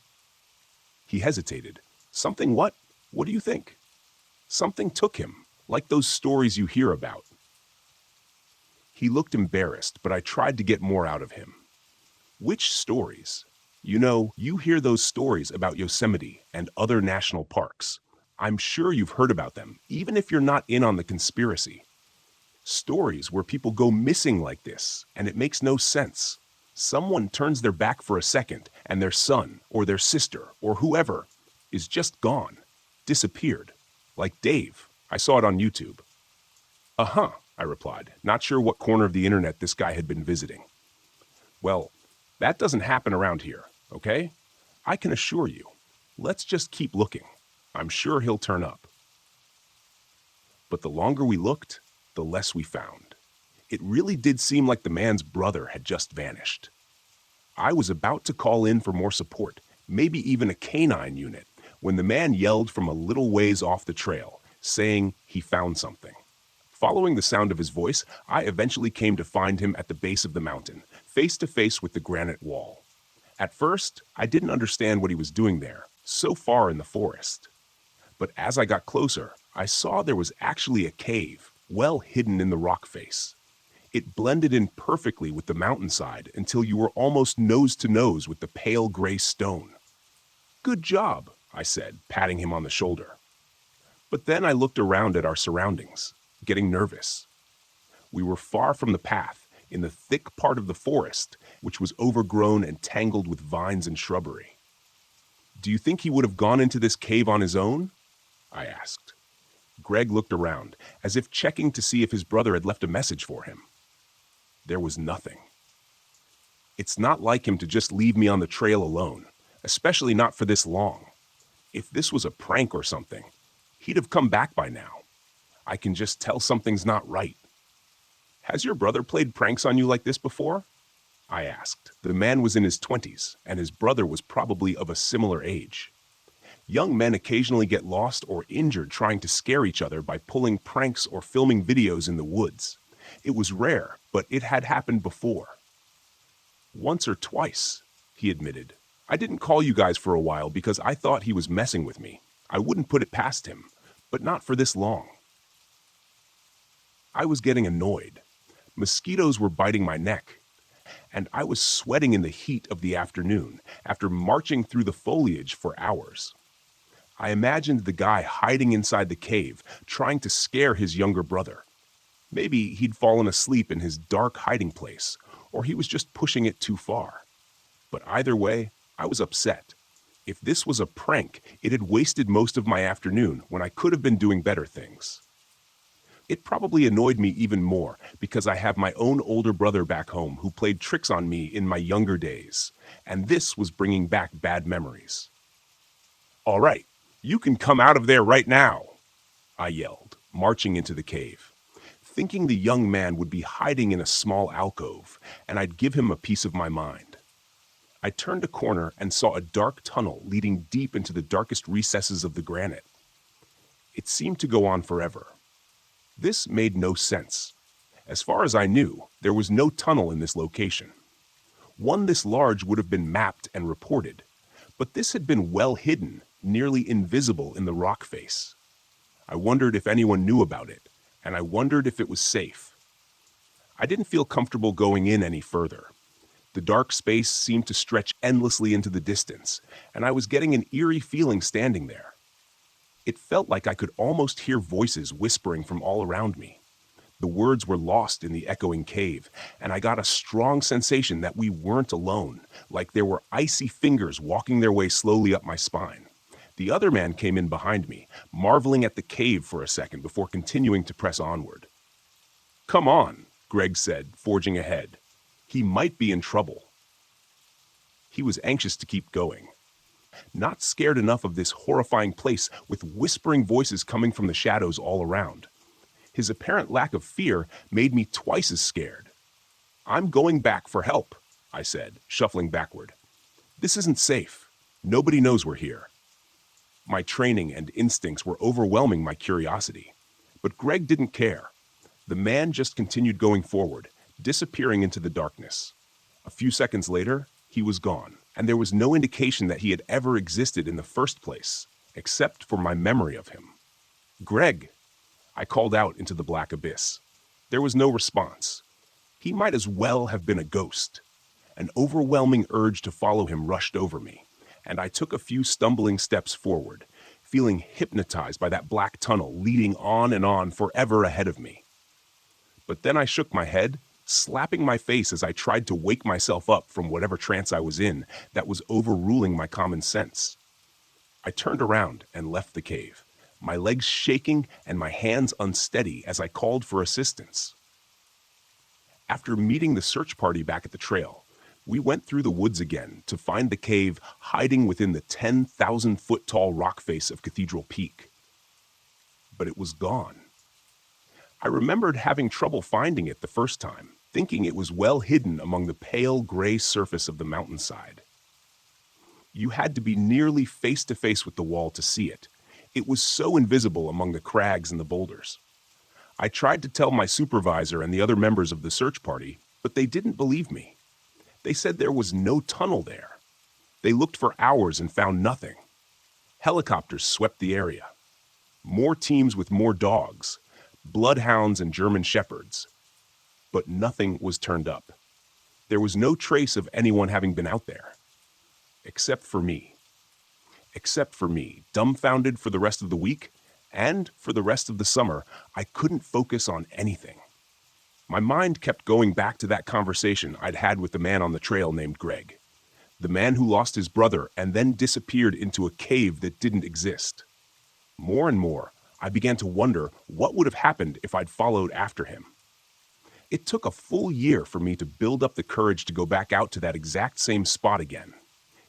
He hesitated. Something what? What do you think? Something took him, like those stories you hear about. He looked embarrassed, but I tried to get more out of him. Which stories? You know, you hear those stories about Yosemite and other national parks. I'm sure you've heard about them, even if you're not in on the conspiracy. Stories where people go missing like this, and it makes no sense. Someone turns their back for a second, and their son, or their sister, or whoever, is just gone, disappeared. Like Dave. I saw it on YouTube. Uh-huh, I replied, not sure what corner of the internet this guy had been visiting. Well, that doesn't happen around here, okay? I can assure you. Let's just keep looking. I'm sure he'll turn up. But the longer we looked, the less we found. It really did seem like the man's brother had just vanished. I was about to call in for more support, maybe even a canine unit, when the man yelled from a little ways off the trail, saying he found something. Following the sound of his voice, I eventually came to find him at the base of the mountain, face to face with the granite wall. At first, I didn't understand what he was doing there, so far in the forest. But as I got closer, I saw there was actually a cave, well hidden in the rock face. It blended in perfectly with the mountainside until you were almost nose to nose with the pale gray stone. Good job, I said, patting him on the shoulder. But then I looked around at our surroundings, getting nervous. We were far from the path, in the thick part of the forest, which was overgrown and tangled with vines and shrubbery. Do you think he would have gone into this cave on his own? I asked. Greg looked around, as if checking to see if his brother had left a message for him. There was nothing. It's not like him to just leave me on the trail alone, especially not for this long. If this was a prank or something, he'd have come back by now. I can just tell something's not right. Has your brother played pranks on you like this before? I asked. The man was in his 20s, and his brother was probably of a similar age. Young men occasionally get lost or injured trying to scare each other by pulling pranks or filming videos in the woods. It was rare, but it had happened before. Once or twice, he admitted. I didn't call you guys for a while because I thought he was messing with me. I wouldn't put it past him, but not for this long. I was getting annoyed. Mosquitoes were biting my neck, and I was sweating in the heat of the afternoon after marching through the foliage for hours. I imagined the guy hiding inside the cave, trying to scare his younger brother. Maybe he'd fallen asleep in his dark hiding place, or he was just pushing it too far. But either way, I was upset. If this was a prank, it had wasted most of my afternoon when I could have been doing better things. It probably annoyed me even more because I have my own older brother back home who played tricks on me in my younger days, and this was bringing back bad memories. "All right, you can come out of there right now," I yelled, marching into the cave, thinking the young man would be hiding in a small alcove, and I'd give him a piece of my mind. I turned a corner and saw a dark tunnel leading deep into the darkest recesses of the granite. It seemed to go on forever. This made no sense. As far as I knew, there was no tunnel in this location. One this large would have been mapped and reported, but this had been well hidden, nearly invisible in the rock face. I wondered if anyone knew about it, and I wondered if it was safe. I didn't feel comfortable going in any further. The dark space seemed to stretch endlessly into the distance, and I was getting an eerie feeling standing there. It felt like I could almost hear voices whispering from all around me. The words were lost in the echoing cave, and I got a strong sensation that we weren't alone, like there were icy fingers walking their way slowly up my spine. The other man came in behind me, marveling at the cave for a second before continuing to press onward. "Come on," Greg said, forging ahead. "He might be in trouble." He was anxious to keep going. Not scared enough of this horrifying place with whispering voices coming from the shadows all around. His apparent lack of fear made me twice as scared. "I'm going back for help," I said, shuffling backward. "This isn't safe. Nobody knows we're here." My training and instincts were overwhelming my curiosity, but Greg didn't care. The man just continued going forward, disappearing into the darkness. A few seconds later, he was gone, and there was no indication that he had ever existed in the first place, except for my memory of him. "Greg!" I called out into the black abyss. There was no response. He might as well have been a ghost. An overwhelming urge to follow him rushed over me, and I took a few stumbling steps forward, feeling hypnotized by that black tunnel leading on forever ahead of me. But then I shook my head, slapping my face as I tried to wake myself up from whatever trance I was in that was overruling my common sense. I turned around and left the cave, my legs shaking and my hands unsteady as I called for assistance. After meeting the search party back at the trail, we went through the woods again to find the cave hiding within the 10,000-foot-tall rock face of Cathedral Peak. But it was gone. I remembered having trouble finding it the first time, thinking it was well hidden among the pale gray surface of the mountainside. You had to be nearly face to face with the wall to see it. It was so invisible among the crags and the boulders. I tried to tell my supervisor and the other members of the search party, but they didn't believe me. They said there was no tunnel there. They looked for hours and found nothing. Helicopters swept the area. More teams with more dogs, bloodhounds and German shepherds. But nothing was turned up. There was no trace of anyone having been out there. Except for me. Except for me, dumbfounded for the rest of the week, and for the rest of the summer, I couldn't focus on anything. My mind kept going back to that conversation I'd had with the man on the trail named Greg. The man who lost his brother and then disappeared into a cave that didn't exist. More and more, I began to wonder what would have happened if I'd followed after him. It took a full year for me to build up the courage to go back out to that exact same spot again.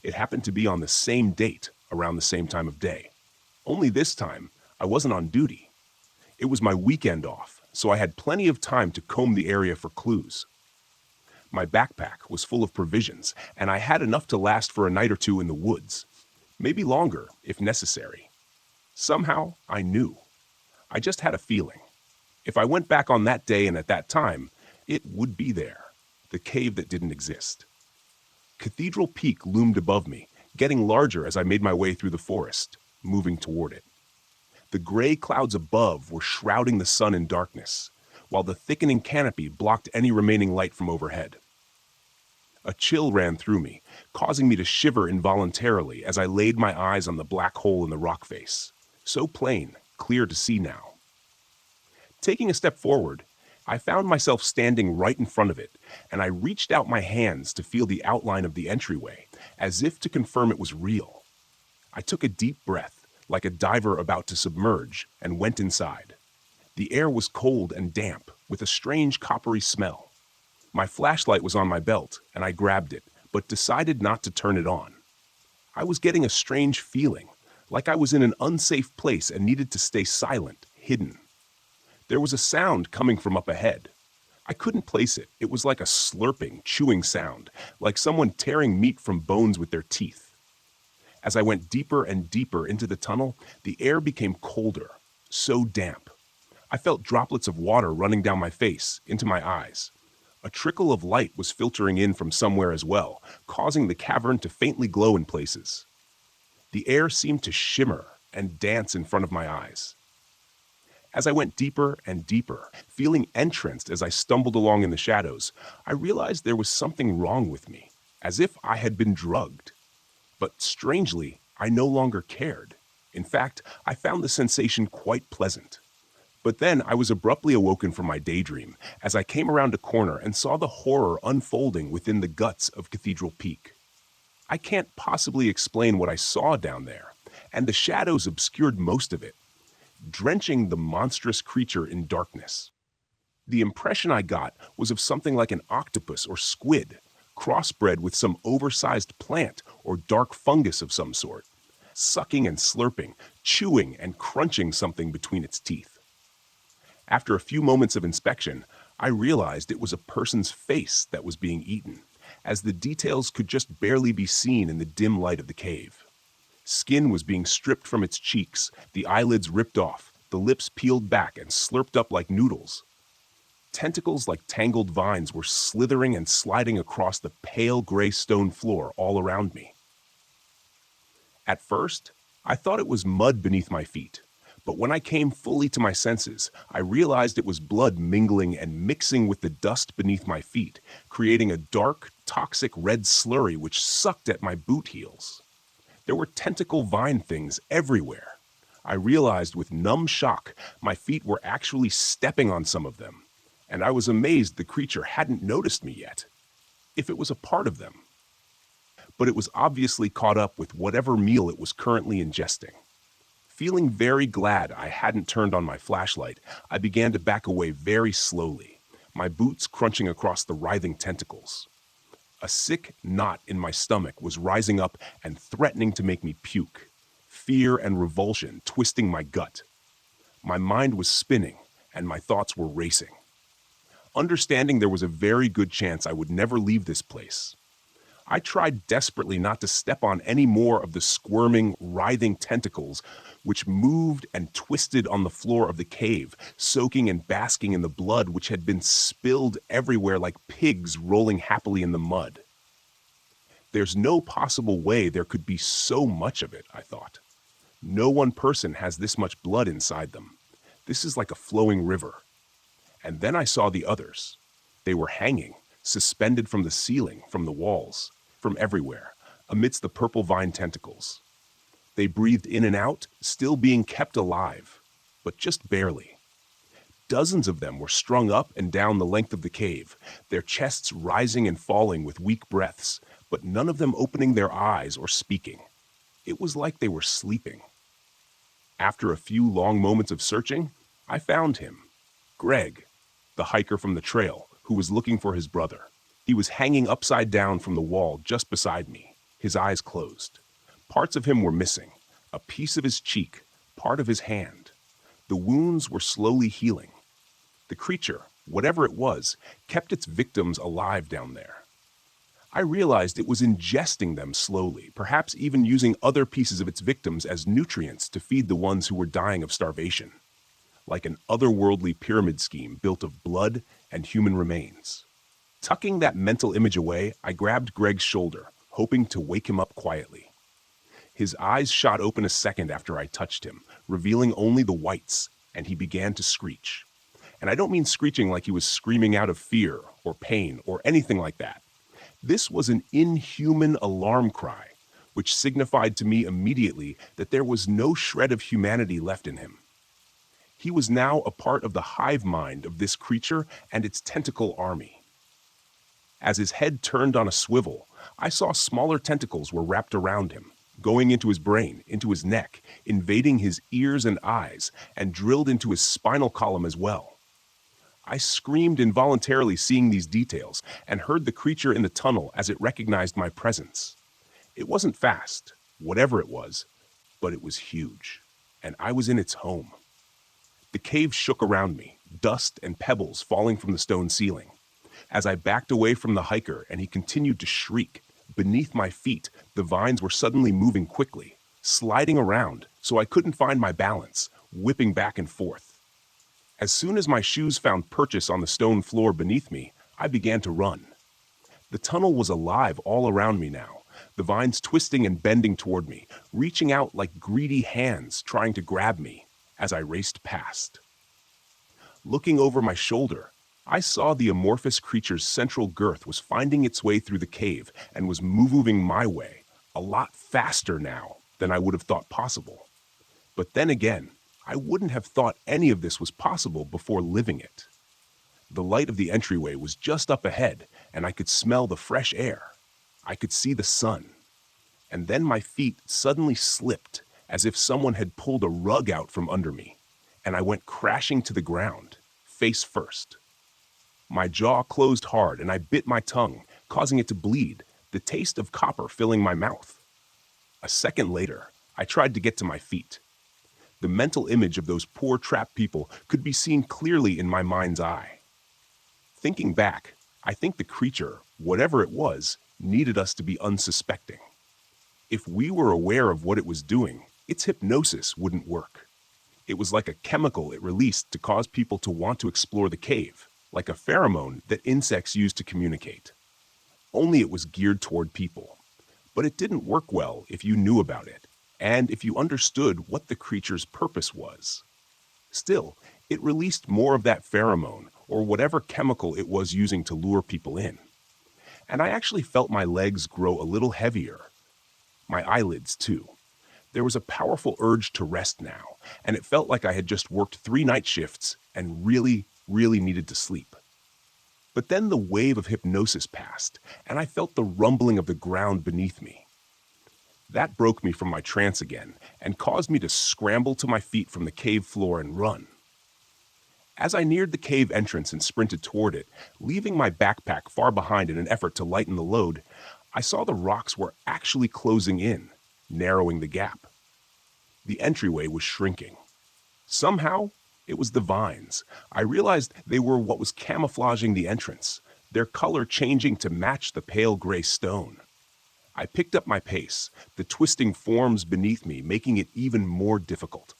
It happened to be on the same date, around the same time of day. Only this time, I wasn't on duty. It was my weekend off, so I had plenty of time to comb the area for clues. My backpack was full of provisions, and I had enough to last for a night or two in the woods. Maybe longer, if necessary. Somehow, I knew. I just had a feeling. If I went back on that day and at that time, it would be there, the cave that didn't exist. Cathedral Peak loomed above me, getting larger as I made my way through the forest, moving toward it. The gray clouds above were shrouding the sun in darkness, while the thickening canopy blocked any remaining light from overhead. A chill ran through me, causing me to shiver involuntarily as I laid my eyes on the black hole in the rock face, so plain, clear to see now. Taking a step forward, I found myself standing right in front of it, and I reached out my hands to feel the outline of the entryway, as if to confirm it was real. I took a deep breath, like a diver about to submerge, and went inside. The air was cold and damp, with a strange coppery smell. My flashlight was on my belt, and I grabbed it, but decided not to turn it on. I was getting a strange feeling, like I was in an unsafe place and needed to stay silent, hidden. There was a sound coming from up ahead. I couldn't place it. It was like a slurping, chewing sound, like someone tearing meat from bones with their teeth. As I went deeper and deeper into the tunnel, the air became colder, so damp. I felt droplets of water running down my face, into my eyes. A trickle of light was filtering in from somewhere as well, causing the cavern to faintly glow in places. The air seemed to shimmer and dance in front of my eyes. As I went deeper and deeper, feeling entranced as I stumbled along in the shadows, I realized there was something wrong with me, as if I had been drugged. But strangely, I no longer cared. In fact, I found the sensation quite pleasant. But then I was abruptly awoken from my daydream as I came around a corner and saw the horror unfolding within the guts of Cathedral Peak. I can't possibly explain what I saw down there, and the shadows obscured most of it, drenching the monstrous creature in darkness. The impression I got was of something like an octopus or squid, crossbred with some oversized plant or dark fungus of some sort, sucking and slurping, chewing and crunching something between its teeth. After a few moments of inspection, I realized it was a person's face that was being eaten, as the details could just barely be seen in the dim light of the cave. Skin was being stripped from its cheeks, the eyelids ripped off, the lips peeled back and slurped up like noodles. Tentacles like tangled vines were slithering and sliding across the pale gray stone floor all around me. At first, I thought it was mud beneath my feet, but when I came fully to my senses, I realized it was blood mingling and mixing with the dust beneath my feet, creating a dark, toxic red slurry which sucked at my boot heels. There were tentacle vine things everywhere. I realized with numb shock my feet were actually stepping on some of them, and I was amazed the creature hadn't noticed me yet. If it was a part of them. But it was obviously caught up with whatever meal it was currently ingesting. Feeling very glad I hadn't turned on my flashlight, I began to back away very slowly, my boots crunching across the writhing tentacles. A sick knot in my stomach was rising up and threatening to make me puke, fear and revulsion twisting my gut. My mind was spinning, and my thoughts were racing. Understanding there was a very good chance I would never leave this place, I tried desperately not to step on any more of the squirming, writhing tentacles which moved and twisted on the floor of the cave, soaking and basking in the blood which had been spilled everywhere like pigs rolling happily in the mud. There's no possible way there could be so much of it, I thought. No one person has this much blood inside them. This is like a flowing river. And then I saw the others. They were hanging, suspended from the ceiling, from the walls, from everywhere, amidst the purple vine tentacles. They breathed in and out, still being kept alive, but just barely. Dozens of them were strung up and down the length of the cave, their chests rising and falling with weak breaths, but none of them opening their eyes or speaking. It was like they were sleeping. After a few long moments of searching, I found him, Greg, the hiker from the trail, who was looking for his brother. He was hanging upside down from the wall just beside me, his eyes closed. Parts of him were missing, a piece of his cheek, part of his hand. The wounds were slowly healing. The creature, whatever it was, kept its victims alive down there. I realized it was ingesting them slowly, perhaps even using other pieces of its victims as nutrients to feed the ones who were dying of starvation, like an otherworldly pyramid scheme built of blood and human remains. Tucking that mental image away, I grabbed Greg's shoulder, hoping to wake him up quietly. His eyes shot open a second after I touched him, revealing only the whites, and he began to screech. And I don't mean screeching like he was screaming out of fear or pain or anything like that. This was an inhuman alarm cry, which signified to me immediately that there was no shred of humanity left in him. He was now a part of the hive mind of this creature and its tentacle army. As his head turned on a swivel, I saw smaller tentacles were wrapped around him, going into his brain, into his neck, invading his ears and eyes, and drilled into his spinal column as well. I screamed involuntarily seeing these details and heard the creature in the tunnel as it recognized my presence. It wasn't fast, whatever it was, but it was huge, and I was in its home. The cave shook around me, dust and pebbles falling from the stone ceiling. As I backed away from the hiker and he continued to shriek, beneath my feet, the vines were suddenly moving quickly, sliding around so I couldn't find my balance, whipping back and forth. As soon as my shoes found purchase on the stone floor beneath me, I began to run. The tunnel was alive all around me now, the vines twisting and bending toward me, reaching out like greedy hands trying to grab me as I raced past. Looking over my shoulder, I saw the amorphous creature's central girth was finding its way through the cave and was moving my way, a lot faster now than I would have thought possible. But then again, I wouldn't have thought any of this was possible before living it. The light of the entryway was just up ahead, and I could smell the fresh air. I could see the sun. And then my feet suddenly slipped, as if someone had pulled a rug out from under me, and I went crashing to the ground, face first. My jaw closed hard and I bit my tongue, causing it to bleed, the taste of copper filling my mouth. A second later, I tried to get to my feet. The mental image of those poor trapped people could be seen clearly in my mind's eye. Thinking back, I think the creature, whatever it was, needed us to be unsuspecting. If we were aware of what it was doing, its hypnosis wouldn't work. It was like a chemical it released to cause people to want to explore the cave, like a pheromone that insects use to communicate. Only it was geared toward people. But it didn't work well if you knew about it, and if you understood what the creature's purpose was. Still, it released more of that pheromone, or whatever chemical it was using to lure people in. And I actually felt my legs grow a little heavier. My eyelids, too. There was a powerful urge to rest now, and it felt like I had just worked 3 night shifts and really needed to sleep. But then the wave of hypnosis passed, and I felt the rumbling of the ground beneath me. That broke me from my trance again and caused me to scramble to my feet from the cave floor and run. As I neared the cave entrance and sprinted toward it, leaving my backpack far behind in an effort to lighten the load, I saw the rocks were actually closing in, narrowing the gap. The entryway was shrinking. Somehow, it was the vines. I realized they were what was camouflaging the entrance, their color changing to match the pale gray stone. I picked up my pace, the twisting forms beneath me making it even more difficult.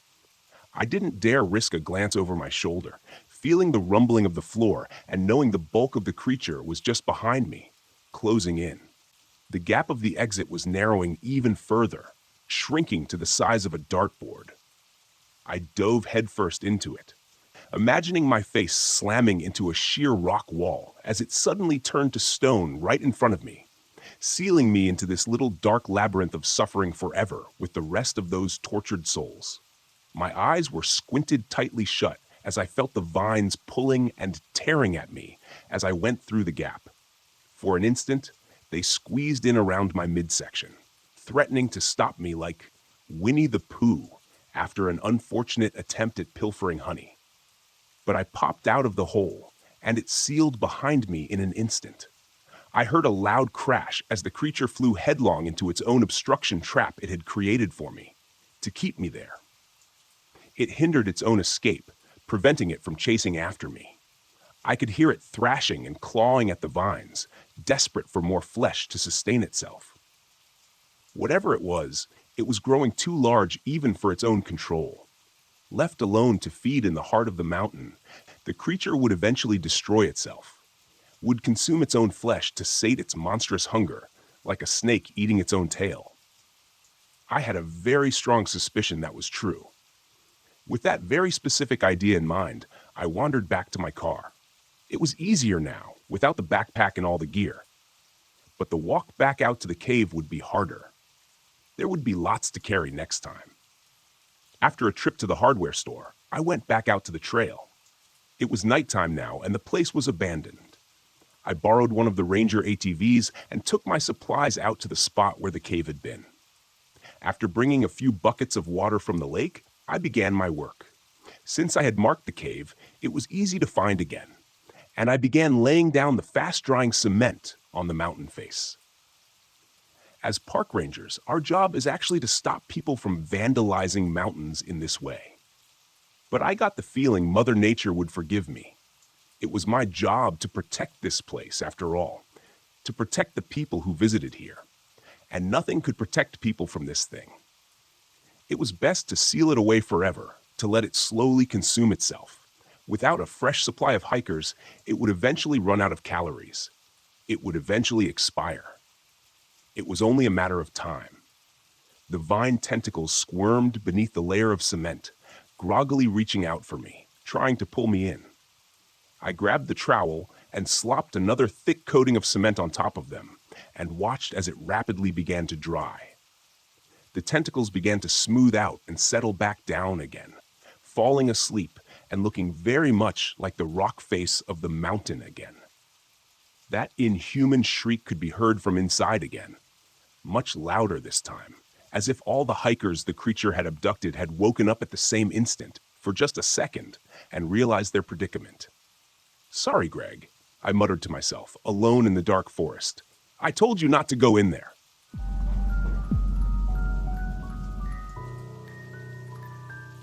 I didn't dare risk a glance over my shoulder, feeling the rumbling of the floor and knowing the bulk of the creature was just behind me, closing in. The gap of the exit was narrowing even further, shrinking to the size of a dartboard. I dove headfirst into it, imagining my face slamming into a sheer rock wall as it suddenly turned to stone right in front of me, sealing me into this little dark labyrinth of suffering forever with the rest of those tortured souls. My eyes were squinted tightly shut as I felt the vines pulling and tearing at me as I went through the gap. For an instant, they squeezed in around my midsection, threatening to stop me like Winnie the Pooh after an unfortunate attempt at pilfering honey. But I popped out of the hole, and it sealed behind me in an instant. I heard a loud crash as the creature flew headlong into its own obstruction trap it had created for me, to keep me there. It hindered its own escape, preventing it from chasing after me. I could hear it thrashing and clawing at the vines, desperate for more flesh to sustain itself. Whatever it was growing too large even for its own control. Left alone to feed in the heart of the mountain, the creature would eventually destroy itself, would consume its own flesh to sate its monstrous hunger, like a snake eating its own tail. I had a very strong suspicion that was true. With that very specific idea in mind, I wandered back to my car. It was easier now, without the backpack and all the gear. But the walk back out to the cave would be harder. There would be lots to carry next time. After a trip to the hardware store, I went back out to the trail. It was nighttime now, and the place was abandoned. I borrowed one of the Ranger ATVs and took my supplies out to the spot where the cave had been. After bringing a few buckets of water from the lake, I began my work. Since I had marked the cave, it was easy to find again, and I began laying down the fast-drying cement on the mountain face. As park rangers, our job is actually to stop people from vandalizing mountains in this way. But I got the feeling Mother Nature would forgive me. It was my job to protect this place, after all, to protect the people who visited here. And nothing could protect people from this thing. It was best to seal it away forever, to let it slowly consume itself. Without a fresh supply of hikers, it would eventually run out of calories. It would eventually expire. It was only a matter of time. The vine tentacles squirmed beneath the layer of cement, groggily reaching out for me, trying to pull me in. I grabbed the trowel and slopped another thick coating of cement on top of them, and watched as it rapidly began to dry. The tentacles began to smooth out and settle back down again, falling asleep and looking very much like the rock face of the mountain again. That inhuman shriek could be heard from inside again, much louder this time, as if all the hikers the creature had abducted had woken up at the same instant, for just a second, and realized their predicament. "Sorry, Greg," I muttered to myself, alone in the dark forest. "I told you not to go in there."